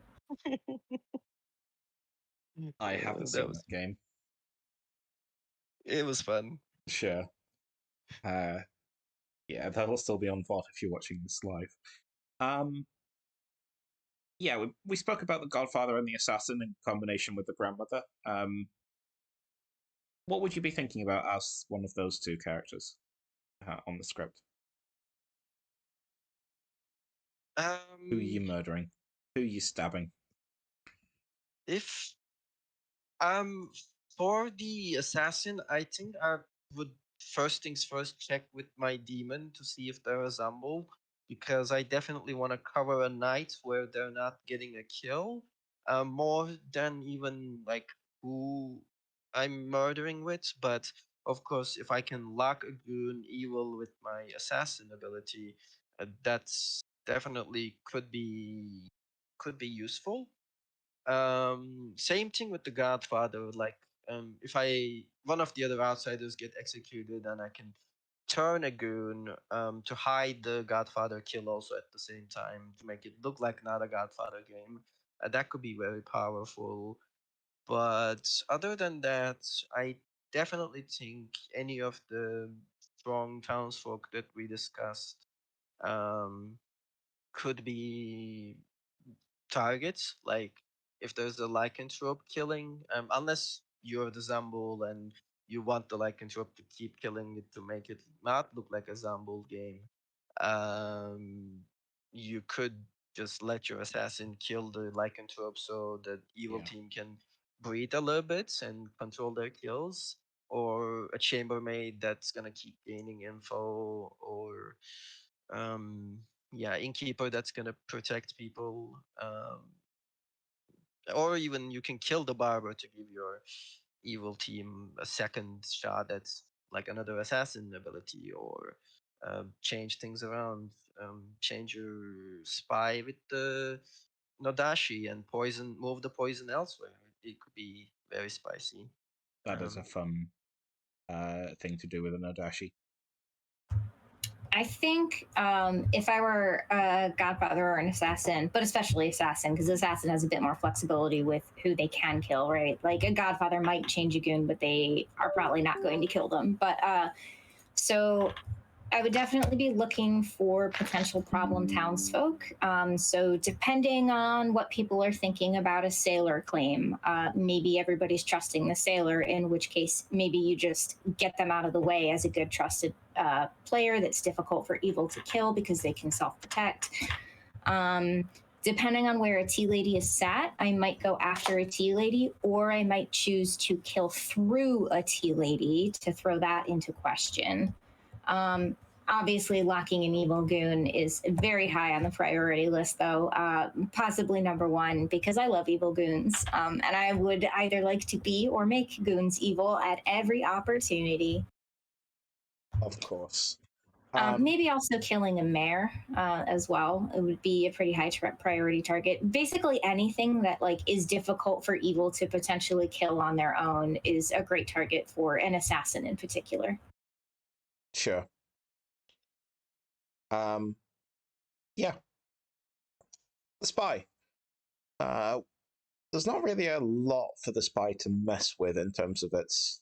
I haven't seen that game. It was fun. Sure. Yeah, that'll still be on VOD if you're watching this live. Yeah, we spoke about the Godfather and the Assassin in combination with the grandmother. What would you be thinking about as one of those two characters on the script? Who are you murdering? Who are you stabbing? If for the assassin, I think I would first things first check with my demon to see if they're a Zumble, because I definitely want to cover a night where they're not getting a kill, more than even like who I'm murdering with. But of course, if I can lock a goon evil with my assassin ability, that's definitely could be useful. Same thing with the Godfather. Like if one of the other outsiders get executed, and I can turn a goon to hide the Godfather kill also at the same time to make it look like not a Godfather game. That could be very powerful. But other than that, I definitely think any of the strong townsfolk that we discussed um, could be targets. Like if there's a lycanthrope killing, unless you're the Zambul and you want the lycanthrope to keep killing it to make it not look like a Zambul game, um, you could just let your assassin kill the lycanthrope so the evil Yeah. team can breathe a little bit and control their kills. Or a chambermaid that's gonna keep gaining info, or yeah, innkeeper that's gonna protect people, or even you can kill the barber to give your evil team a second shot at like another assassin ability, or change things around, change your spy with the Nodashi and move the poison elsewhere. It could be very spicy. That is a fun thing to do with an Odashi. I think if I were a Godfather or an Assassin, but especially Assassin, because Assassin has a bit more flexibility with who they can kill, right? Like a Godfather might change a goon, but they are probably not going to kill them. But so I would definitely be looking for potential problem townsfolk. So depending on what people are thinking about a sailor claim, maybe everybody's trusting the sailor, in which case maybe you just get them out of the way as a good trusted player that's difficult for evil to kill because they can self-protect. Depending on where a tea lady is sat, I might go after a tea lady, or I might choose to kill through a tea lady to throw that into question. Obviously, locking an evil goon is very high on the priority list, though, possibly number one, because I love evil goons. And I would either like to be or make goons evil at every opportunity. Of course. Maybe also killing a mare as well. It would be a pretty high priority target. Basically, anything that like is difficult for evil to potentially kill on their own is a great target for an assassin in particular. Sure. Yeah. The spy. There's not really a lot for the spy to mess with in terms of its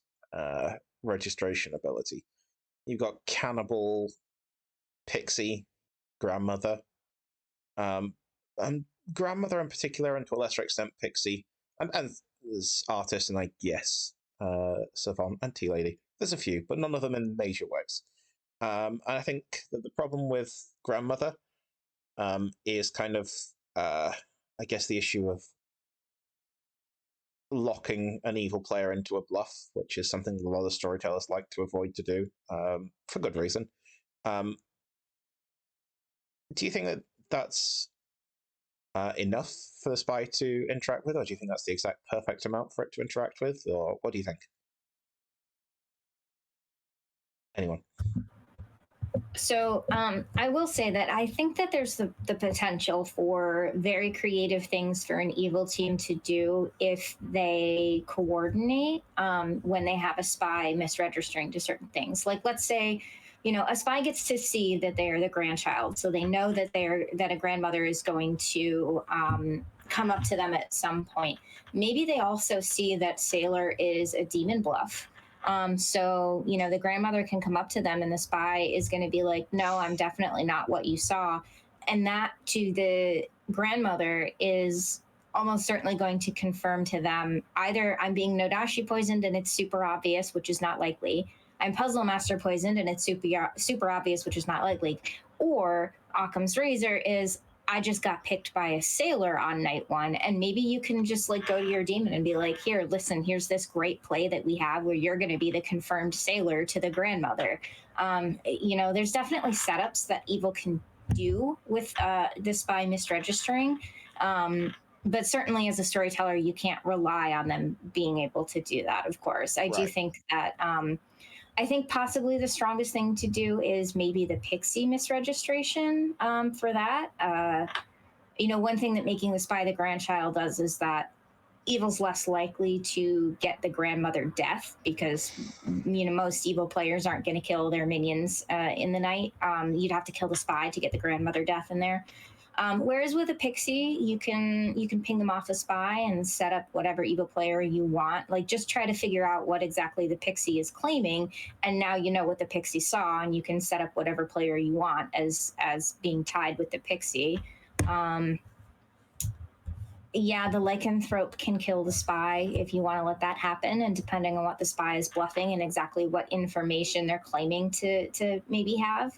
registration ability. You've got cannibal, pixie, grandmother, and grandmother in particular, and to a lesser extent pixie, and there's artist, and I guess savant and tea lady. There's a few, but none of them in major ways. And I think that the problem with grandmother is kind of, I guess, the issue of locking an evil player into a bluff, which is something a lot of storytellers like to avoid to do, for good reason. Do you think that that's enough for the spy to interact with, or do you think that's the exact perfect amount for it to interact with, or what do you think? Anyone? So I will say that I think that there's the potential for very creative things for an evil team to do if they coordinate when they have a spy misregistering to certain things. Like, let's say, you know, a spy gets to see that they're the grandchild, so they know that that a grandmother is going to come up to them at some point. Maybe they also see that Sailor is a demon bluff. So, you know, the grandmother can come up to them and the spy is going to be like, no, I'm definitely not what you saw. And that to the grandmother is almost certainly going to confirm to them either I'm being Nodashi poisoned and it's super obvious, which is not likely. I'm Puzzle Master poisoned and it's super obvious, which is not likely. Or Occam's razor is I just got picked by a sailor on night one. And maybe you can just like go to your demon and be like, here, listen, here's this great play that we have where you're going to be the confirmed sailor to the grandmother. You know, there's definitely setups that evil can do with the spy misregistering. But certainly as a storyteller, you can't rely on them being able to do that, of course. I do think that I think possibly the strongest thing to do is maybe the pixie misregistration for that. You know, one thing that making the spy the grandchild does is that evil's less likely to get the grandmother death because most evil players aren't going to kill their minions in the night. You'd have to kill the spy to get the grandmother death in there. Whereas with a pixie, you can ping them off a spy and set up whatever evil player you want. Like, just try to figure out what exactly the pixie is claiming, and now you know what the pixie saw, and you can set up whatever player you want as being tied with the pixie. Yeah, the lycanthrope can kill the spy if you want to let that happen, and depending on what the spy is bluffing and exactly what information they're claiming to maybe have,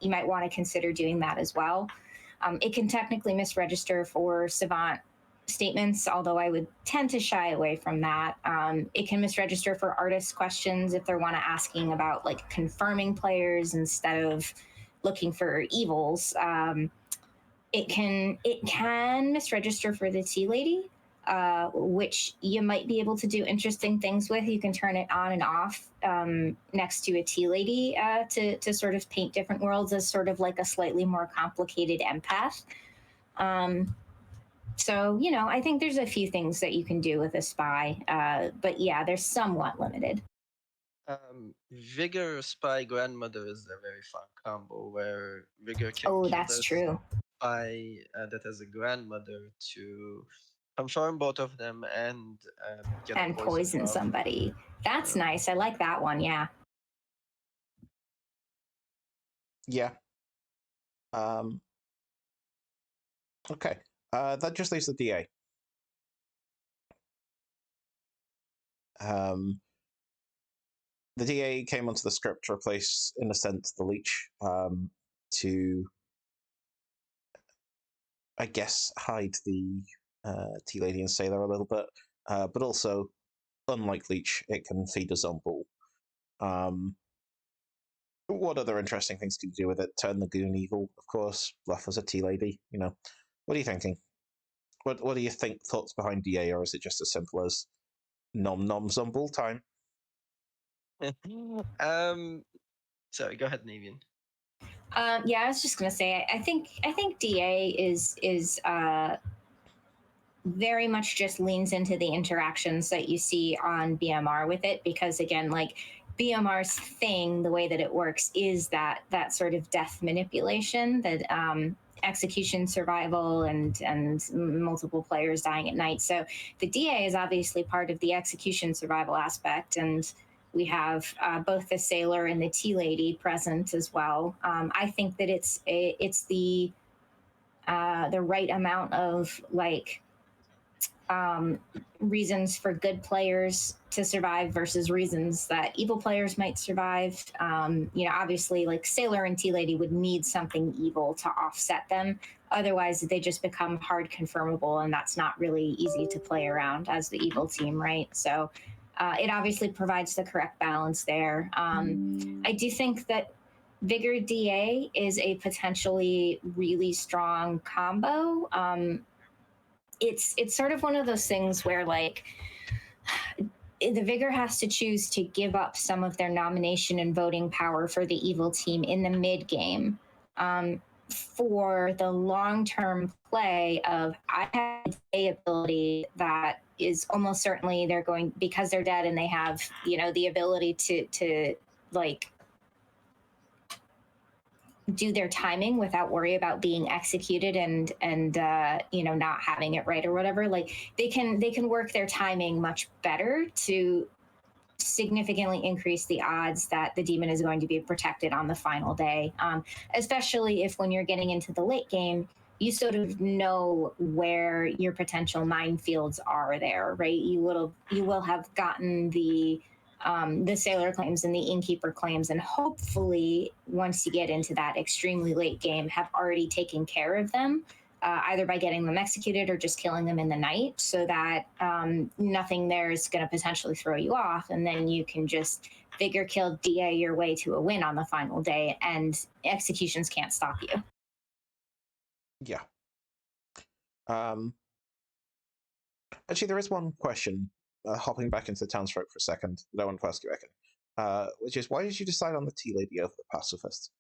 you might want to consider doing that as well. It can technically misregister for savant statements, although I would tend to shy away from that. It can misregister for artist questions if they're asking about like confirming players instead of looking for evils. It can misregister for the tea lady, which you might be able to do interesting things with. You can turn it on and off next to a tea lady to sort of paint different worlds as sort of like a slightly more complicated empath. So, I think there's a few things that you can do with a spy, but yeah, they're somewhat limited. Vigor Spy Grandmother is a very fun combo where Vigor can Oh, kill that's the true. spy that has a grandmother to confirm both of them and get And poison off. somebody. That's nice. I like that one. Yeah. Yeah. Okay. That just leaves the DA. The DA came onto the script to replace, in a sense, the leech to, I guess, hide the tea lady and sailor a little bit, but also, unlike leech, it can feed a zombie. What other interesting things can you do with it? Turn the goon evil, of course. Bluff as a tea lady. What are you thinking? What do you think thoughts behind DA, or is it just as simple as nom nom zumble time? Sorry, go ahead, Navian. Yeah, I was just gonna say, I think DA is very much just leans into the interactions that you see on BMR with it, because again, like BMR's thing, the way that it works is that sort of death manipulation, that execution survival and multiple players dying at night. So the DA is obviously part of the execution survival aspect, and we have both the sailor and the tea lady present as well. I think that it's the right amount of like reasons for good players to survive versus reasons that evil players might survive. Obviously, like sailor and tea lady would need something evil to offset them. Otherwise, they just become hard confirmable, and that's not really easy to play around as the evil team, right? So it obviously provides the correct balance there. I do think that Vigor DA is a potentially really strong combo. It's sort of one of those things where like the Vigor has to choose to give up some of their nomination and voting power for the evil team in the mid game for the long-term play of I have a ability that is almost certainly they're going, because they're dead and they have the ability to like do their timing without worry about being executed and not having it right or whatever. Like they can work their timing much better to significantly increase the odds that the demon is going to be protected on the final day, especially if when you're getting into the late game you sort of know where your potential minefields are there, right? You will have gotten the sailor claims and the innkeeper claims, and hopefully once you get into that extremely late game have already taken care of them, either by getting them executed or just killing them in the night, so that nothing there is going to potentially throw you off, and then you can just Vigor kill DA your way to a win on the final day, and executions can't stop you. Yeah. Actually, there is one question, hopping back into Townsfolk for a second, that I want to ask you, Ekin, which is, why did you decide on the tea lady over the pacifist?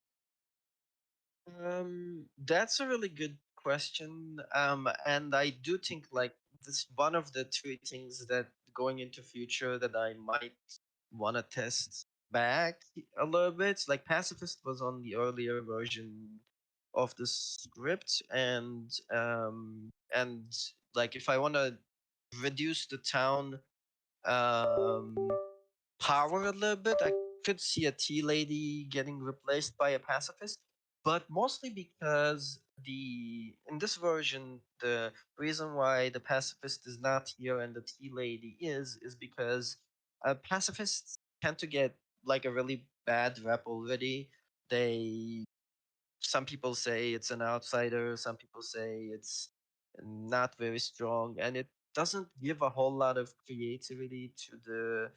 That's a really good question. And I do think like this one of the three things that going into future that I might want to test back a little bit. Like pacifist was on the earlier version of the script, and like if I want to reduce the town um power a little bit, I could see a tea lady getting replaced by a pacifist, but mostly because the in this version the reason why the pacifist is not here and the tea lady is because pacifists tend to get like a really bad rep already. They Some people say it's an outsider, some people say it's not very strong, and it doesn't give a whole lot of creativity to the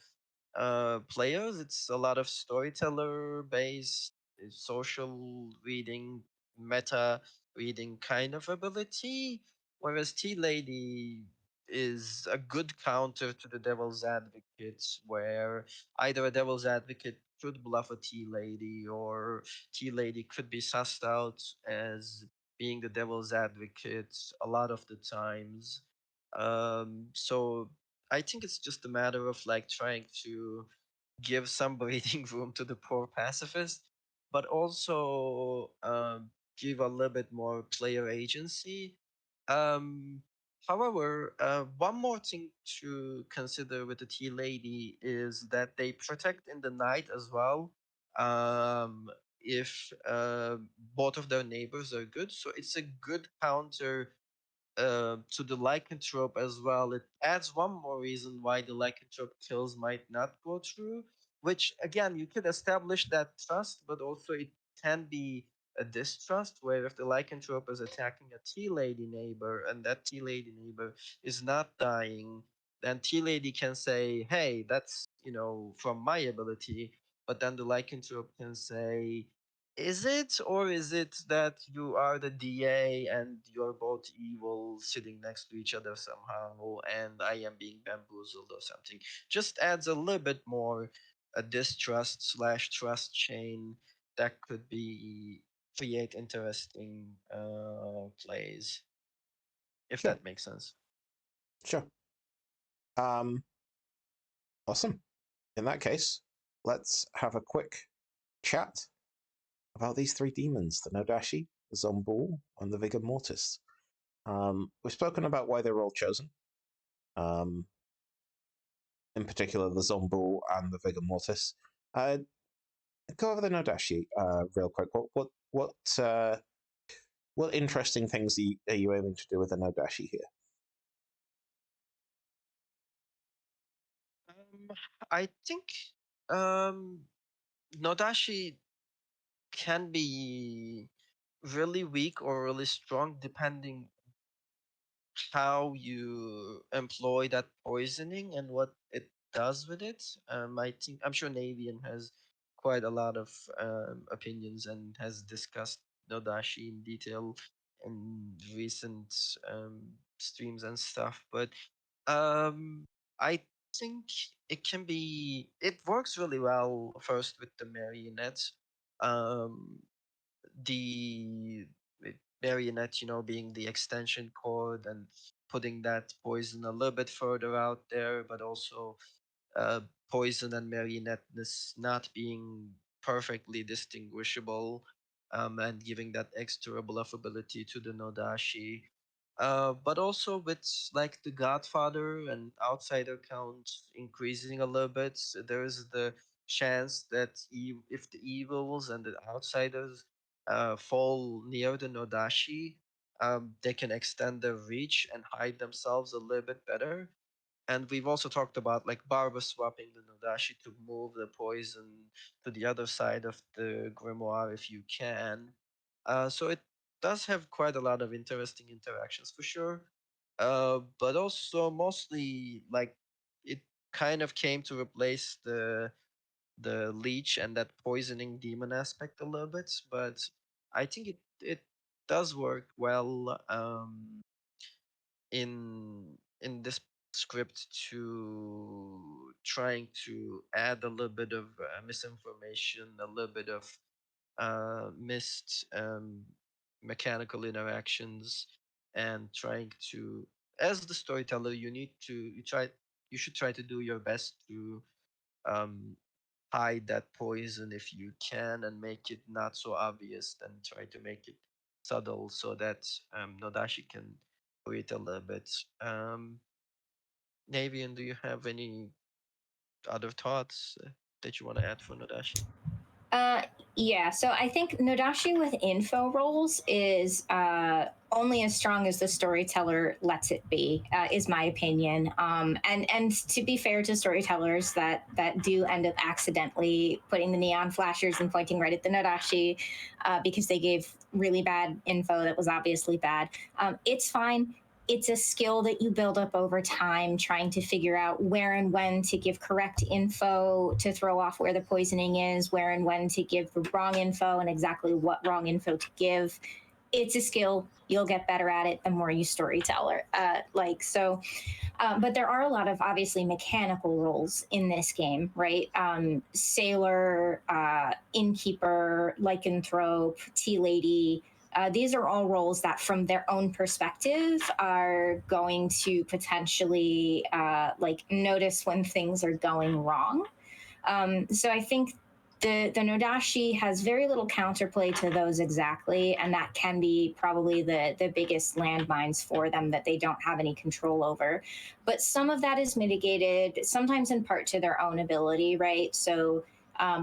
players. It's a lot of storyteller based, social reading, meta reading kind of ability. Whereas Tea Lady is a good counter to the Devil's Advocate, where either a Devil's Advocate could bluff a Tea Lady, or Tea Lady could be sussed out as being the Devil's Advocate a lot of the times. So I think it's just a matter of like trying to give some breathing room to the poor pacifist, but also give a little bit more player agency. Um, However, one more thing to consider with the Tea Lady is that they protect in the night as well. If both of their neighbors are good, so it's a good counter to the lycanthrope as well. It adds one more reason why the lycanthrope kills might not go through, which again, you could establish that trust, but also it can be a distrust where if the lycanthrope is attacking a tea lady neighbor and that tea lady neighbor is not dying, then tea lady can say, hey, that's, from my ability. But then the lycanthrope can say, is it, or is it that you are the DA and you're both evil sitting next to each other somehow and I am being bamboozled or something? Just adds a little bit more a distrust slash trust chain that could be create interesting plays, if Sure, that makes sense. sure. Um, awesome. In that case, let's have a quick chat about these three demons: the Nodashi, the Zombul, and the Vigor Mortis. We've spoken about why they're all chosen. Um, in particular, the Zombul and the Vigor Mortis. Uh, go over the Nodashi real quick. What interesting things are you aiming to do with the Nodashi here? Um, I think um, Nodashi can be really weak or really strong depending how you employ that poisoning and what it does with it. I'm sure Navian has quite a lot of opinions and has discussed Nodashi in detail in recent streams and stuff. But um, I think it works really well first with the marionettes. Um, the marionette, being the extension cord and putting that poison a little bit further out there, but also uh, poison and marionetteness not being perfectly distinguishable, and giving that extra bluffability to the Nodashi. But also with like the Godfather and outsider count increasing a little bit, so there is the chance that if the evils and the outsiders fall near the Nodashi, they can extend their reach and hide themselves a little bit better. And we've also talked about like Barba swapping the Nodashi to move the poison to the other side of the grimoire if you can. So it does have quite a lot of interesting interactions for sure. But also mostly like it kind of came to replace the leech and that poisoning demon aspect a little bit. But I think it does work well. In this script to trying to add a little bit of misinformation, a little bit of missed mechanical interactions, and trying to as the storyteller, you should try to do your best to um, hide that poison if you can and make it not so obvious, then try to make it subtle so that Nodashi can do it a little bit. Navian, do you have any other thoughts that you want to add for Nodashi? Uh, yeah, so I think Nodashi with info roles is only as strong as the storyteller lets it be, is my opinion. And to be fair to storytellers that do end up accidentally putting the neon flashers and pointing right at the Nodashi because they gave really bad info that was obviously bad, it's fine. It's a skill that you build up over time, trying to figure out where and when to give correct info to throw off where the poisoning is, where and when to give the wrong info, and exactly what wrong info to give. It's a skill. You'll get better at it the more you storyteller. But there are a lot of obviously mechanical roles in this game, right? Sailor, innkeeper, lycanthrope, tea lady, these are all roles that, from their own perspective, are going to potentially notice when things are going wrong. So I think the Nodashi has very little counterplay to those exactly, and that can be probably the biggest landmines for them that they don't have any control over. But some of that is mitigated, sometimes in part to their own ability, right? So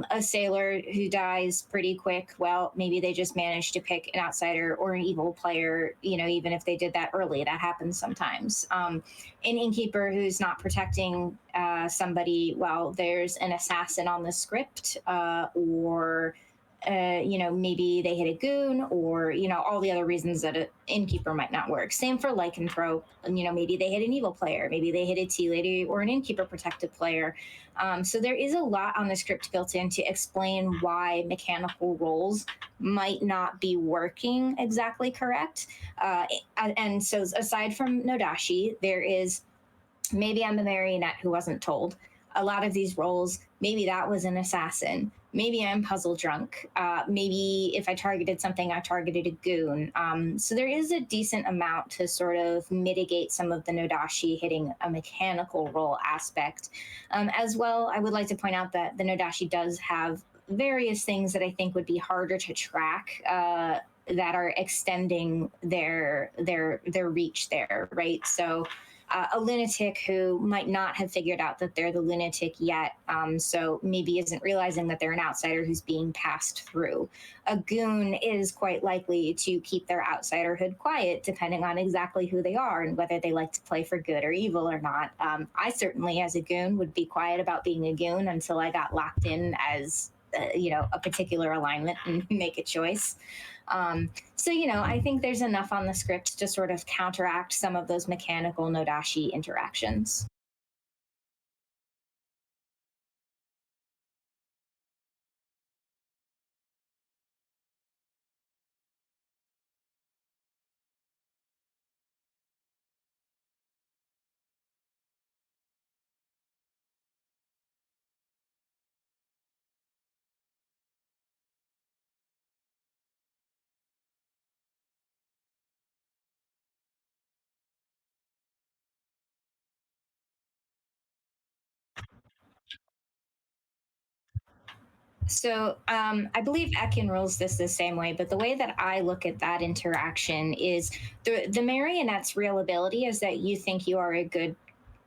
a sailor who dies pretty quick, well, maybe they just managed to pick an outsider or an evil player, even if they did that early. That happens sometimes. An innkeeper who's not protecting somebody, well, there's an assassin on the script, or maybe they hit a goon, or all the other reasons that an innkeeper might not work. Same for lycanthrope. Maybe they hit an evil player, maybe they hit a tea lady or an innkeeper protected player. So there is a lot on the script built in to explain why mechanical roles might not be working exactly correct. And so aside from Nodashi, there is maybe I'm a marionette who wasn't told. A lot of these roles, maybe that was an assassin. Maybe I'm puzzle drunk. Maybe if I targeted something, I targeted a goon. So there is a decent amount to sort of mitigate some of the Nodashi hitting a mechanical role aspect. As well, I would like to point out that the Nodashi does have various things that I think would be harder to track. That are extending their reach there, right? So a lunatic who might not have figured out that they're the lunatic yet, so maybe isn't realizing that they're an outsider who's being passed through. A goon is quite likely to keep their outsiderhood quiet, depending on exactly who they are and whether they like to play for good or evil or not. I certainly, as a goon, would be quiet about being a goon until I got locked in as a particular alignment and make a choice. So, I think there's enough on the script to sort of counteract some of those mechanical Nodashi interactions. So I believe Ekin rules this the same way, but the way that I look at that interaction is the marionette's real ability is that you think you are a good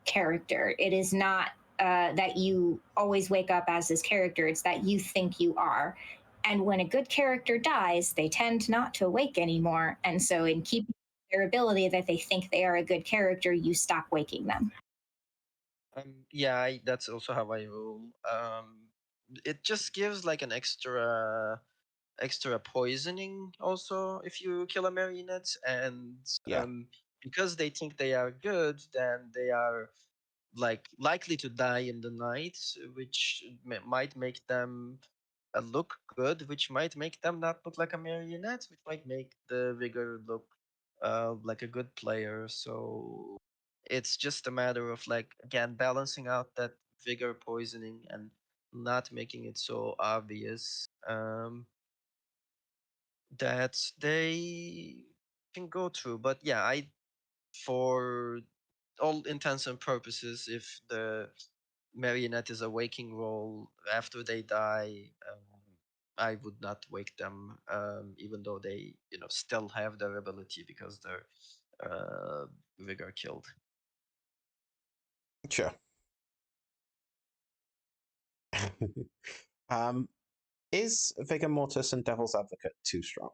character. It is not that you always wake up as this character, it's that you think you are. And when a good character dies, they tend not to wake anymore. And so, in keeping their ability that they think they are a good character, you stop waking them. That's also how I roll. It just gives like an extra poisoning also if you kill a marionette, and Yeah. because they think they are good, then they are like likely to die in the night, which might make them look good, which might make them not look like a marionette, which might make the vigor look like a good player. So it's just a matter of like again balancing out that vigor poisoning and not making it so obvious that they can go through. But yeah, I for all intents and purposes, if the marionette is a waking role after they die, I would not wake them, even though they, still have their ability because they're vigor killed. Sure. Is Vigor Mortis and Devil's Advocate too strong?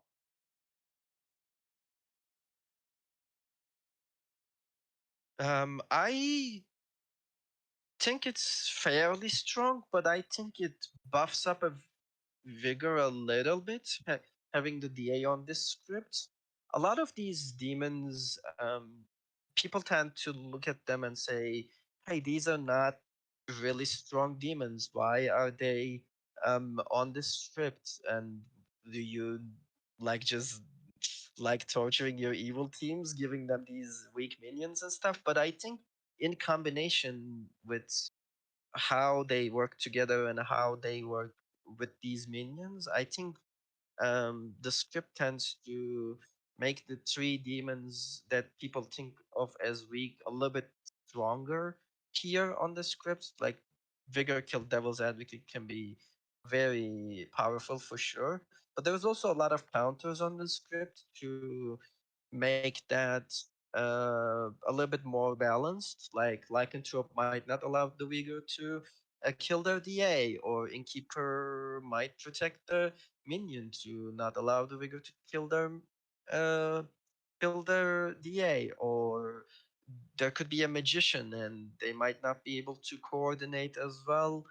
I think it's fairly strong, but I think it buffs up a vigor a little bit, having the DA on this script. A lot of these demons, people tend to look at them and say, hey, these are not really strong demons. Why are they on this script? And do you just like torturing your evil teams, giving them these weak minions and stuff? But I think in combination with how they work together and how they work with these minions, I think the script tends to make the three demons that people think of as weak a little bit stronger here on the script. Like Vigor Kill Devil's Advocate can be very powerful for sure, but there's also a lot of counters on the script to make that a little bit more balanced. Like Lycanthrope might not allow the Vigor to kill their DA, or Innkeeper might protect the minion to not allow the Vigor to uh, kill their DA, or there could be a magician and they might not be able to coordinate as well.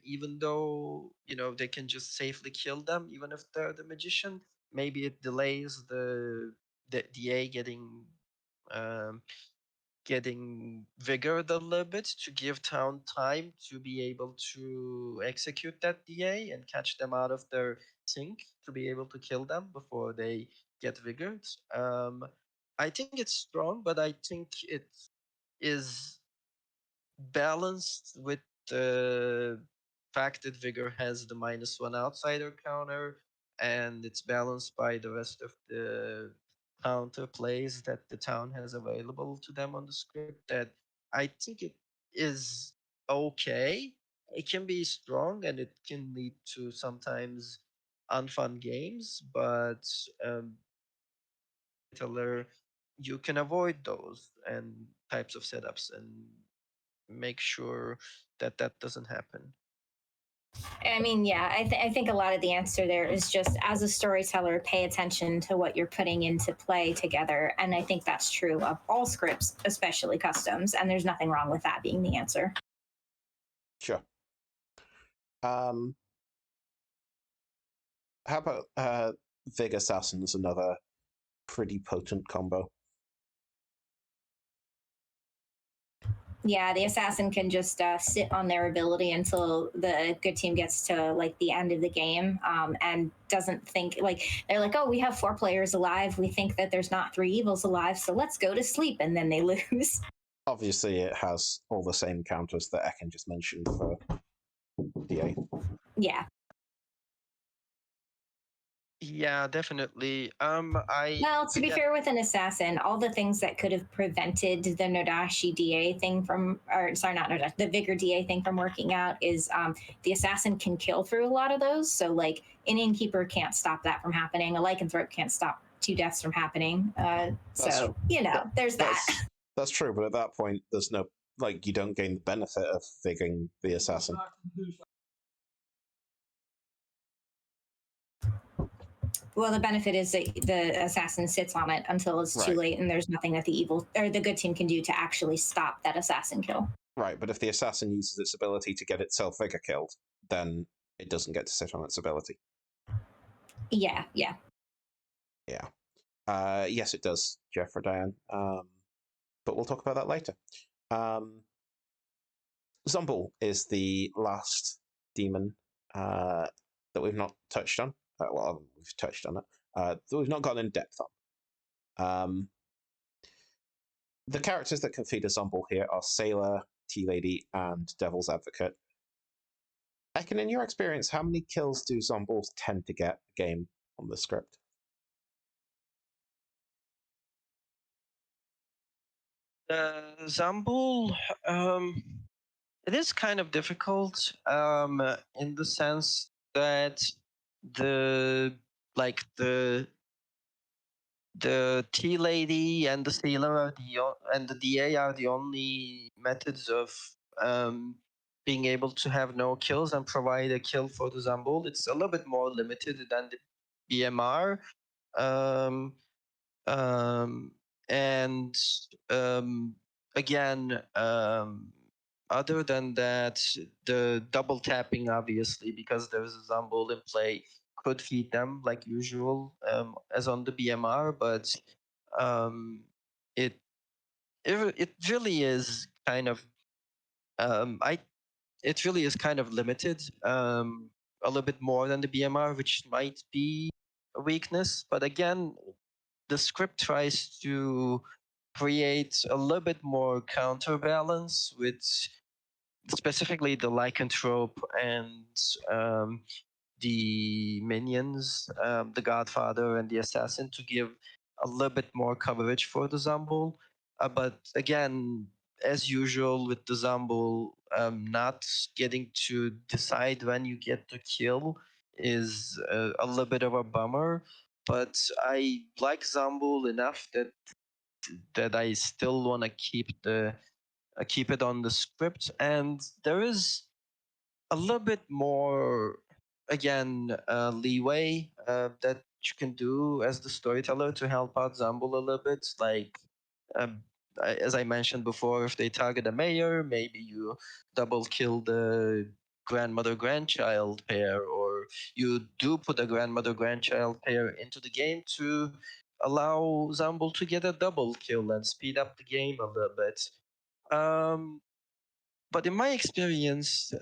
Even though they can just safely kill them, even if they're the magician, maybe it delays the DA um, getting vigored a little bit to give town time to be able to execute that DA and catch them out of their sink to be able to kill them before they get vigored. I think it's strong, but I think it is balanced with the fact that Vigor has the -1 outsider counter, and it's balanced by the rest of the counter plays that the town has available to them on the script. That I think it is okay. It can be strong and it can lead to sometimes unfun games, but Tiller, you can avoid those and types of setups and make sure that that doesn't happen. I mean, yeah, I think a lot of the answer there is just as a storyteller, pay attention to what you're putting into play together. And I think that's true of all scripts, especially customs. And there's nothing wrong with that being the answer. Sure. How about Vig Assassin's another pretty potent combo? Yeah, the assassin can just sit on their ability until the good team gets to like the end of the game, and doesn't think like they're like, oh, we have 4 players alive. We think that there's not 3 evils alive, so let's go to sleep, and then they lose. Obviously, it has all the same counters that Ekin just mentioned for DA. Yeah. Yeah, definitely. Well, to be fair with an assassin, all the things that could have prevented the Nodashi DA thing from, or sorry, not Nodashi, the Vigor DA thing from working out is the assassin can kill through a lot of those. So, like, an Innkeeper can't stop that from happening. A Lycanthrope can't stop 2 deaths from happening. So, there's that. That's true, but at that point, there's no, like, you don't gain the benefit of Vigging the assassin. Well, the benefit is that the assassin sits on it until it's too late, and there's nothing that the evil or the good team can do to actually stop that assassin kill. Right, but if the assassin uses its ability to get itself Vigor killed, then it doesn't get to sit on its ability. Yeah. Yeah. Yes, it does, Jeff or Diane. But we'll talk about that later. Zombul is the last demon that we've not touched on. Well, we've touched on it. That we've not gone in depth on. The characters that can feed a Zombul here are Sailor, Tea-Lady, and Devil's Advocate. Ekin, in your experience, how many kills do Zombuls tend to get a game on the script? Zambul, it is kind of difficult in the sense that the like the tea lady and the sailor are and the DA are the only methods of being able to have no kills and provide a kill for the Zambul. It's a little bit more limited than the BMR. Um, um, and again, other than that, the double tapping, obviously, because there's a Zambul in play, could feed them like usual, as on the BMR, but um, it, it really is kind of I it really is kind of limited, a little bit more than the BMR, which might be a weakness. But again, the script tries to create a little bit more counterbalance with specifically the lycanthrope and the minions, the Godfather and the Assassin, to give a little bit more coverage for the Zambul. But again, as usual with the Zambul, not getting to decide when you get to kill is a little bit of a bummer. But I like Zambul enough that I still want to keep it on the script, and there is a little bit more again leeway that you can do as the storyteller to help out Zambul a little bit. Like um, as I mentioned before, if they target a mayor, maybe you double kill the grandmother grandchild pair, or you do put a grandmother grandchild pair into the game to allow Zambul to get a double kill and speed up the game a little bit. Um, but in my experience,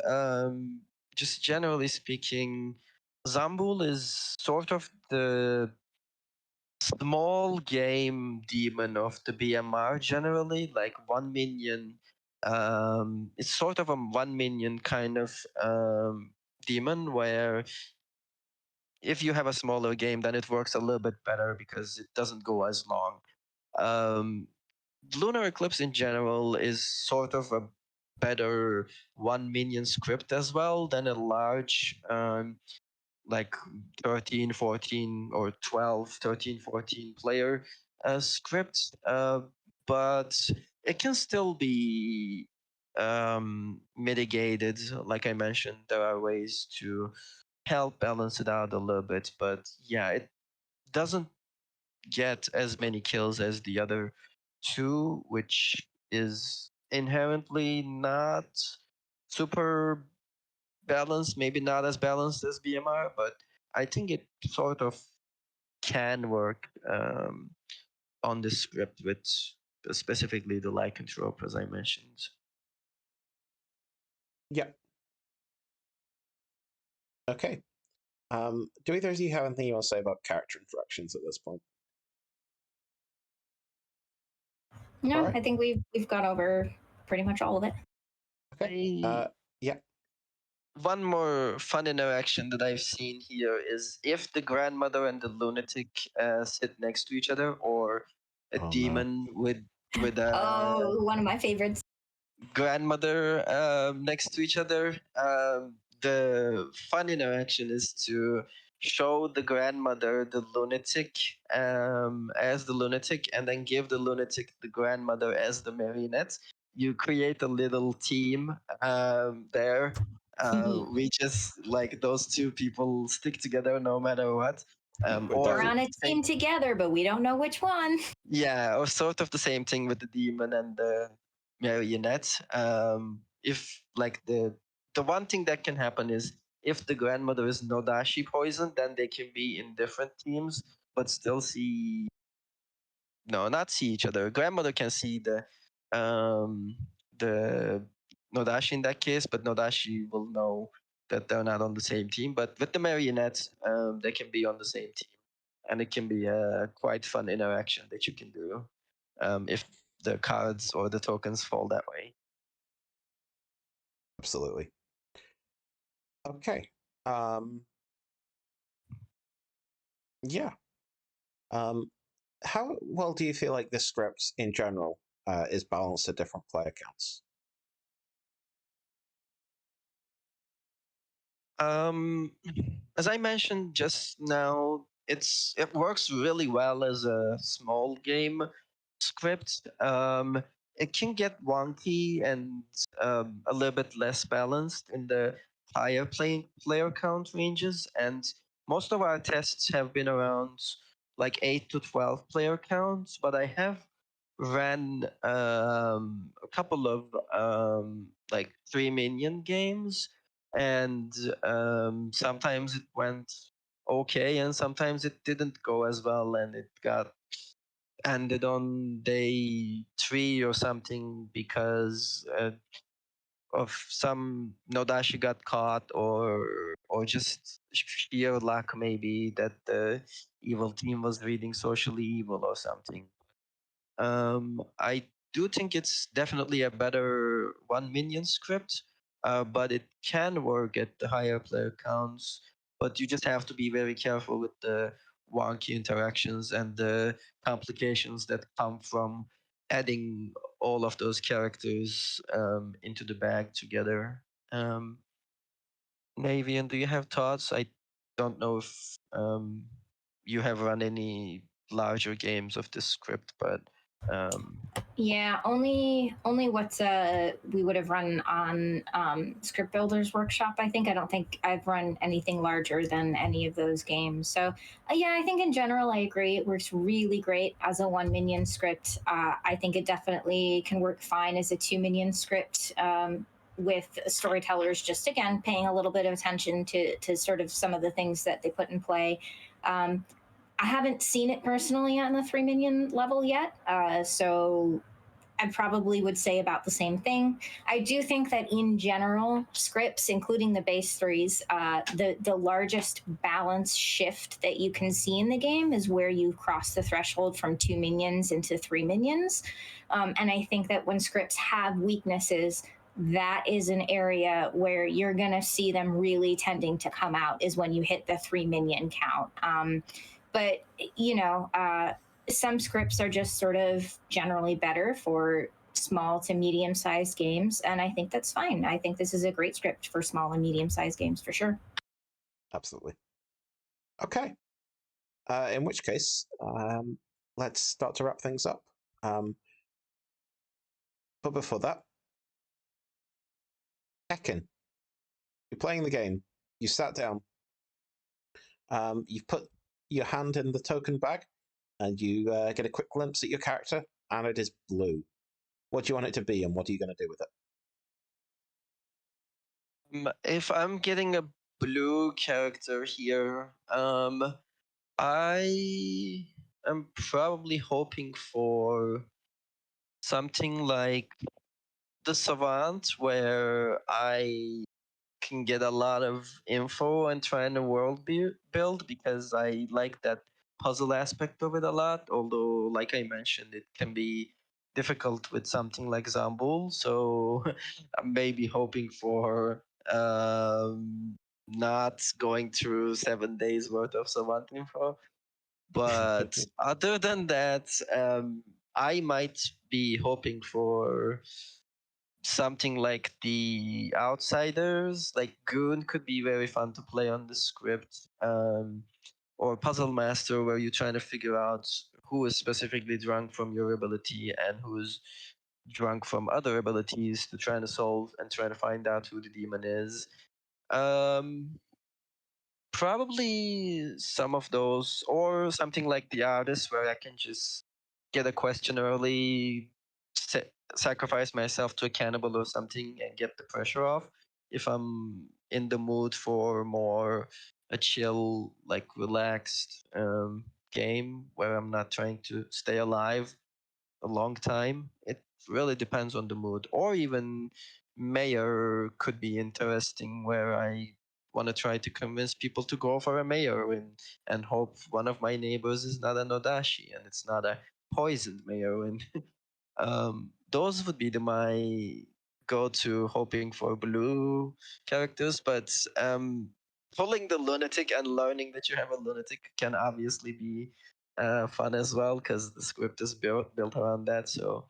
just generally speaking, Zambul is sort of the small game demon of the BMR generally, like one minion. It's sort of a one minion kind of demon where if you have a smaller game, then it works a little bit better because it doesn't go as long. Um, Lunar Eclipse in general is sort of a better one minion script as well than a large like 13, 14, or 12, 13, 14 player script. But it can still be mitigated. Like I mentioned, there are ways to help balance it out a little bit. But yeah, it doesn't get as many kills as the other two, which is inherently not super balanced, maybe not as balanced as BMR, but I think it sort of can work on the script with specifically the lycanthrope, as I mentioned. Yeah. Okay. Do either of you have anything you want to say about character interactions at this point? No, All right. I think we've gone over pretty much all of it. Okay. Yeah. One more fun interaction that I've seen here is if the grandmother and the lunatic sit next to each other, or a demon with a Oh, one of my favorites. grandmother next to each other. The fun interaction is to show the grandmother the lunatic as the lunatic, and then give the lunatic the grandmother as the marionette. You create a little team there. We just like those two people stick together no matter what. We're Or on a team together, but we don't know which one. yeah, or sort of the same thing with the demon and the marionette. If like the one thing that can happen is if the grandmother is Nodashi poisoned, then they can be in different teams, but still see no, not see each other. Grandmother can see the Nodashi in that case, but Nodashi will know that they're not on the same team. But with the marionettes, they can be on the same team, and it can be a quite fun interaction that you can do if the cards or the tokens fall that way. Absolutely. Okay. Yeah. How well do you feel like this script in general is balanced to different player counts? As I mentioned just now, it works really well as a small game script. It can get wonky and a little bit less balanced in the higher player count ranges, and most of our tests have been around like 8 to 12 player counts. But I have ran a couple of like 3 minion games, and sometimes it went okay and sometimes it didn't go as well, and it got ended on day 3 or something because of some Nodashi got caught, or just sheer luck maybe that the evil team was reading socially evil or something. I do think it's definitely a better 1 minion script, but it can work at the higher player counts. But you just have to be very careful with the wonky interactions and the complications that come from adding all of those characters into the bag together. Navian, do you have thoughts? I don't know if you have run any larger games of this script, but Yeah, only what we would have run on Script Builders Workshop. I think I don't think I've run anything larger than any of those games. So yeah, I think in general I agree. It works really great as a 1 minion script. I think it definitely can work fine as a 2 minion script. With storytellers just again paying a little bit of attention to sort of some of the things that they put in play. I haven't seen it personally on the 3 minion level yet, so I probably would say about the same thing. I do think that in general, scripts, including the base threes, the largest balance shift that you can see in the game is where you cross the threshold from 2 minions into 3 minions. And I think that when scripts have weaknesses, that is an area where you're going to see them really tending to come out is when you hit the 3 minion count. But, you know, some scripts are just sort of generally better for small to medium sized games, and I think that's fine. I think this is a great script for small and medium sized games for sure. Absolutely. Okay. In which case, let's start to wrap things up. But before that, Ekin, you're playing the game. You sat down. You've put your hand in the token bag, and you get a quick glimpse at your character, and it is blue. What do you want it to be, and what are you going to do with it? If I'm getting a blue character here, I am probably hoping for something like the Savant, where I can get a lot of info and try and world build, because I like that puzzle aspect of it a lot. Although, like I mentioned, it can be difficult with something like Zambul. So I'm maybe hoping for not going through 7 days worth of Savant info. But other than that, I might be hoping for something like the Outsiders. Like Goon could be very fun to play on the script, or Puzzle Master, where you're trying to figure out who is specifically drunk from your ability and who's drunk from other abilities, to try to solve and try to find out who the demon is. Um, Probably some of those, or something like the Artist, where I can just get a question early, sacrifice myself to a cannibal or something, and get the pressure off if I'm in the mood for more a chill, like relaxed game where I'm not trying to stay alive a long time. It really depends on the mood. Or even mayor could be interesting, where I want to try to convince people to go for a mayor, and hope one of my neighbors is not a Nodashi and it's not a poisoned mayor. And those would be my go-to, hoping for blue characters. But pulling the lunatic and learning that you have a lunatic can obviously be fun as well, because the script is built around that. So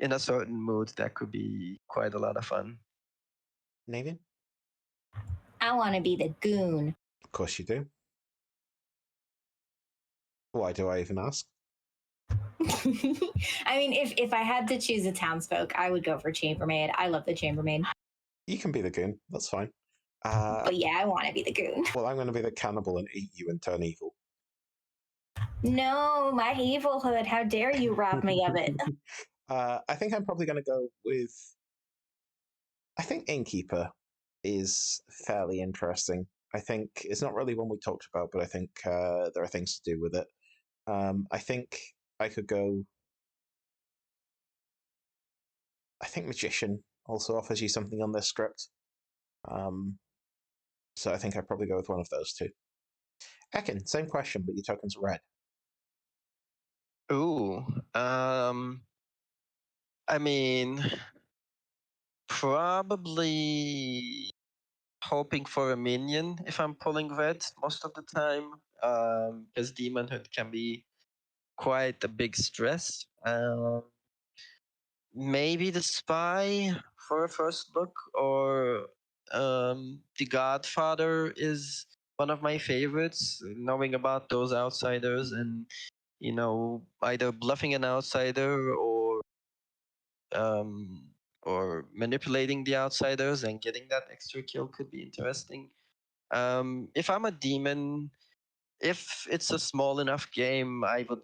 in a certain mood, that could be quite a lot of fun. Nathan? I want to be the goon. Of course you do. Why do I even ask? I mean, if I had to choose a townsfolk, I would go for chambermaid. I love the chambermaid. You can be the goon. That's fine. But yeah, I want to be the goon. Well, I'm going to be the cannibal and eat you and turn evil. No, my evilhood. How dare you rob me of it? I think I'm probably going to go with. I think Innkeeper is fairly interesting. I think it's not really one we talked about, but I think there are things to do with it. I think I could go. I think Magician also offers you something on this script. So I think I'd probably go with one of those two. Ekin, same question, but your token's red. Ooh, I mean, probably hoping for a minion if I'm pulling red most of the time, because demonhood can be quite a big stress. Maybe the spy for a first look, or the Godfather is one of my favorites. Knowing about those outsiders and either bluffing an outsider um, or manipulating the outsiders and getting that extra kill could be interesting. If I'm a demon, if it's a small enough game, I would.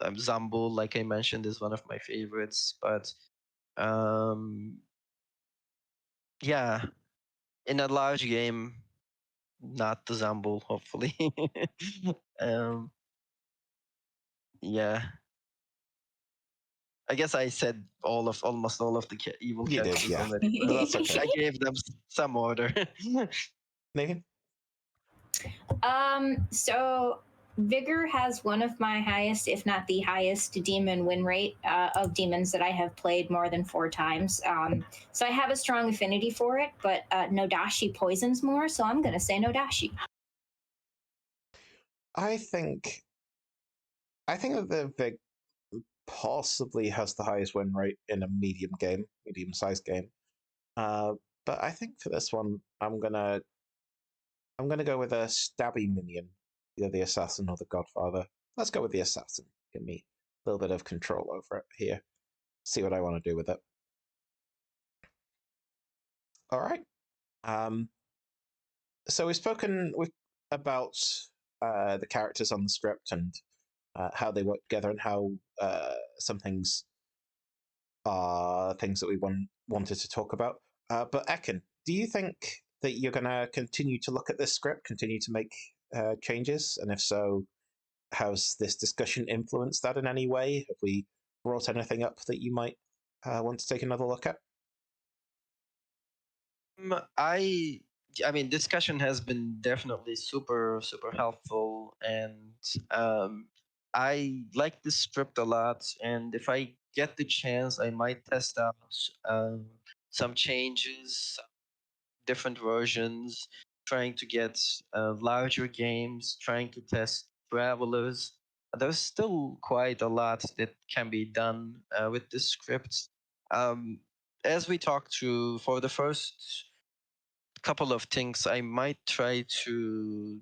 Zambul, like I mentioned, is one of my favorites, but yeah, in a large game, not the Zambul, hopefully. um, yeah. I guess I said almost all of the evil You did, characters yeah. already, But that's okay. I gave them some order. Nathan? So Vigor has one of my highest, if not the highest, demon win rate of demons that I have played more than 4 times. So I have a strong affinity for it, but Nodashi poisons more, so I'm going to say Nodashi. I think that the Vig possibly has the highest win rate in a medium-sized game. But I think for this one, I'm gonna go with a stabby minion, either the assassin or the Godfather. Let's go with the assassin. Give me a little bit of control over it here. See what I want to do with it. All right. So we've spoken about the characters on the script and how they work together and how some things are things that we wanted to talk about. But Ekin, do you think that you're going to continue to look at this script, continue to make changes? And if so, how's this discussion influenced that in any way? Have we brought anything up that you might want to take another look at? I mean, discussion has been definitely super helpful, and I like this script a lot. And if I get the chance, I might test out some changes, different versions, trying to get larger games, trying to test travelers. There's still quite a lot that can be done with this script. Um, as we talked through, for the first couple of things, I might try to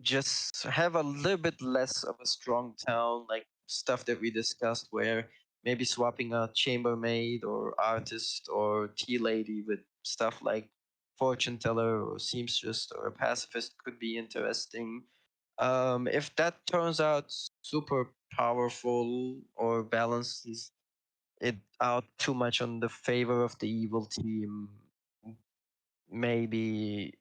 just have a little bit less of a strong town, like stuff that we discussed, where maybe swapping a chambermaid or artist or tea lady with stuff like fortune teller or seamstress or a pacifist could be interesting. If that turns out super powerful or balances it out too much on the favor of the evil team, maybe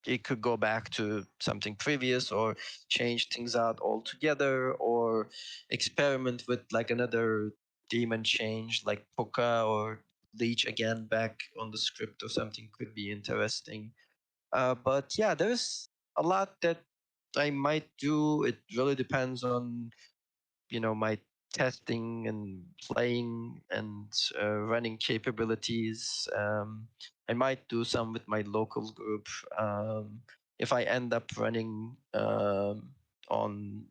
it could go back to something previous or change things out altogether or experiment with like another demon change like Puka or Leech again back on the script or something could be interesting. But yeah, there's a lot that I might do. It really depends on my testing and playing and running capabilities. I might do some with my local group. If I end up running on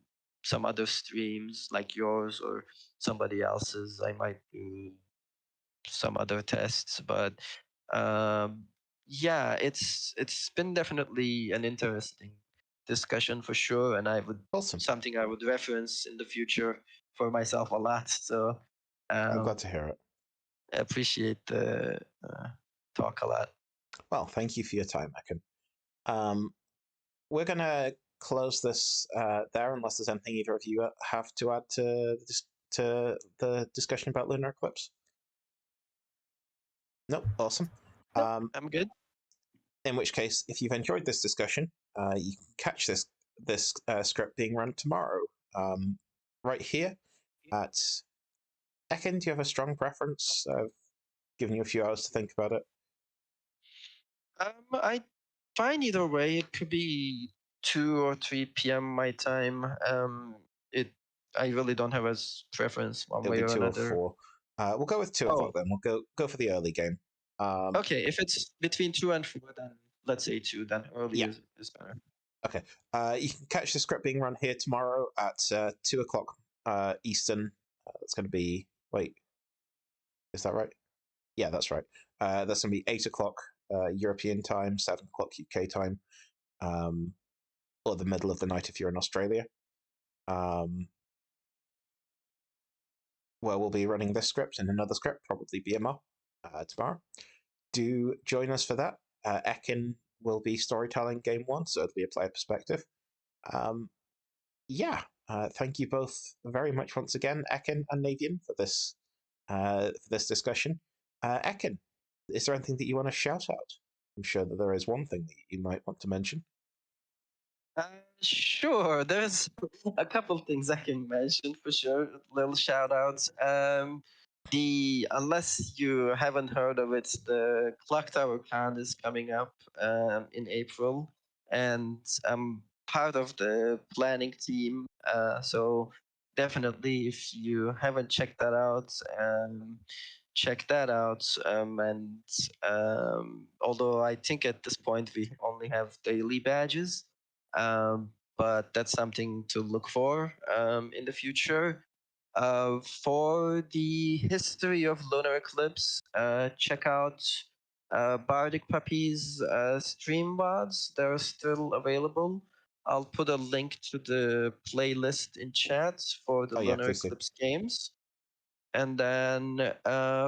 some other streams like yours or somebody else's. I might do some other tests, but um, yeah, it's been definitely an interesting discussion for sure, and Awesome. something I would reference in the future for myself a lot. So I'm glad um, to hear it. I appreciate the talk a lot. Well, thank you for your time, Ekin. We're going to close this there unless there's anything either of you have to add to the discussion about Lunar Eclipse. Nope, awesome. I'm good. In which case, if you've enjoyed this discussion, you can catch this script being run tomorrow, right here at Ekin. Do you have a strong preference? I've given you a few hours to think about it. I fine either way. It could be 2 or 3 p.m. my time. It I really don't have a preference one It'll way be or 2 or another. 4. We'll go with 2 o'clock Oh, then. We'll go for the early game. okay. If it's between 2 and 4, then let's say 2. Then early Yeah. is better. Okay. You can catch the script being run here tomorrow at 2 o'clock Eastern. It's going to be. Wait, is that right? Yeah, that's right. That's going to be 8 o'clock European time, 7 o'clock UK time, or the middle of the night if you're in Australia. Where we'll be running this script and another script, probably BMR, tomorrow. Do join us for that. Ekin will be storytelling game 1, so it'll be a player perspective. Yeah, thank you both very much once again, Ekin and Navian, for this discussion. Ekin, is there anything that you want to shout out? I'm sure that there is one thing that you might want to mention. Sure, there's a couple things I can mention for sure. Little shout outs. Unless you haven't heard of it, the Clock Tower Con is coming up in April, and I'm part of the planning team. So definitely, if you haven't checked that out, check that out. And although I think at this point we only have daily badges, but that's something to look for in the future. For the history of Lunar Eclipse, check out Bardic Puppy's stream VODs. They're still available. I'll put a link to the playlist in chat for the Oh yeah, Lunar please do. Eclipse games. And then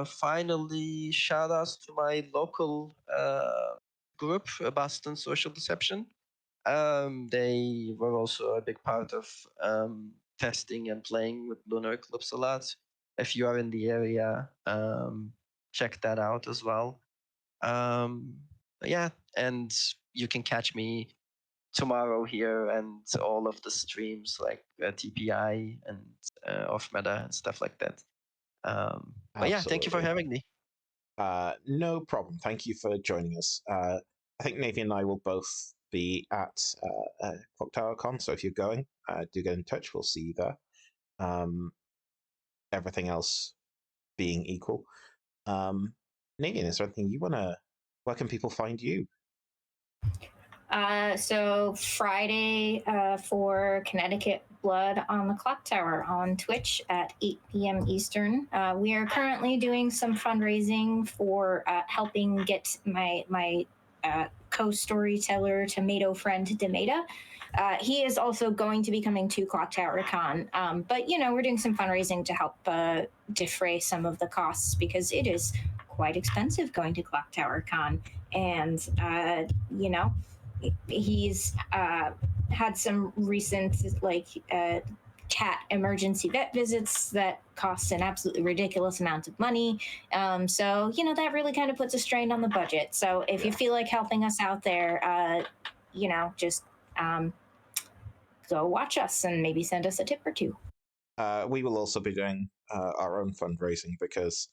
finally, shout outs to my local group, Boston Social Deception. They were also a big part of testing and playing with Lunar Eclipse a lot. If you are in the area, check that out as well. Yeah, and you can catch me tomorrow here and all of the streams like TPI and off meta and stuff like that. But yeah, thank you for Absolutely. having me. No problem. Thank you for joining us. I think Navy and I will both be at Clock Tower Con, so if you're going, do get in touch. We'll see you there. Everything else being equal. Navy, is there anything you want to... Where can people find you? So Friday for Connecticut Blood on the Clock Tower on Twitch at 8 p.m. Eastern. We are currently doing some fundraising for helping get my co-storyteller tomato friend Demeta. He is also going to be coming to Clock Tower Con, but we're doing some fundraising to help defray some of the costs because it is quite expensive going to Clock Tower Con, and he's had some recent cat emergency vet visits that cost an absolutely ridiculous amount of money. So that really kind of puts a strain on the budget. So if you feel like helping us out there, just go watch us and maybe send us a tip or two. We will also be doing our own fundraising because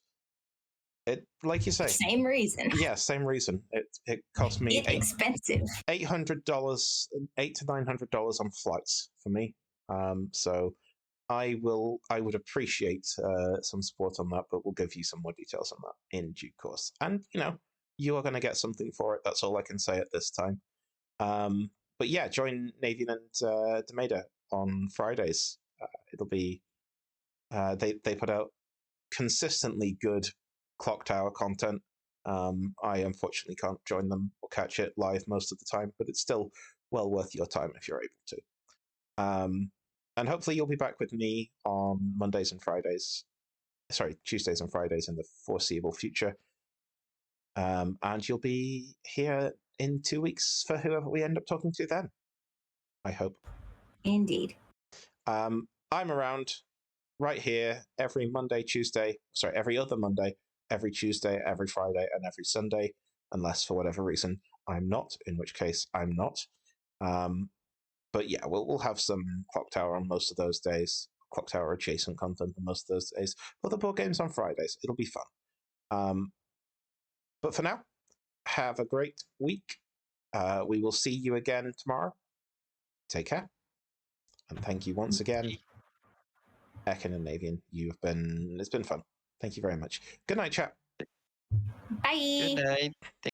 it, like you say, same reason. Yeah, same reason. It cost me expensive $800, $800 to $900 on flights for me. So I would appreciate some support on that, but we'll give you some more details on that in due course. And you are going to get something for it. That's all I can say at this time. But yeah, join Navian and Demeda on Fridays. It'll be they put out consistently good Clock Tower content. I unfortunately can't join them or catch it live most of the time, but it's still well worth your time if you're able to. And hopefully you'll be back with me on Mondays and Fridays. Sorry, Tuesdays and Fridays in the foreseeable future. And you'll be here in 2 weeks for whoever we end up talking to then. I hope. Indeed. I'm around right here every every other Monday, every Tuesday, every Friday, and every Sunday, unless for whatever reason I'm not, in which case I'm not. But yeah, we'll have some Clock Tower on most of those days, Clock Tower adjacent content on most of those days, but the board games on Fridays. It'll be fun. But for now, have a great week. We will see you again tomorrow. Take care. And thank you once again, Ekin and Navian. It's been fun. Thank you very much. Good night, chat. Bye. Good night. Thank